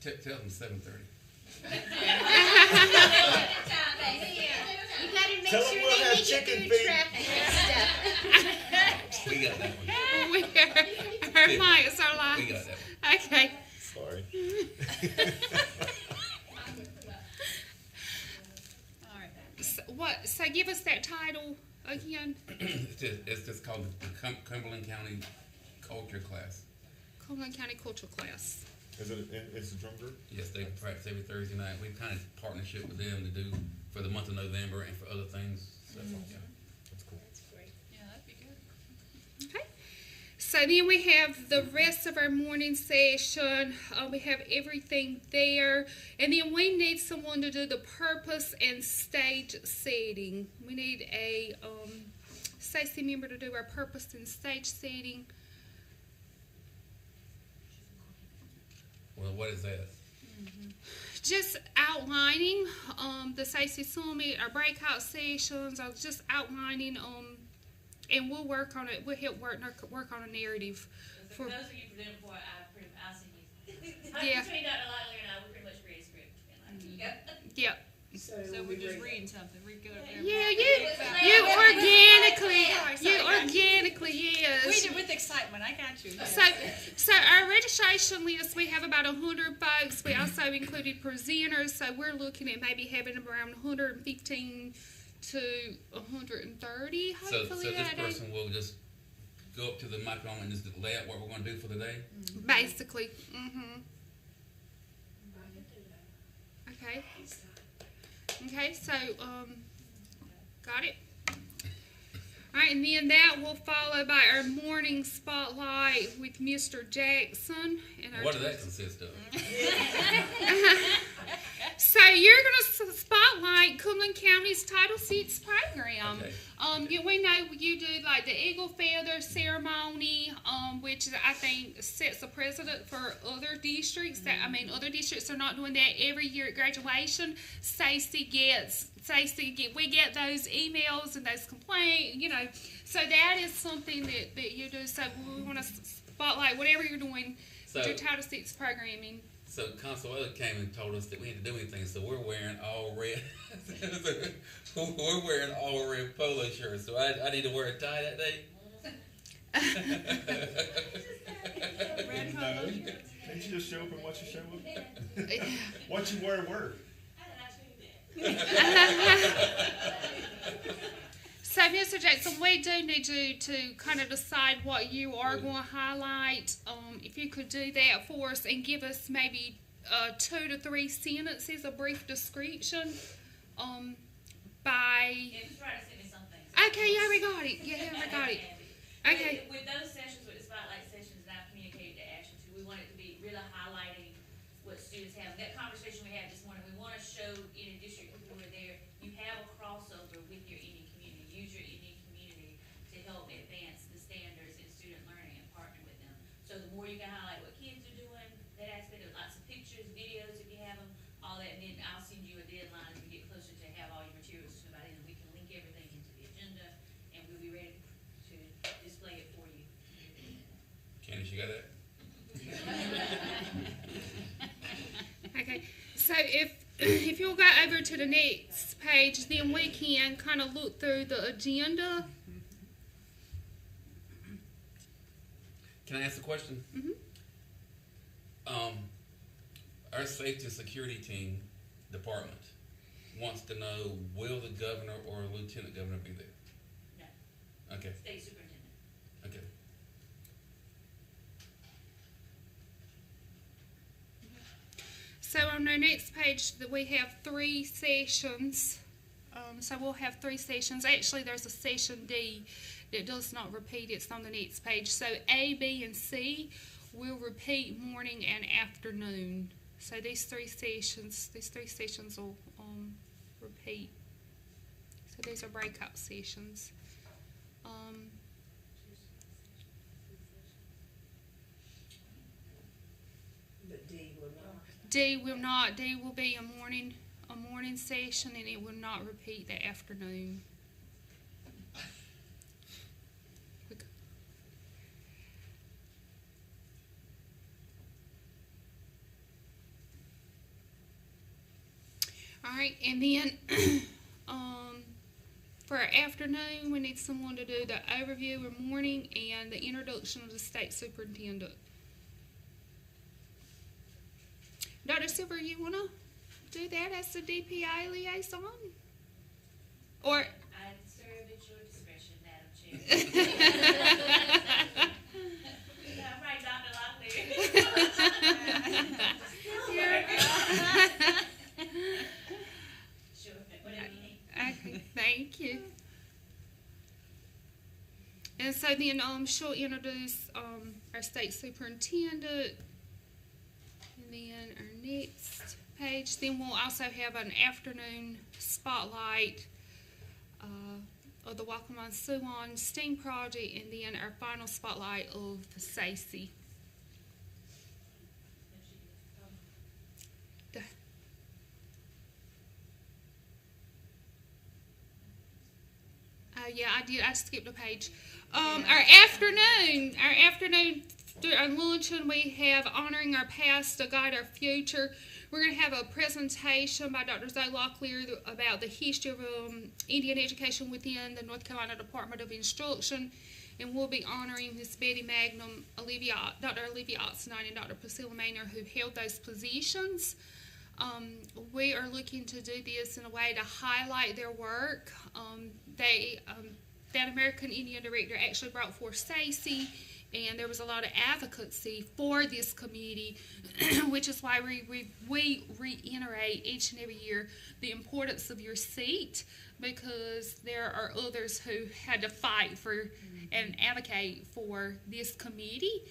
Tell them 7:30. You gotta make Tell 'em sure we'll they have make it chicken through feet. traffic and stuff. We got that one. Our mics are live. We got that one. Okay. Sorry. All right. So give us that title again. It's just called the Cumberland County Culture Class. Cumberland County Culture Class. Is it? It's a drum group. Yes, they practice every Thursday night. We've kind of partnership with them to do for the month of November and for other things. So, yeah. That's cool. That's great. Yeah, that'd be good. Okay. So then we have the rest of our morning session. We have everything there. And then we need someone to do the purpose and stage setting. We need a SACE member to do our purpose and stage setting. Well, what is that? Just outlining the SACE Summit, our breakout sessions, or just outlining and we'll work on it. We'll help work on a narrative. For those of you who didn't before, I'll see you. Yeah. Between Dr. Lightler and I, we pretty much read a script. Yeah. So we're just reading something. We go up there. Yeah, you organically, yes. We did with excitement. I got you. So our registration list, we have about 100 folks. We also included presenters, so we're looking at maybe having around 115 to 130, So hopefully this that day. person will just go up to the microphone and just lay out what we're going to do for the day? Basically. Okay. Okay, so, got it? All right, and then that will follow by our morning spotlight with Mr. Jackson. And our What does that consist of? So you're going to spotlight Cumberland County's Title VI program. Okay. We know you do like the Eagle Feather ceremony, which I think sets a precedent for other districts. Other districts are not doing that every year at graduation. We get those emails and those complaints, So that is something that you do. So we want to spotlight whatever you're doing with your Title VI programming. So Consuela came and told us that we didn't do anything, so we're wearing all red. We're wearing all red polo shirts. So I need to wear a tie that day. No. Can't you just show up and watch your show up? What you wear to work? So, Mr. Jackson, we do need you to kind of decide what you are going to highlight. If you could do that for us and give us maybe 2 to 3 sentences, a brief description by... Yeah, just try to send me something. Okay, yeah, we got it. Yeah, we got it. Okay. With those sessions, with the spotlight sessions that I've communicated to Action to, we want it to be really highlighting what students have. That conversation we had this morning, we want to show in district people who are there, you have a crossover with your Indian community. Use your Indian community to help advance the standards in student learning and partner with them. So the more you can highlight what kids are doing, that aspect of lots of pictures, videos if you have them, all that, and then I'll send you a deadline as we get closer to have all your materials to come out, and we can link everything into the agenda, and we'll be ready to display it for you. Candace, you got that? Okay. So if you'll go over to the next page, then we can kind of look through the agenda. Can I ask a question? Mm-hmm. Our safety and security team department wants to know, will the governor or lieutenant governor be there? No. Okay. State superintendent. Okay. So on our next page, we have 3 sessions. So we'll have 3 sessions. Actually, there's a session D that does not repeat. It's on the next page. So A, B, and C will repeat morning and afternoon. So these 3 sessions will repeat. So these are breakout sessions. But D will not. D will not. D will be a morning session, and it will not repeat the afternoon. All right, and then for our afternoon, we need someone to do the overview of morning and the introduction of the state superintendent. Dr. Silver, you want to do that as the DPI liaison? Or I serve at your discretion, Madam Chair. I'm right, Dr. Locklear. Sure, whatever you need. Okay, thank you. And so then she'll introduce our state superintendent. And then our next page, then we'll also have an afternoon spotlight of the Waccamaw Siouan STEAM project, and then our final spotlight of the SACE. Yeah, I did. I skipped a page. Our afternoon luncheon, we have Honoring Our Past to Guide Our Future. We're going to have a presentation by Dr. Zoe Locklear about the history of Indian education within the North Carolina Department of Instruction. And we'll be honoring Miss Betty Magnum, Dr. Olivia Oxenine, and Dr. Priscilla Maynor, who held those positions. We are looking to do this in a way to highlight their work. That American Indian director actually brought forth SACE and there was a lot of advocacy for this committee, which is why we reiterate each and every year the importance of your seat, because there are others who had to fight for and advocate for this committee.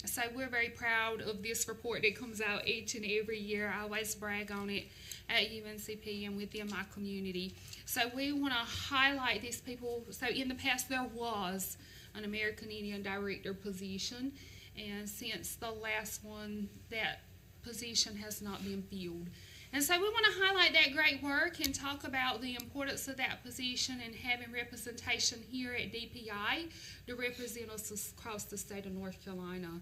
So we're very proud of this report that comes out each and every year. I always brag on it at UNCP and within my community. So we want to highlight these people. So in the past there was an American Indian Director position, and since the last one, that position has not been filled. And so we want to highlight that great work and talk about the importance of that position and having representation here at DPI to represent us across the state of North Carolina.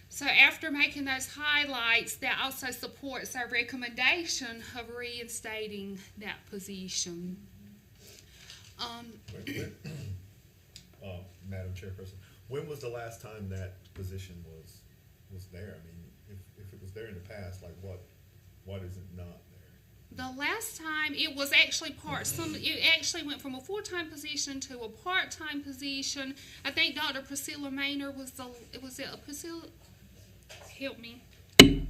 So after making those highlights, that also supports our recommendation of reinstating that position. Madam Chairperson, when was the last time that position was there? I mean, if it was there in the past, like what is it not there? The last time it was actually it actually went from a full-time position to a part-time position. I think Dr. Priscilla Maynard was Priscilla? Help me. The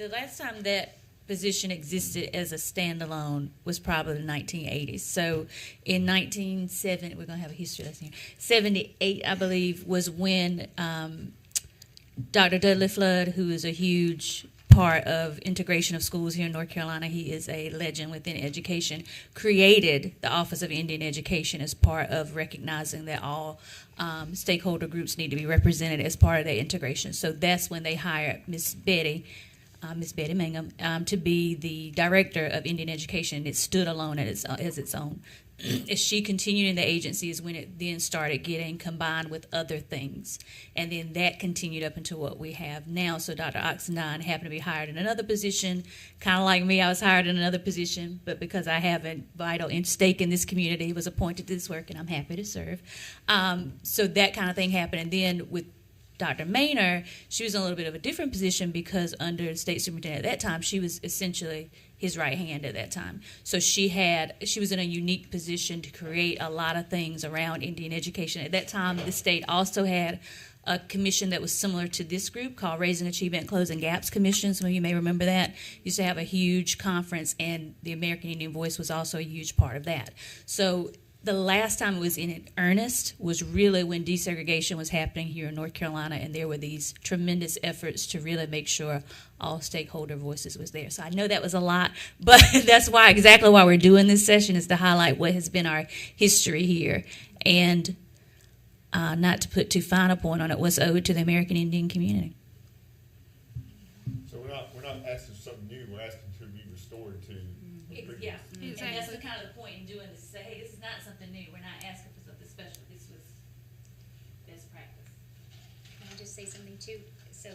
last time that position existed as a standalone was probably the 1980s. So in 1970, we're going to have a history lesson here. 78, I believe, was when Dr. Dudley Flood, who is a huge part of integration of schools here in North Carolina, he is a legend within education, created the Office of Indian Education as part of recognizing that all stakeholder groups need to be represented as part of their integration. So that's when they hired Miss Betty Mangum, to be the director of Indian Education. It stood alone as its own. As she continued in the agency is when it then started getting combined with other things. And then that continued up into what we have now. So Dr. Oxendine happened to be hired in another position. Kind of like me, I was hired in another position, but because I have a vital stake in this community, was appointed to this work, and I'm happy to serve. So that kind of thing happened. And then with Dr. Maynard, she was in a little bit of a different position because under the state superintendent at that time, she was essentially his right hand at that time. So she was in a unique position to create a lot of things around Indian education. At that time, the state also had a commission that was similar to this group called Raising Achievement and Closing Gaps Commission. Some of you may remember that. Used to have a huge conference, and the American Indian Voice was also a huge part of that. So the last time it was in earnest was really when desegregation was happening here in North Carolina, and there were these tremendous efforts to really make sure all stakeholder voices was there. So I know that was a lot, but that's exactly why we're doing this session, is to highlight what has been our history here, and not to put too fine a point on it, what's owed to the American Indian community. So we're not asking for something new, we're asking to be restored to the previous. Yeah, Exactly. and that's kind of the point in doing this. Say, hey, this is not something new. We're not asking for something special. This was best practice. Can I just say something too? So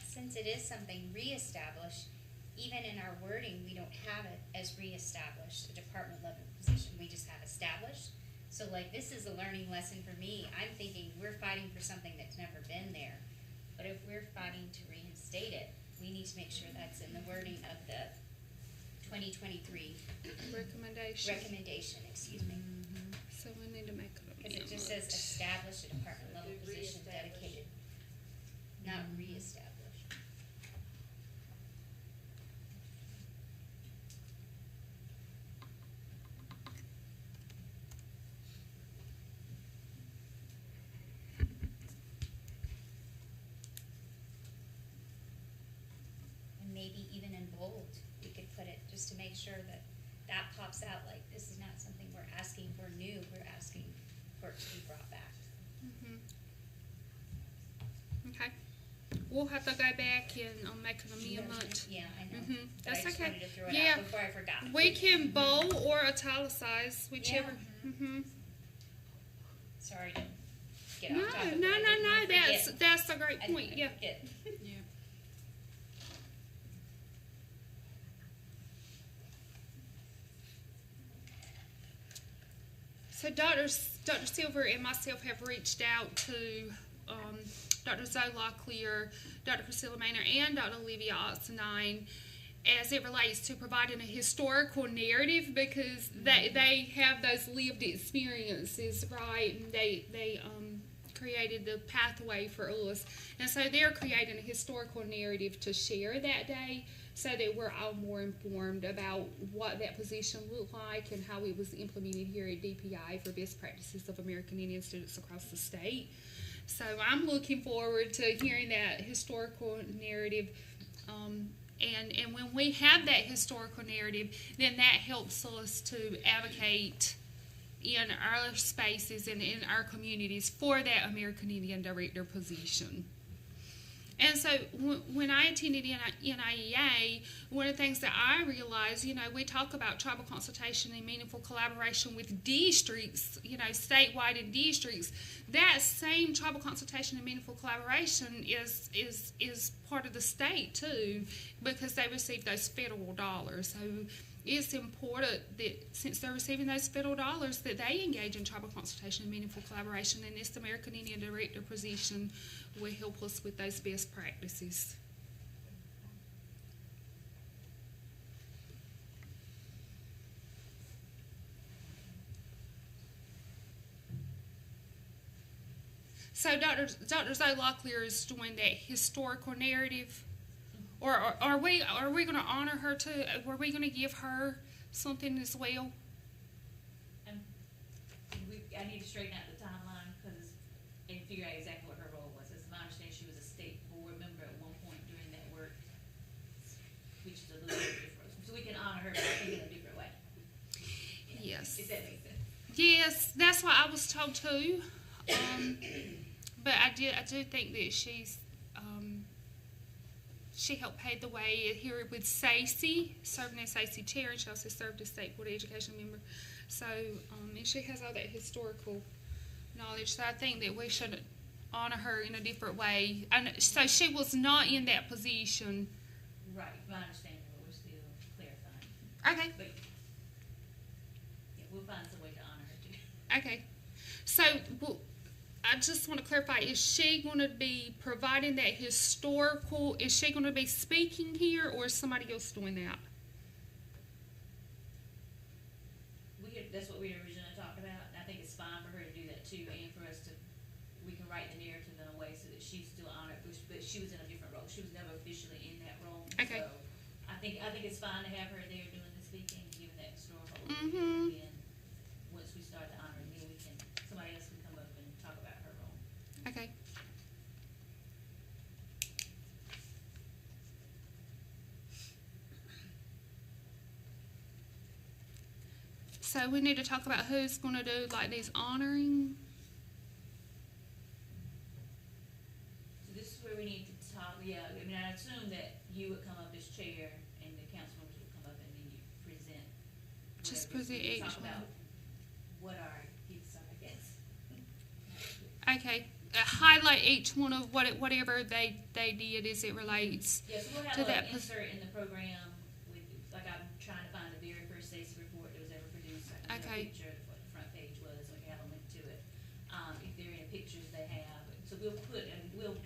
since it is something reestablished, even in our wording, we don't have it as reestablished, a department level position. We just have established. So like, this is a learning lesson for me. I'm thinking we're fighting for something that's never been there. But if we're fighting to reinstate it, we need to make sure that's in the wording of the 2023 recommendation, excuse me. So we need to make it. Because it just says establish a department level position dedicated, not reestablish. And maybe even in bold, we could put it just to make sure that that pops out, like this is not something we're asking for new, we're asking for it to be brought back. Okay. We'll have to go back and make an amendment. Yeah, I know. But That's I just okay. wanted to throw it Yeah. out before I forgot. We can bold or italicize, whichever. Sorry to get No, off topic. no, but I no, didn't no. wanna forget. That's a great I didn't point. wanna Yeah. forget. Yeah. So Dr. Silver and myself have reached out to Dr. Zoe Locklear, Dr. Priscilla Maynard, and Dr. Olivia Oxendine as it relates to providing a historical narrative, because they have those lived experiences, right? And they created the pathway for us. And so they're creating a historical narrative to share that day so that we're all more informed about what that position looked like and how it was implemented here at DPI for best practices of American Indian students across the state. So I'm looking forward to hearing that historical narrative. And when we have that historical narrative, then that helps us to advocate in our spaces and in our communities for that American Indian Director position. And so when I attended NIEA, one of the things that I realized, we talk about tribal consultation and meaningful collaboration with districts, statewide and districts. That same tribal consultation and meaningful collaboration is part of the state too, because they receive those federal dollars. So it's important that since they're receiving those federal dollars, that they engage in tribal consultation and meaningful collaboration, and this American Indian Director position will help us with those best practices. So Dr. Zoe Locklear is doing that historical narrative. Or are we going to honor her too? Were we going to give her something as well? I need to straighten out the timeline and figure out exactly what her role was. It's my understanding she was a state board member at one point during that work, which is a little bit different. So we can honor her, but I think in a different way. Yes. If that makes sense. Yes, that's what I was told too. But I do think that she helped pave the way here with SACE, serving as SACE chair, and she also served as state board of education member. So, and she has all that historical knowledge. So I think that we should honor her in a different way. So she was not in that position. Right, my understanding, but we're still clarifying. Okay. But, yeah, we'll find some way to honor her too. Okay. So, I just want to clarify, is she going to be providing that historical, is she going to be speaking here, or is somebody else doing that? That's what we originally talked about, and I think it's fine for her to do that too, and for us we can write the narrative in a way so that she's still honored, but she was in a different role. She was never officially in that role. Okay. So I think it's fine to have her there doing the speaking, giving that historical Mm-hmm. overview, and once we start the honoring, then somebody else can come up and talk about her role. Okay. So we need to talk about who's going to do like these honoring. So this is where we need to talk. Yeah, I mean, I assume that you would come up as chair, and the council members would come up, and then you present. Just whatever. present So we each talk one. about what our gifts are, I guess. Okay. Highlight each one of whatever they did as it relates Yeah, so we'll to have that. an insert in the program with, like, I'm trying to find the very first SACE report that was ever produced. I can Okay. get a picture of what the front page was, and we can have a link to it. If there are any pictures they have, so we'll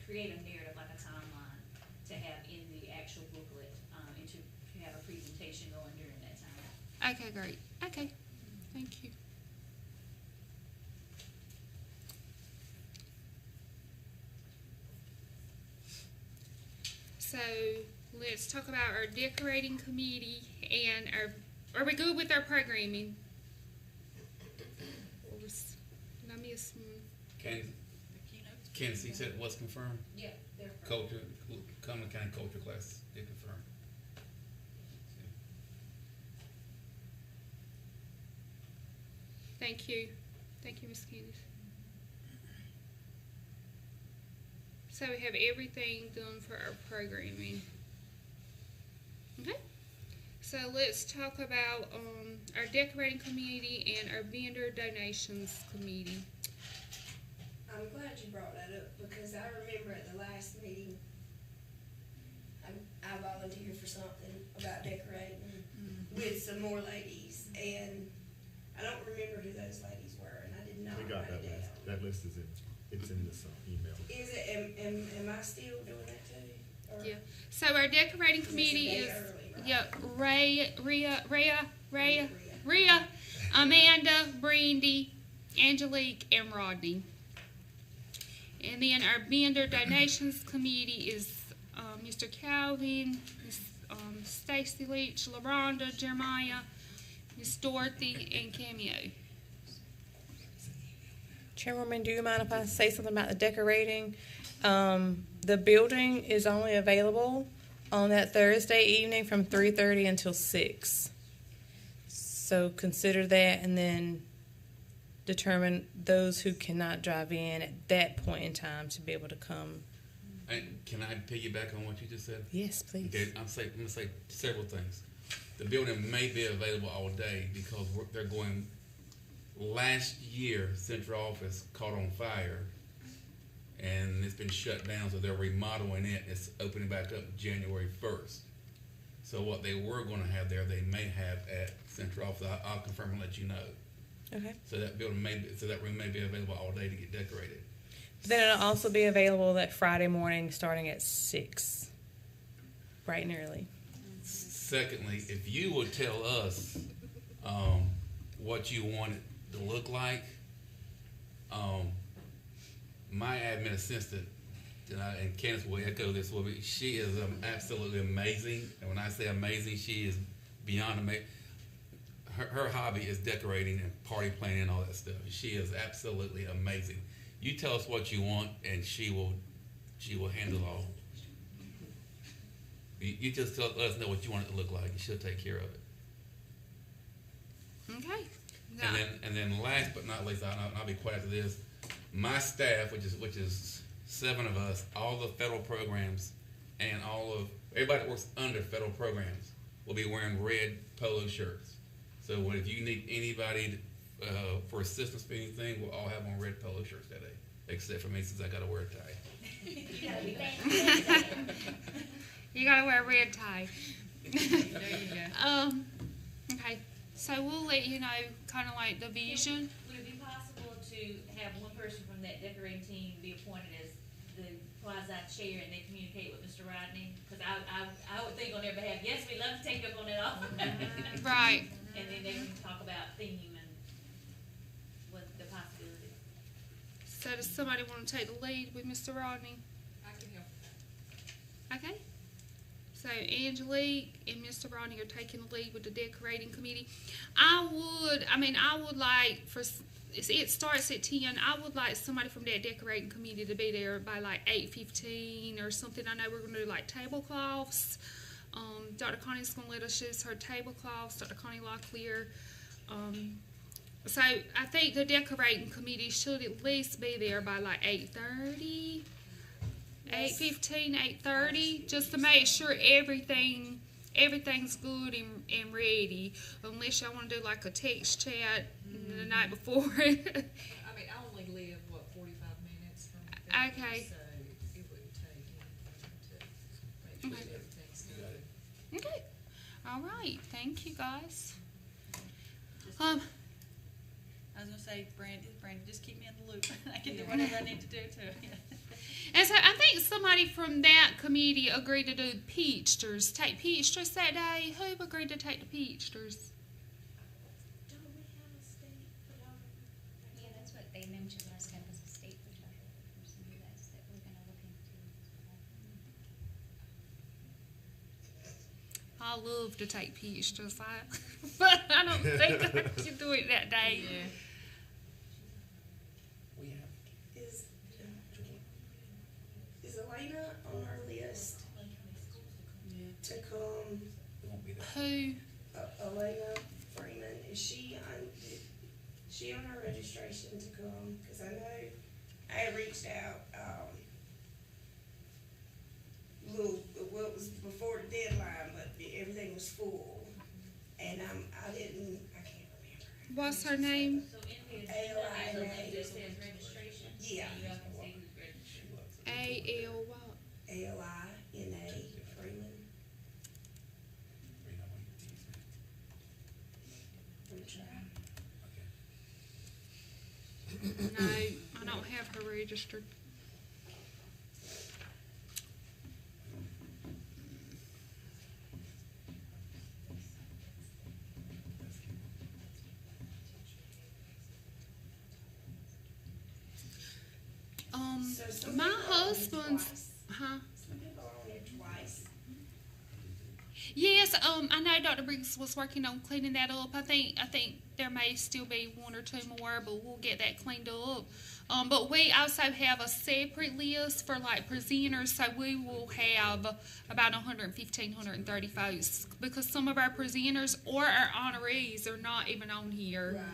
create a narrative, like a timeline, to have in the actual booklet, and to have a presentation going during that time. Okay, great. Okay, thank you. So let's talk about our decorating committee and are we good with our programming? Or did I miss one? Candace, you said it was confirmed? Yeah, they're. Culture, Cumberland County culture class did confirm. Thank you. Thank you, Ms. Candace. So we have everything done for our programming. Okay. So let's talk about our decorating committee and our vendor donations committee. I'm glad you brought that up, because I remember at the last meeting, I volunteered for something about decorating with some more ladies, and I don't remember who those ladies were, and I did not We got write that it list. down. That list is it's in this email. Is it, am I still doing that too? Or- Yeah. So our decorating committee It's a is day early, right? Rhea, Amanda, Brandy, Angelique, and Rodney. And then our vendor donations committee is Mr. Calvin, Ms. Stacy Leach, LaRonda, Jeremiah, Miss Dorothy, and Cameo. Chairwoman, do you mind if I say something about the decorating? The building is only available on that Thursday evening from 3:30 until 6. So consider that, and then determine those who cannot drive in at that point in time to be able to come. And can I piggyback on what you just said? Yes, please. Okay, I'm gonna say several things. The building may be available all day because they're going. Last year, central office caught on fire, and it's been shut down. So they're remodeling it. It's opening back up January 1st. So what they were going to have there, they may have at central office. I'll confirm and let you know. Okay. So that room may be available all day to get decorated. But then it'll also be available that Friday morning starting at 6, bright and early. Secondly, if you would tell us what you want it to look like, my admin assistant, and Candace will echo this, she is absolutely amazing. And when I say amazing, she is beyond amazing. Her hobby is decorating and party planning and all that stuff. She is absolutely amazing. You tell us what you want, and she will handle it all. You just let us know what you want it to look like, and she'll take care of it. Okay. And then last but not least, I'll be quiet to this. My staff, which is 7 of us, all the federal programs, and everybody that works under federal programs will be wearing red polo shirts. So if you need anybody for assistance with anything, we'll all have on red polo shirts that day, except for me since I got to wear a tie. You gotta wear a red tie. There you go. Okay, so we'll let you know kind of like the vision. Would it be possible to have one person from that decorating team be appointed as the quasi chair and they communicate with Mr. Rodney? Because I would think on their behalf, yes, we'd love to take up on that offer. Right. And then they can talk about theme and what the possibility. So does somebody want to take the lead with Mr. Rodney? I can help. Okay. So Angelique and Mr. Rodney are taking the lead with the decorating committee. I would like it starts at 10. I would like somebody from that decorating committee to be there by like 8:15 or something. I know we're going to do like tablecloths. Dr. Connie's going to let us use her tablecloths, Dr. Connie Locklear. So I think the decorating committee should at least be there by like 8:30. 8:15, 8:30, just to make sure everything's good and ready. Unless y'all want to do like a text chat the night before. I mean, I only live, 45 minutes from there. Okay. So it wouldn't take anything to make sure that everything's good. Okay. All right. Thank you, guys. I was gonna say, Brandy, just keep me in the loop. I can do whatever I need to do too. Yeah. And so I think somebody from that committee agreed to do Peachsters. Take Peachsters that day. Who agreed to take the Peachsters? Don't we have a state photographer? Yeah, that's what they mentioned last time, was a state photographer person that we're gonna look into. I love to take Peachsters, but I don't think I can do it that day. Yeah. Is Elena on our list to come? Who? Elena Freeman, is she on our registration to come? Cause I know I had reached out, it was before the deadline, but everything was full. And I can't remember. What's her name? So in the agenda, there's a link that says registration. Yeah. And you all can see who's registered. A-L what? Alina Freeman. No, I don't have her registered. So some My people are on it husband's, twice. huh? Some people are on it twice. Yes, I know Dr. Briggs was working on cleaning that up. I think there may still be one or two more, but we'll get that cleaned up. But we also have a separate list for like presenters, so we will have about 115, 130 folks because some of our presenters or our honorees are not even on here. Right.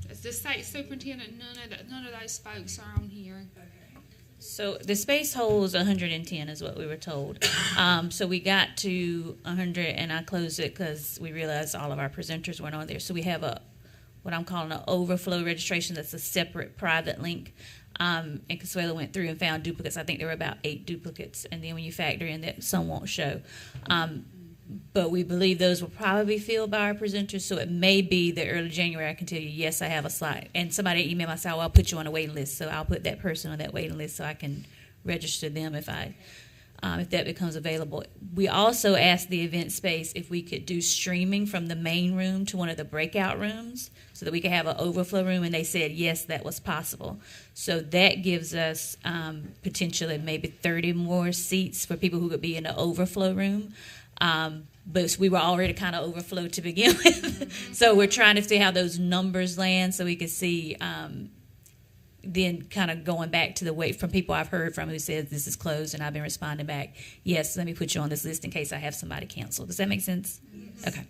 As the state superintendent, none of those folks are on here. Okay. So the space holds 110 is what we were told. So we got to 100 and I closed it because we realized all of our presenters weren't on there. So we have what I'm calling an overflow registration. That's a separate private link. And Consuelo went through and found duplicates. I think there were about 8 duplicates. And then when you factor in that some won't show. But we believe those will probably be filled by our presenters. So it may be that early January I can tell you, yes, I have a slot. And somebody emailed me, said, I'll put you on a waiting list. So I'll put that person on that waiting list so I can register them if that becomes available. We also asked the event space if we could do streaming from the main room to one of the breakout rooms so that we could have an overflow room, and they said yes, that was possible. So that gives us potentially maybe 30 more seats for people who could be in the overflow room. But we were already kind of overflowed to begin with. So we're trying to see how those numbers land so we can see then kind of going back to the wait from people I've heard from who says this is closed, and I've been responding back, yes, let me put you on this list in case I have somebody cancel. Does that make sense? Yes. Okay.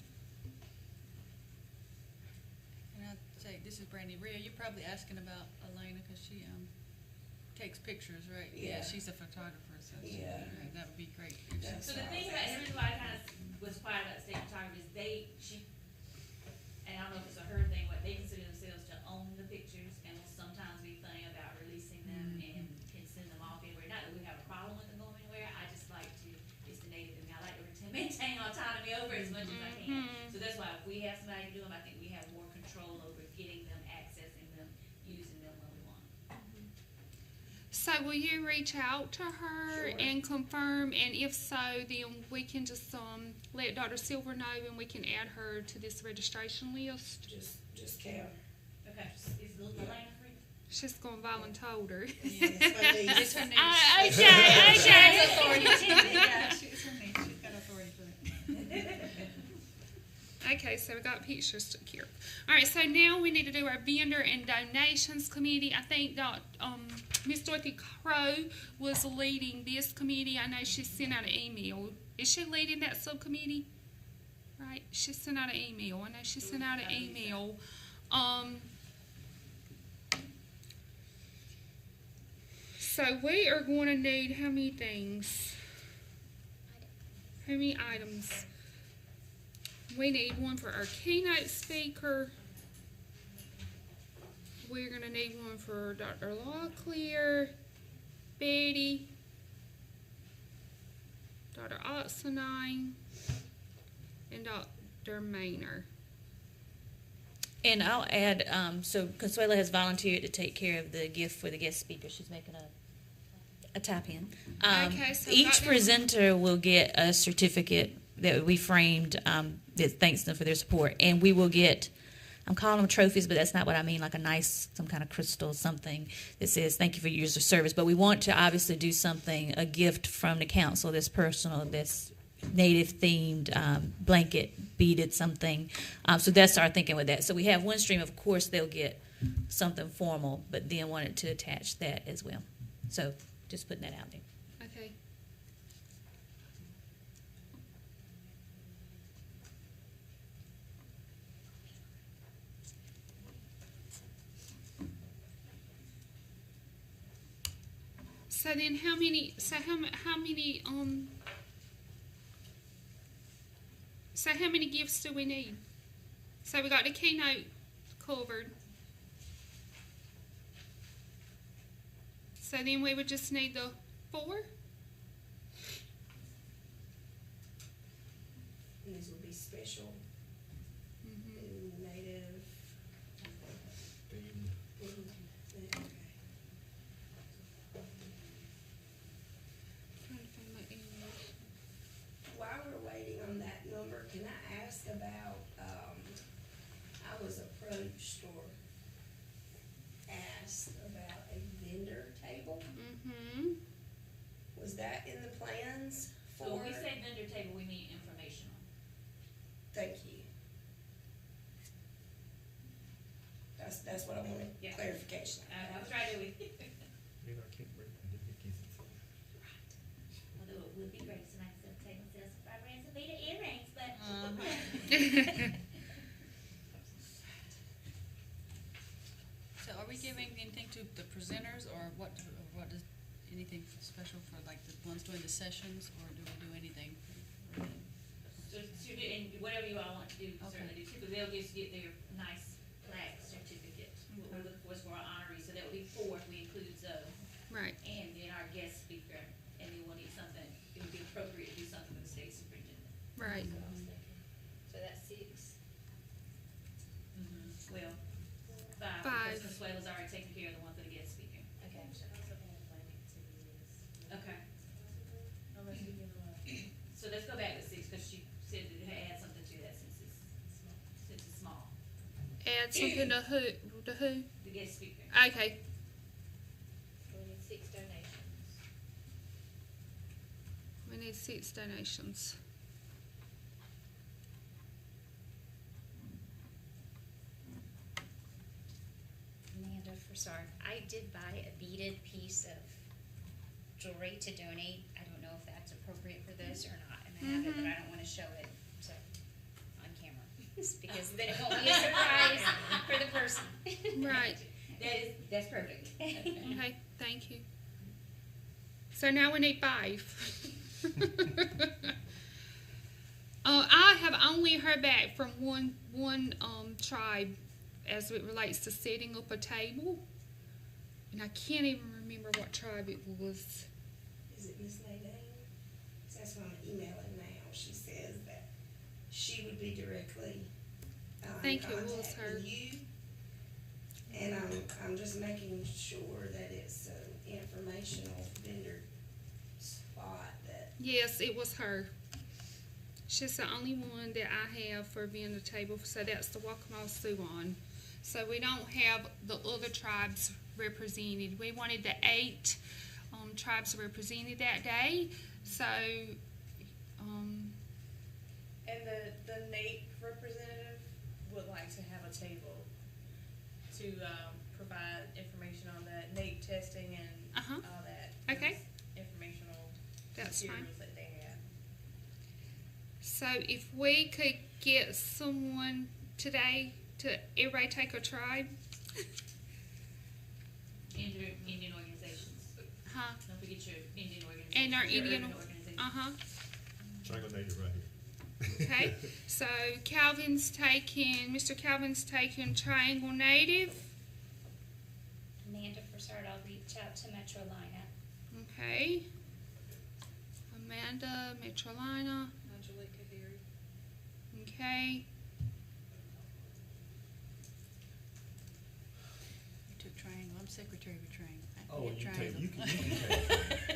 And I'd say, this is Brandy. Rhea, you're probably asking about Elena because she takes pictures, right? Yeah. She's a photographer, so Yeah. that would be great. That's So the what thing I was about, and the asking. reason why I kind of was quiet about state photography is and I don't know if it's a her thing, but they consider themselves to own the pictures and will sometimes be funny about releasing them and can send them off anywhere. Not that we have a problem with them going anywhere, I just like to, it's the native in me, I like to maintain autonomy over as much as I can. So that's why if we have somebody to do them, I think we have more control over getting them, accessing them, using them when we want. So will you reach out to her Sure. and confirm? And if so, then we can just let Dr. Silver know and we can add her to this registration list. Just Karen. Okay, is Elena free? She's going to volunteer her. Yeah, it's my niece. It's her niece. Okay. She has authority. Yeah, she's her niece. She's got authority for that. Okay, so we got pictures took care of. All right, so now we need to do our vendor and donations committee. I think that Miss Dorothy Crow was leading this committee. I know she sent out an email. Is she leading that subcommittee? Right, she sent out an email. I know she sent out an email. So we are going to need how many things? How many items? We need one for our keynote speaker. We're going to need one for Dr. Locklear, Betty, Dr. Oxenine, and Dr. Maynard. And I'll add, so Consuelo has volunteered to take care of the gift for the guest speaker. She's making a tie-pin. Okay, so Each Dr. presenter will get a certificate that we framed that thanks them for their support. And we will get, I'm calling them trophies, but that's not what I mean, like a nice, some kind of crystal, something that says thank you for your years of service. But we want to obviously do something, a gift from the council that's personal, that's native themed, blanket, beaded something. So that's our thinking with that. So we have one stream, of course they'll get something formal, but then wanted to attach that as well. So just putting that out there. Okay. So then how many so how many gifts do we need? So we got the keynote covered. So then we would just need the 4? And these will be special and native. Okay. While we're waiting on that number, can I ask about, I was approached or asked about a vendor table? Was that in the plans So for? when we say vendor table, we mean informational. Thank you. That's what I wanted Yeah. clarification. I was trying to, You know, I can't bring the Mickey's and stuff. although it would be great tonight to take myself some rubber and some Vita earrings, but. So are we giving anything to the presenters, or what does, anything special for like the ones doing the sessions, or do we do anything? So, and whatever you all want to do, you Okay. certainly do. Typically, they'll just get their nice plaque certificate. What we're looking for is for our honorees, so that would be 4 if we include Zoe. Right. And then our guest speaker, and then we'll need something, it would be appropriate to do something with the state superintendent. Right. So that's 6. Well, 5, Five. because Consuela's already taken care of the one for the guest speaker. Okay. Okay. So let's go back to 6, because she said to add something to that since it's small, Add something to who? To who? the guest speaker. Okay. We need 6 donations. We need 6 donations. Amanda Forsard, I did buy a beaded piece of jewelry to donate. I don't know if that's appropriate for this or not, and I have it, but I don't wanna show it, so, on camera. Because then it won't be a surprise for the person. Right. That's perfect. Okay, thank you. So now we need 5. I have only heard back from one tribe as it relates to setting up a table, and I can't even remember what tribe it was. Is it Miss Nadine? That's why I'm emailing now. She says that she would be directly in Think it was contact her. with you. And I'm just making sure that it's an informational vendor spot that, Yes, it was her. She's the only one that I have for being the table, so that's the Waccamaw Siouan. So we don't have the other tribes represented. We wanted the 8 tribes represented that day. So, And the NAEP representative would like to have a table to provide information on that NAEP testing and Uh-huh. all that. Okay. those Informational That's fine. materials that they have. So if we could get someone today to everybody take a tribe, Indian organizations. huh? Don't forget your Indian organizations. And our your Indian, urban organizations. uh-huh. Triangle Native right here. Okay, so Mr. Calvin's taking Triangle Native. Amanda Forsard, I'll reach out to Metrolina. Okay. Amanda, Metrolina, Angelica Harry. okay. You took Triangle, I'm secretary of Triangle. I Oh, can you get take, you Triangle. can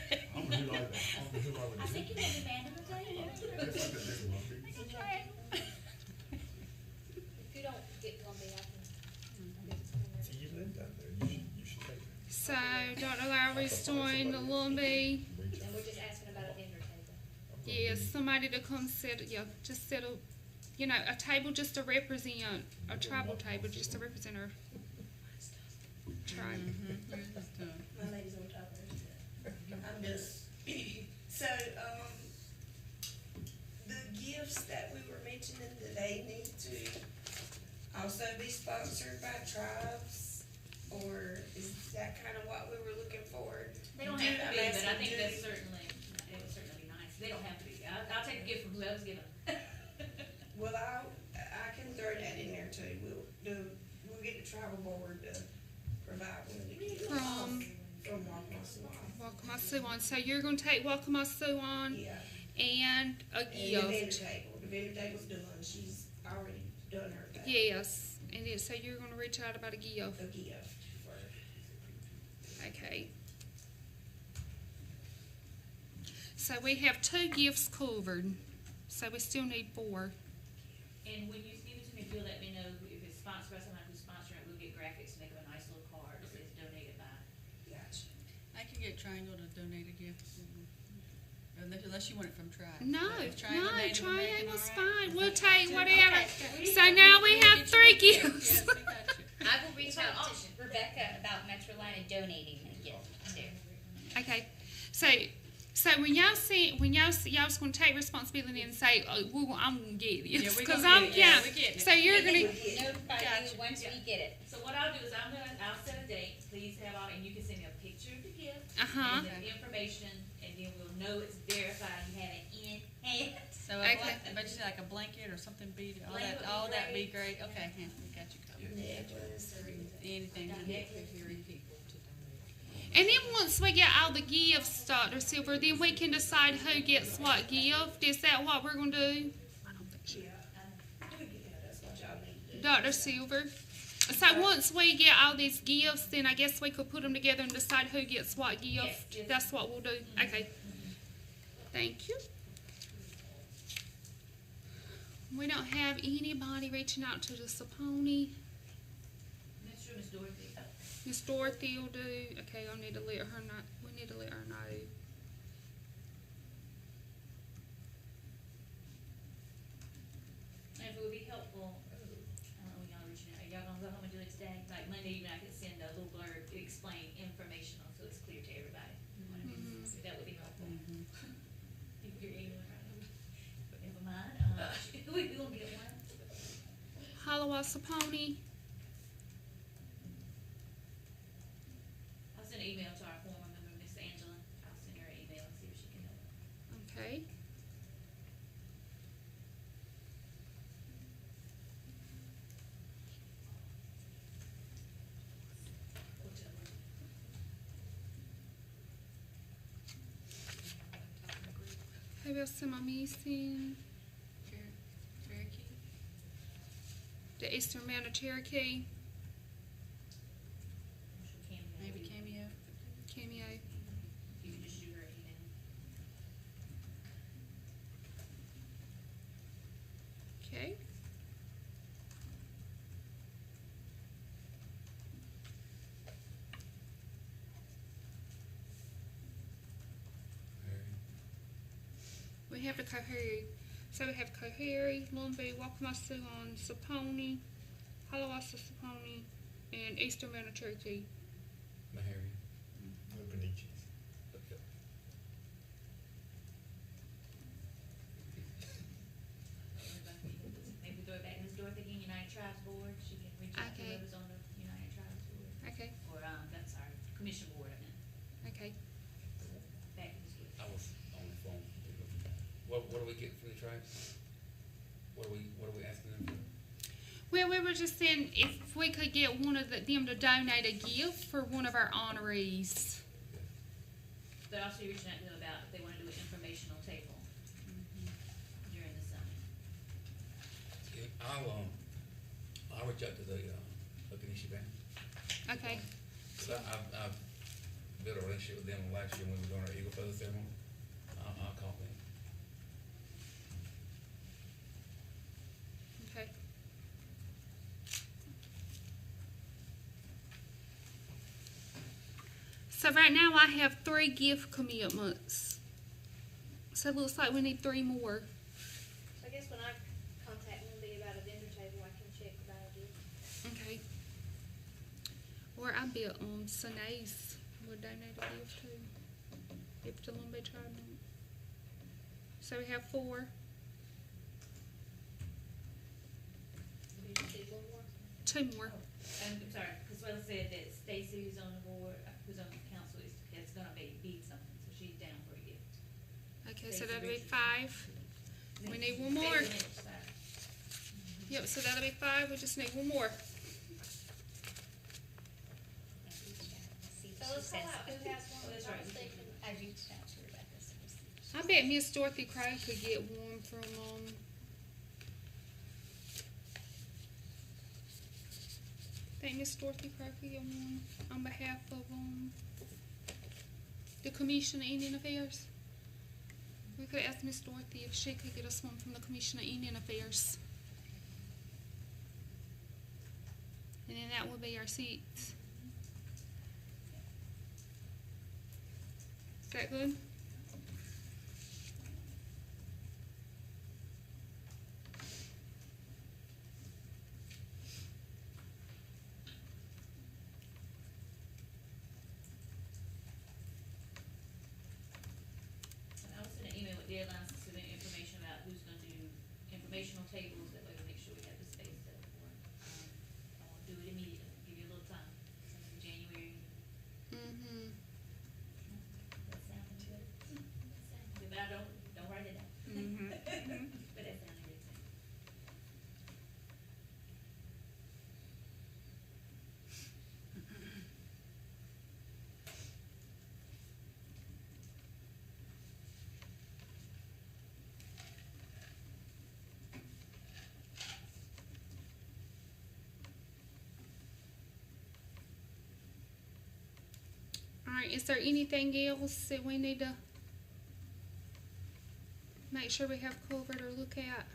take. I'm who I would I was thinking that Amanda would tell you. If you don't get Columbia, I can. See, you live down there, you should take it. So Dr. Lowry's doing the Lumbee. And we're just asking about a vendor table. Yes, somebody to come just set up, a table just to represent, a tribal table just to represent our tribe. my lady's on top of it. I'm just, so, the gifts that we were mentioning, do they need to also be sponsored by tribes? Or is that kind of what we were looking for? They don't have to be, but I think that's certainly, it would certainly be nice. They don't have to be. I'll take the gift from whoever's giving them. Well, I can throw that in there too. We'll get the tribal board to provide one of the gifts. From Waccamaw Siouan. Waccamaw Siouan. So you're gonna take Waccamaw Siouan Yeah. and a And the vendor gift. table. The vendor table's done. She's already done her thing. Yes, and so you're gonna reach out about a gift. A gift for. Okay. So we have 2 gifts covered. So we still need 4. And when you give it to me, if you'll let me know if it's sponsored by somebody who's sponsoring it, we'll get graphics and make a nice little card that says donated by. Gotcha. I can can get Triangle to donate a gift. Unless you want it from Tribe. No, If Triangle no, Native American, triangle's all right. fine. We'll take whatever. Okay. So now we have 3 gifts. Yes, we got you. I will reach out to Rebecca about Metrolina donating a gift too. Okay, so when y'all's gonna take responsibility and say, oh, I'm gonna get Yeah, this, we cause gonna I'm get it. Yeah, counting. we getting it. So you're gonna, Notify Gotcha. you once we get it. So what I'll do is I'll set a date, please have all, and you can send me a picture of the gift. Uh-huh. And the information, and then we'll know it's verified, you have it in hand. So, Okay. but you say like a blanket or something bead, Blanket would be all that be great. great. Okay, yeah, we got you covered. Anything. and then once we get all the gifts, Dr. Silver, then we can decide who gets what gift. Is that what we're gonna do, That's what y'all need to do. Dr. Silver? So once we get all these gifts, then I guess we could put them together and decide who gets what gift. Yes. That's what we'll do. Okay. Thank you. We don't have anybody reaching out to the Saponi. That's true, Miss Dorothy. Miss Dorothy will do. Okay, I need to let her know. We need to let her know. And if it would be helpful, I don't know when y'all reaching out, are y'all gonna go home and do it today? Like Monday evening, I could send a little blurb to explain informational, so it's clear to everybody. So that would be helpful. You can get email right now. But never mind, we will get one. Halawa Saponi. I'll send an email to our former member, Miss Angela. I'll send her an email and see if she can help. Okay. Who else am I missing? Cherokee. The Eastern Mountain Cherokee. Maybe Cameo. Cameo. You can just shoot her an email. Okay. We have the Kohari. So we have Kohari, Lumbee, Wakamasuon, Saponi, Halawasa Saponi, and Eastern Mountain Cherokee. Mahari. Lupinichis. Maybe throw it back to Ms. Dorothy again, United Tribes Board, she can reach out to Okay. whoever's on the United Tribes Board, Okay. or, that's our commission board, I mean, Okay. back to Ms. Dorothy. I was on the phone. What do we get from the tribes? What are we asking them for? Well, we were just saying if we could get one of them to donate a gift for one of our honorees. But also you're reaching out to them about if they wanna do an informational table during the summit. Yeah, I'll reach out to the Okanishi band. Okay. So I've built a relationship with them last year when we were doing our Eagle Feather ceremony. I'll call them. Okay. So right now I have 3 gift commitments. So it looks like we need 3 more. I guess when I contact Lindy about a dinner table, I can check about it. Okay. Or I bet Sanae's would donate a gift too. If the Lumbee tribe won't. So we have 4. Do you see one more? 2 more. And I'm sorry, cause Swella said that Stacy, who's on the board, who's on the council, is gonna be something, so she's down for a gift. Okay, so that'll be 5. We need one more. Yep, so that'll be 5. We just need one more. So let's call out who has one. Oh, that's I right. was thinking, I reached out to Rebecca. So we'll see. I bet Miss Dorothy Crow could get one from, I think Miss Dorothy Crow could get one on behalf of, the Commission of Indian Affairs. We could ask Miss Dorothy if she could get us one from the Commission of Indian Affairs. And then that will be our 6th. Is that good? And I will send an email with deadlines to submit information about who's gonna do informational tables, that way we make sure we have the space set for it. I'll do it immediately, give you a little time, sometime in January. Mm-hmm. That sound good? But I don't write it down. Mm-hmm. But that sounded good to me. All right, is there anything else that we need to make sure we have covered or look at?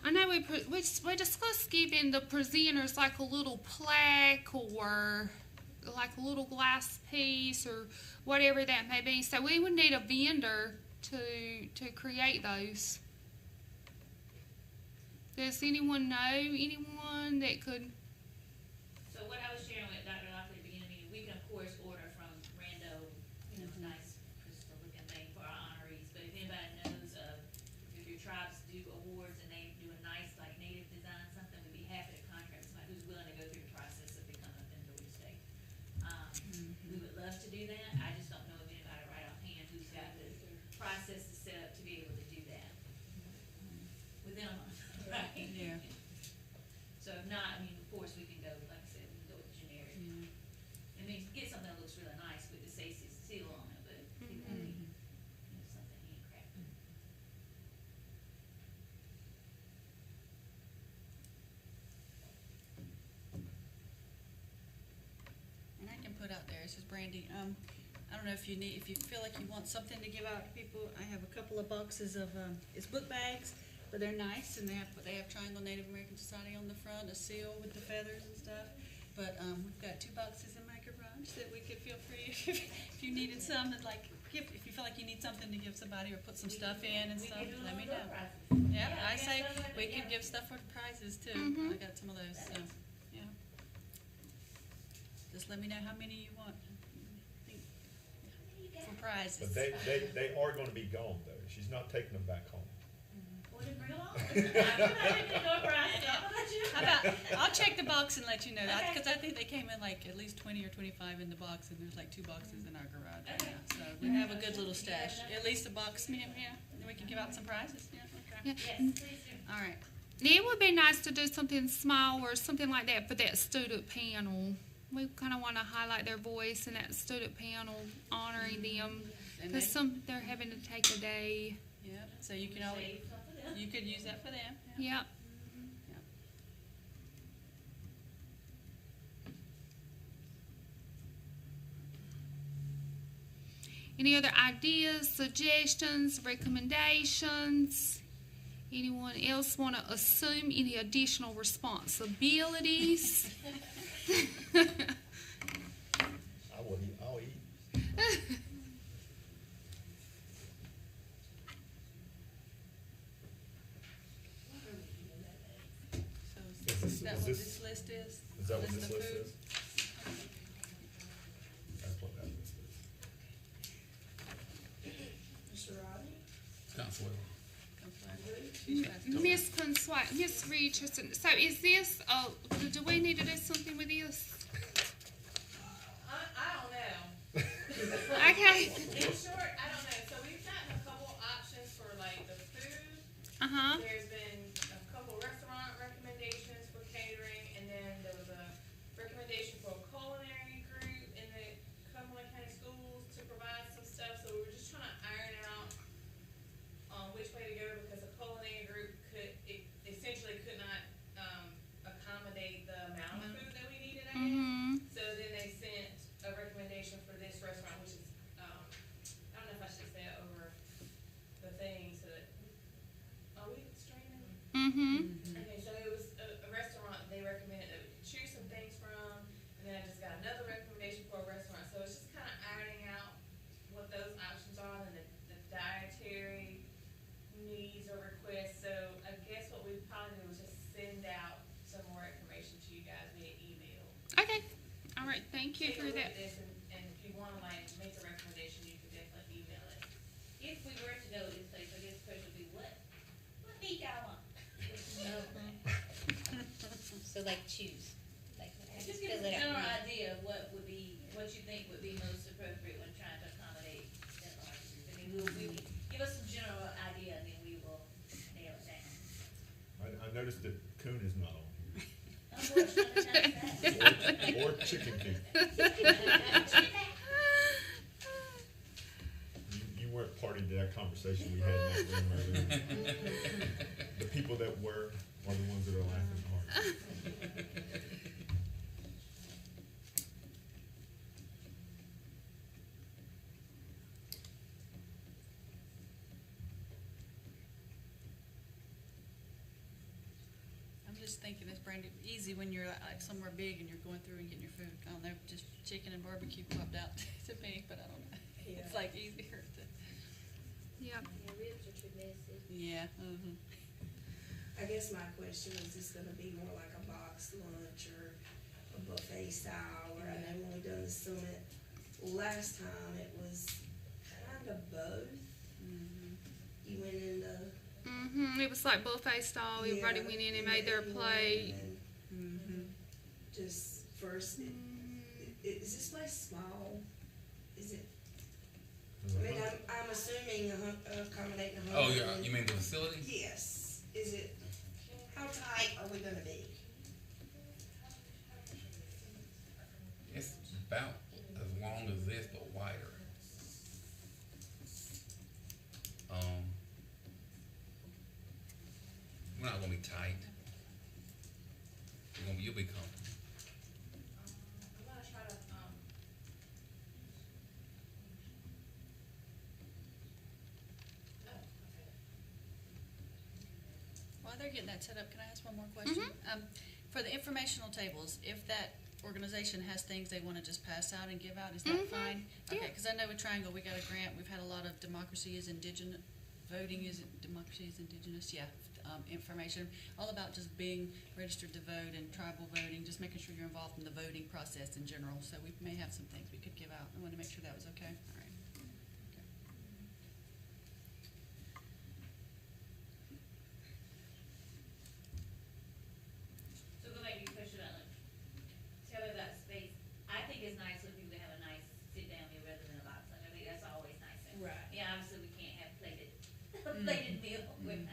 I know we discussed giving the presenters like a little plaque or like a little glass piece or whatever that may be. So we would need a vendor to create those. Does anyone know anyone that could? So what I was sharing with Dr. Lockley at the beginning of the meeting, we can of course order from Rando, you know, nice crystal looking thing for our honorees. But if anybody knows of, if your tribes do awards and they do a nice like native design something, we'd be happy to contract somebody who's willing to go through the process of becoming a vendor with the state. We would love to do that. I just don't know of anybody right offhand who's got the process set up to be able to do that within a month, right? Yeah. So if not, I mean, of course, we can go, like I said, we can go with generic. I mean, get something that looks really nice with the SACES seal on it, but people need, you know, something handcrafted. And I can put out there, this is Brandy, I don't know if you feel like you want something to give out to people, I have a couple of boxes of, it's book bags, but they're nice, and they have Triangle Native American Society on the front, a seal with the feathers and stuff. But, we've got 2 boxes in my garage that we could feel free, if you needed some, and like, if you feel like you need something to give somebody or put some stuff in and We stuff, can do let me little know. prizes. Yeah, Yeah, I get say, stuff like we that, can yeah. give stuff for prizes too, Mhm. I got some of those, so, yeah. Just let me know how many you want. For prizes. But they are gonna be gone though. She's not taking them back home. Well, then bring them on. I'm not even a door prize, how about you? How about, I'll check the box and let you know, Okay. because I think they came in like at least 20 or 25 in the box, and there's like 2 boxes in our garage right Okay. now. So we have a good little stash, at least a box, yeah, and we can give out some prizes, yeah, okay. Yeah. Yes, please do. All right, It would be nice to do something small or something like that for that student panel. We kind of want to highlight their voice in that student panel, honoring them, and because they're having to take a day. yeah, so you can always, Save some for them. you could use that for them, yeah. Yep. Any other ideas, suggestions, recommendations? Anyone else want to assume any additional responsibilities? I'll eat. So Is is that this- what is this list is? Is that what List this of list food? is? That's what that list is. Mr. Rodney? Scott Swivel. She's got- Miss Richardson, so is this, do we need to do something with this? thank you take a for look that. at this, and if you wanna like make a recommendation, you can definitely email it. If we were to go to this place, I guess the question would be, what meat y'all want? So like choose, like Just fill give us it a out. general idea of what would be, what you think would be most appropriate when trying to accommodate that large group. I mean, we give us some general idea, and then we will nail it down. I noticed that coon is not on Unfortunately, that's that. here. Or chicken coop. You weren't party to that conversation we had in that room earlier. The people that were are the ones that are laughing hard. I'm just thinking it's brand easy when you're like somewhere big and you're going through and getting your food. I don't know, just chicken and barbecue popped out to me, but I don't know. It's like easier to, Yep. Yeah, ribs are too messy. yeah, I guess my question is this gonna be more like a box lunch or a buffet style, or I know when we done the summit last time, it was kind of both. You went in the. It was like buffet style. Everybody went in and made their plate. Just first, is this place small? Is it? I mean, I'm assuming accommodating a Oh, hundred. yeah, you mean the facility? Yes. Is it, how tight are we gonna be? It's about as long as this, but wider. We're not gonna be tight. You'll be comfortable. I'm gonna try to, while they're getting that set up, can I ask one more question? For the informational tables, if that organization has things they wanna just pass out and give out, is that fine? Okay, cause I know with Triangle, we got a grant, we've had a lot of democracy is indigenous, voting is, democracy is indigenous, yeah, information, all about just being registered to vote and tribal voting, just making sure you're involved in the voting process in general, so we may have some things we could give out. I wanted to make sure that was okay, all right. Okay. so go back to your question about lunch. Tell me about space. I think it's nice for people to have a nice sit-down meal rather than a box lunch. I think that's always nicer. Right. Yeah, obviously we can't have plated meal with,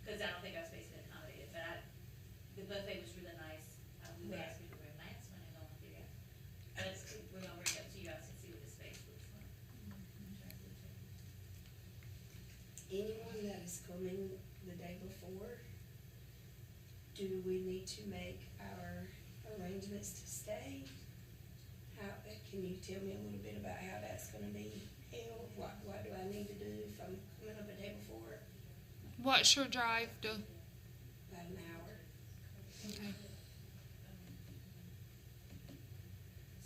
cause I don't think our space can accommodate it, but the buffet was really nice. We Right. asked people to wear masks when they go on there. But we're gonna bring it up to you guys and see what the space looks like. Anyone that is coming the day before, do we need to make our arrangements to stay? How, can you tell me a little bit about how that's gonna be handled? What do I need to do if I'm coming up a day before? What's your drive to? About an hour. Okay.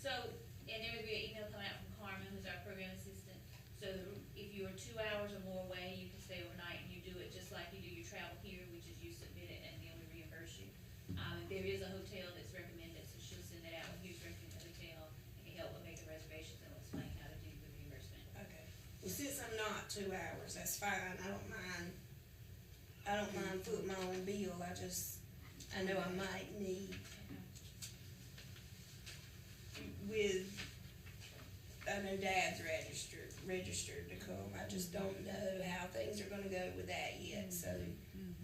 So, and there will be an email coming out from Carmen, who's our program assistant. So if you are 2 hours or more away, you can stay overnight, and you do it just like you do your travel here, which is you submit it and then we reimburse you. There is a hotel that's recommended, so she'll send that out when you recommend the hotel, and can help with making reservations, and will explain how to do the reimbursement. Okay. Well, since I'm not 2 hours, that's fine. I don't mind footing my own bill. I know I might need I know Dad's registered to come. I just don't know how things are gonna go with that yet. So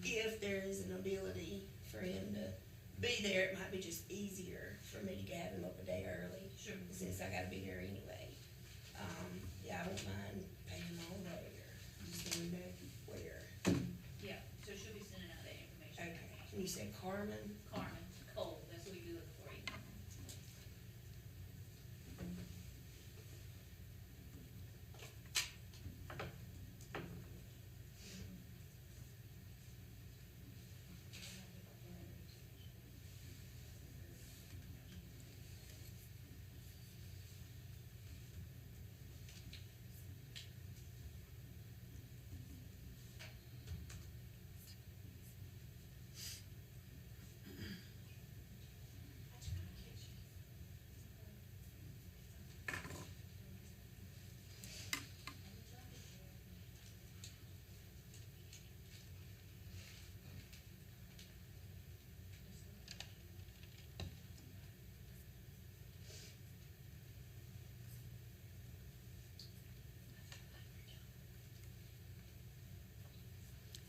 if there is an ability for him to be there, it might be just easier for me to have him up a day early. Sure. Since I gotta be there anyway. Yeah, I won't mind paying all there. Just wanna know where. Yeah, so she'll be sending out that information. Okay. And you said Carmen? Carmen Cole, that's what we do looking for you.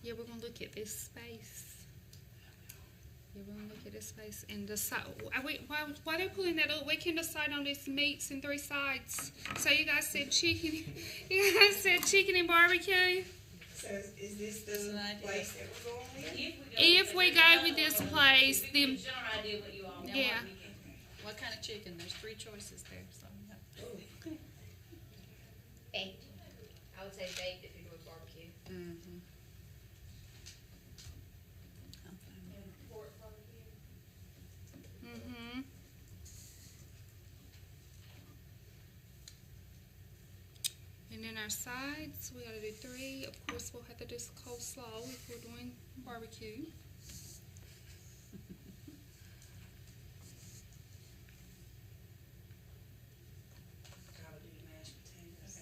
Yeah, we're gonna look at this space. Yeah, we're gonna look at this space and decide. Why they're pulling that up? We can decide on these meats and 3 sides. So you guys said chicken. You guys said chicken and barbecue. So is this the place that we're going with? If we go with this place, then General idea what you all want. yeah. What kind of chicken? There's 3 choices there, so. Baked. I would say baked if you're doing barbecue. Mm-hmm. Mm-hmm. And then our sides, we gotta do 3. Of course, we'll have to do coleslaw if we're doing barbecue. I would do mashed potatoes.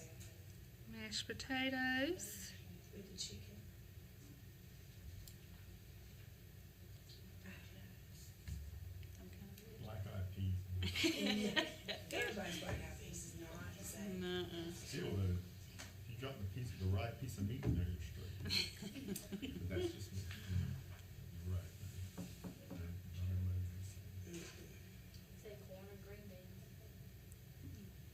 Mashed potatoes. With the chicken. Black-eyed peas. Everybody's black eyed peas is not the same. Nuh-uh. Still, though, if you drop the right piece of meat in there, you're straight. But that's just me. You're right. Say corn or green beans.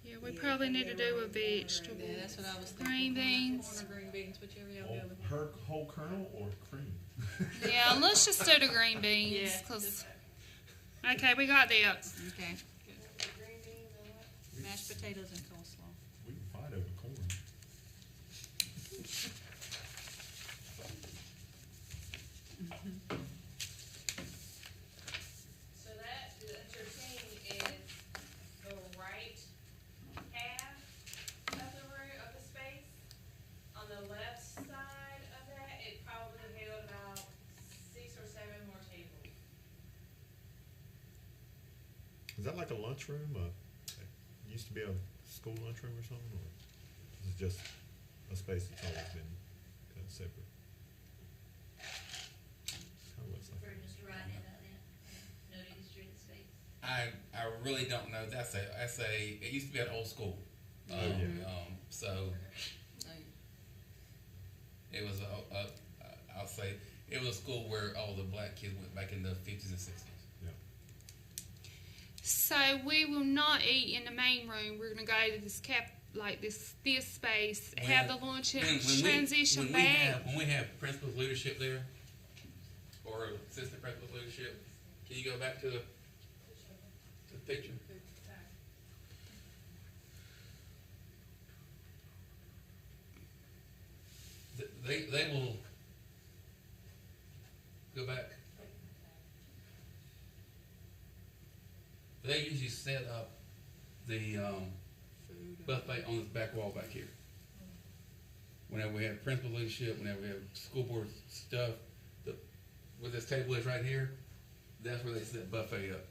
Yeah, we probably need to do a vegetable. Yeah, that's what I was thinking. Green beans. Corn or green beans, whichever y'all Oh, go with. her whole kernel or cream? Yeah, let's just do the green beans, Yeah. cause. Okay, we got that. Okay, good. Green beans or what? Mashed potatoes and coleslaw. We can fight over corn. So that you're seeing is the right half of the room, of the space. On the left side of that, it probably held about 6 or 7 more tables. Is that like a lunchroom? It used to be a school lunchroom or something, or is it just a space that's always been kind of separate? Kind of looks like For it. Mr. Ryan, about that, know the history of the space. I really don't know. That's a. It used to be an old school. Oh, yeah. So it was I'll say it was a school where all the black kids went back in the 50s and 60s. So we will not eat in the main room. We're gonna go to this this space, have the lunch and transition back. When we have principal's leadership there, or assistant principal's leadership, can you go back to the picture? They will go back. They usually set up the buffet on this back wall back here. Whenever we have principal leadership, whenever we have school board stuff, where this table is right here, that's where they set buffet up.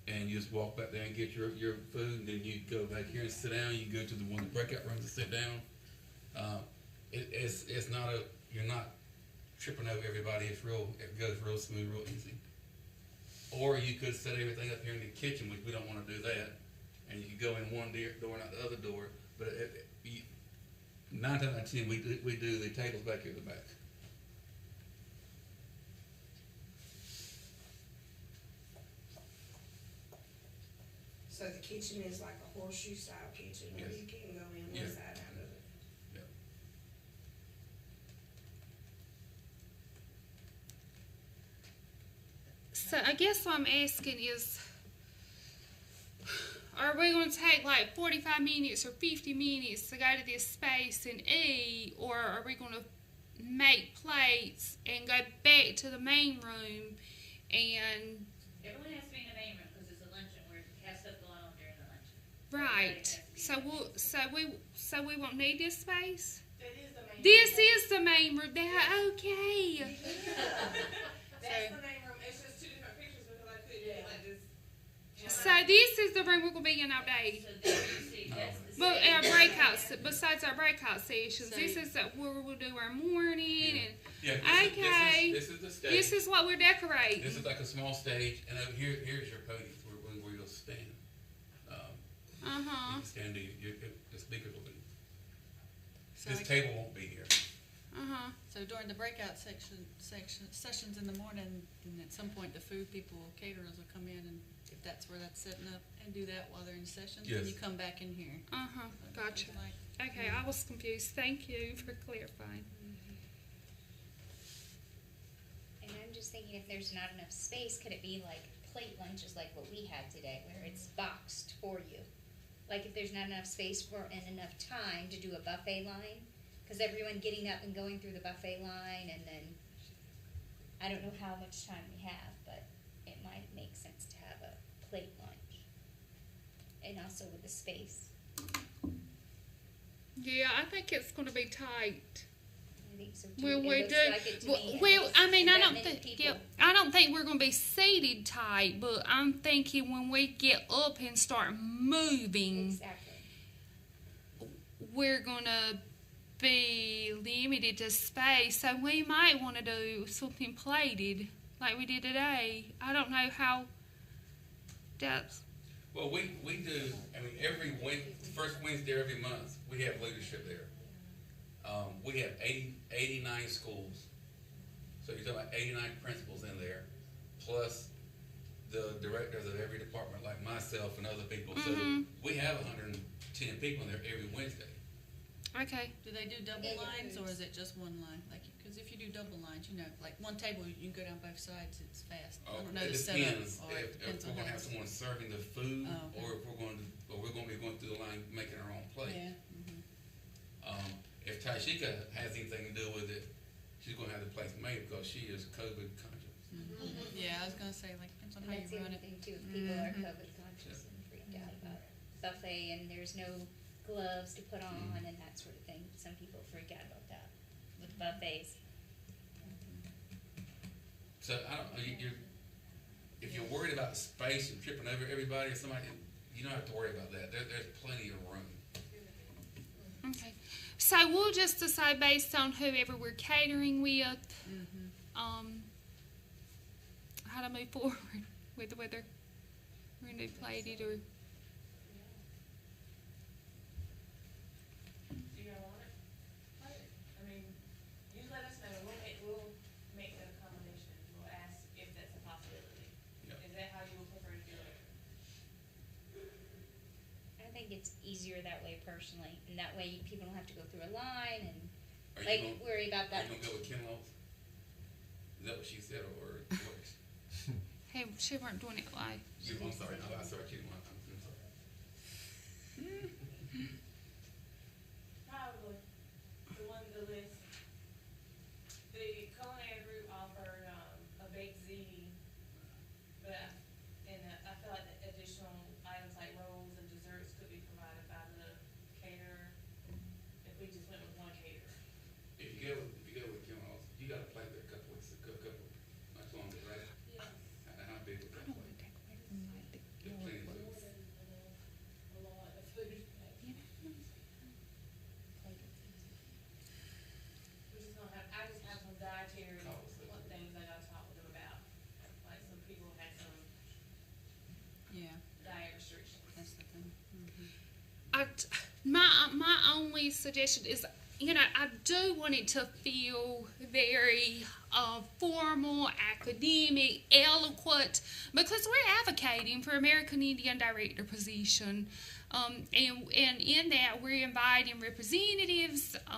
And you just walk back there and get your food, and then you go back here and sit down. You go to the one of the breakout rooms and sit down. It's not you're not tripping over everybody. It goes real smooth, real easy. Or you could set everything up here in the kitchen, which we don't want to do that. And you could go in one door and out the other door. But 9 times out of 10, we do the tables back here at the back. So the kitchen is like a horseshoe style kitchen where Yes. you can go in Yeah. one side out of it. Yep. So I guess what I'm asking is, are we going to take like 45 minutes or 50 minutes to go to this space and eat, or are we going to make plates and go back to the main room and Everyone has to be in the main room because it's a luncheon where we have stuff going on during the luncheon. right? So we won't need this space. That is the main This is the main room. Okay. That's the main room. It's just 2 different pictures because I couldn't like this. So this is the room we're gonna be in all day. So there you see, that's the Well, stage. our breakouts, besides our breakout sessions, this is where we'll do our morning and. Yeah. Okay. This is the stage. This is what we're decorating. This is like a small stage, and over here's your podium where you'll stand. You can stand. The speakers will be. So This table won't be here. So during the breakout sessions in the morning, and at some point the food people, caterers will come in, and if that's where that's setting up, and do that while they're in session, Yes. then you come back in here. Gotcha. Like, Okay, I was confused. Thank you for clarifying. And I'm just thinking if there's not enough space, could it be like plate lunches like what we had today, where it's boxed for you? Like if there's not enough space for and enough time to do a buffet line, because everyone getting up and going through the buffet line, and then I don't know how much time we have, but it might make sense to have a plate lunch, and also with the space. Yeah, I think it's going to be tight. I think so too. Well, It we looks do. like it to Well, me. well, I mean, I That don't many think. people. Yeah, I don't think we're going to be seated tight, but I'm thinking when we get up and start moving, Exactly. we're going to be limited to space. So we might want to do something plated like we did today. I don't know how. That's Well, we do, I mean, first Wednesday every month, we have leadership there. We have 89 schools. So you're talking about 89 principals in there, plus the directors of every department, like myself and other people. So we have 110 people in there every Wednesday. okay. Do they do double lines, or is it just one line? Like, because if you do double lines, like one table, you can go down both sides, it's fast. I don't know It the setup, depends or it if depends we're on going to how have someone serving the food, Oh, okay. or if we're going to be going through the line making our own plate. Yeah. If Taishika has anything to do with it, she's going to have the place made because she is COVID conscious. Yeah, I was gonna say, like, depends on And how that's you the run other it. thing too, if people are COVID conscious and freaked out about buffet and there's no gloves to put on and that sort of thing. Some people freak out about that with buffets. So I don't. If you're worried about space and tripping over everybody or somebody, you don't have to worry about that. There's plenty of room. Okay. So we'll just decide based on whoever we're catering with, how to move forward with whether we're going to do plated or. Do you want it? I mean, you let us know, we'll make that accommodation, we'll ask if that's a possibility. Yeah. Is that how you would prefer to do it? I think it's easier that way personally, and that way people don't have to go through a line and Are you like gonna- worry about Are that. you gonna go with Ken Loach? Is that what she said, or what? Hey, she weren't doing it live. I'm sorry. No, I'm sorry. She didn't want. I'm sorry. Probably. The list. The culinary group offered, a baked ziti, but, I feel like the additional items like rolls and desserts could be provided by the caterer, if we just went with one caterer. If you go with Ken Loach, you got to play there a couple weeks, much longer, right? Yeah. How big was that play? There's plenty of food. A lot of food. I just have some dietary things I gotta talk with them about, like some people had some Yeah, diet restrictions. that's the thing. My only suggestion is, I do want it to feel very formal, academic, eloquent, because we're advocating for American Indian Director position, and in that we're inviting representatives.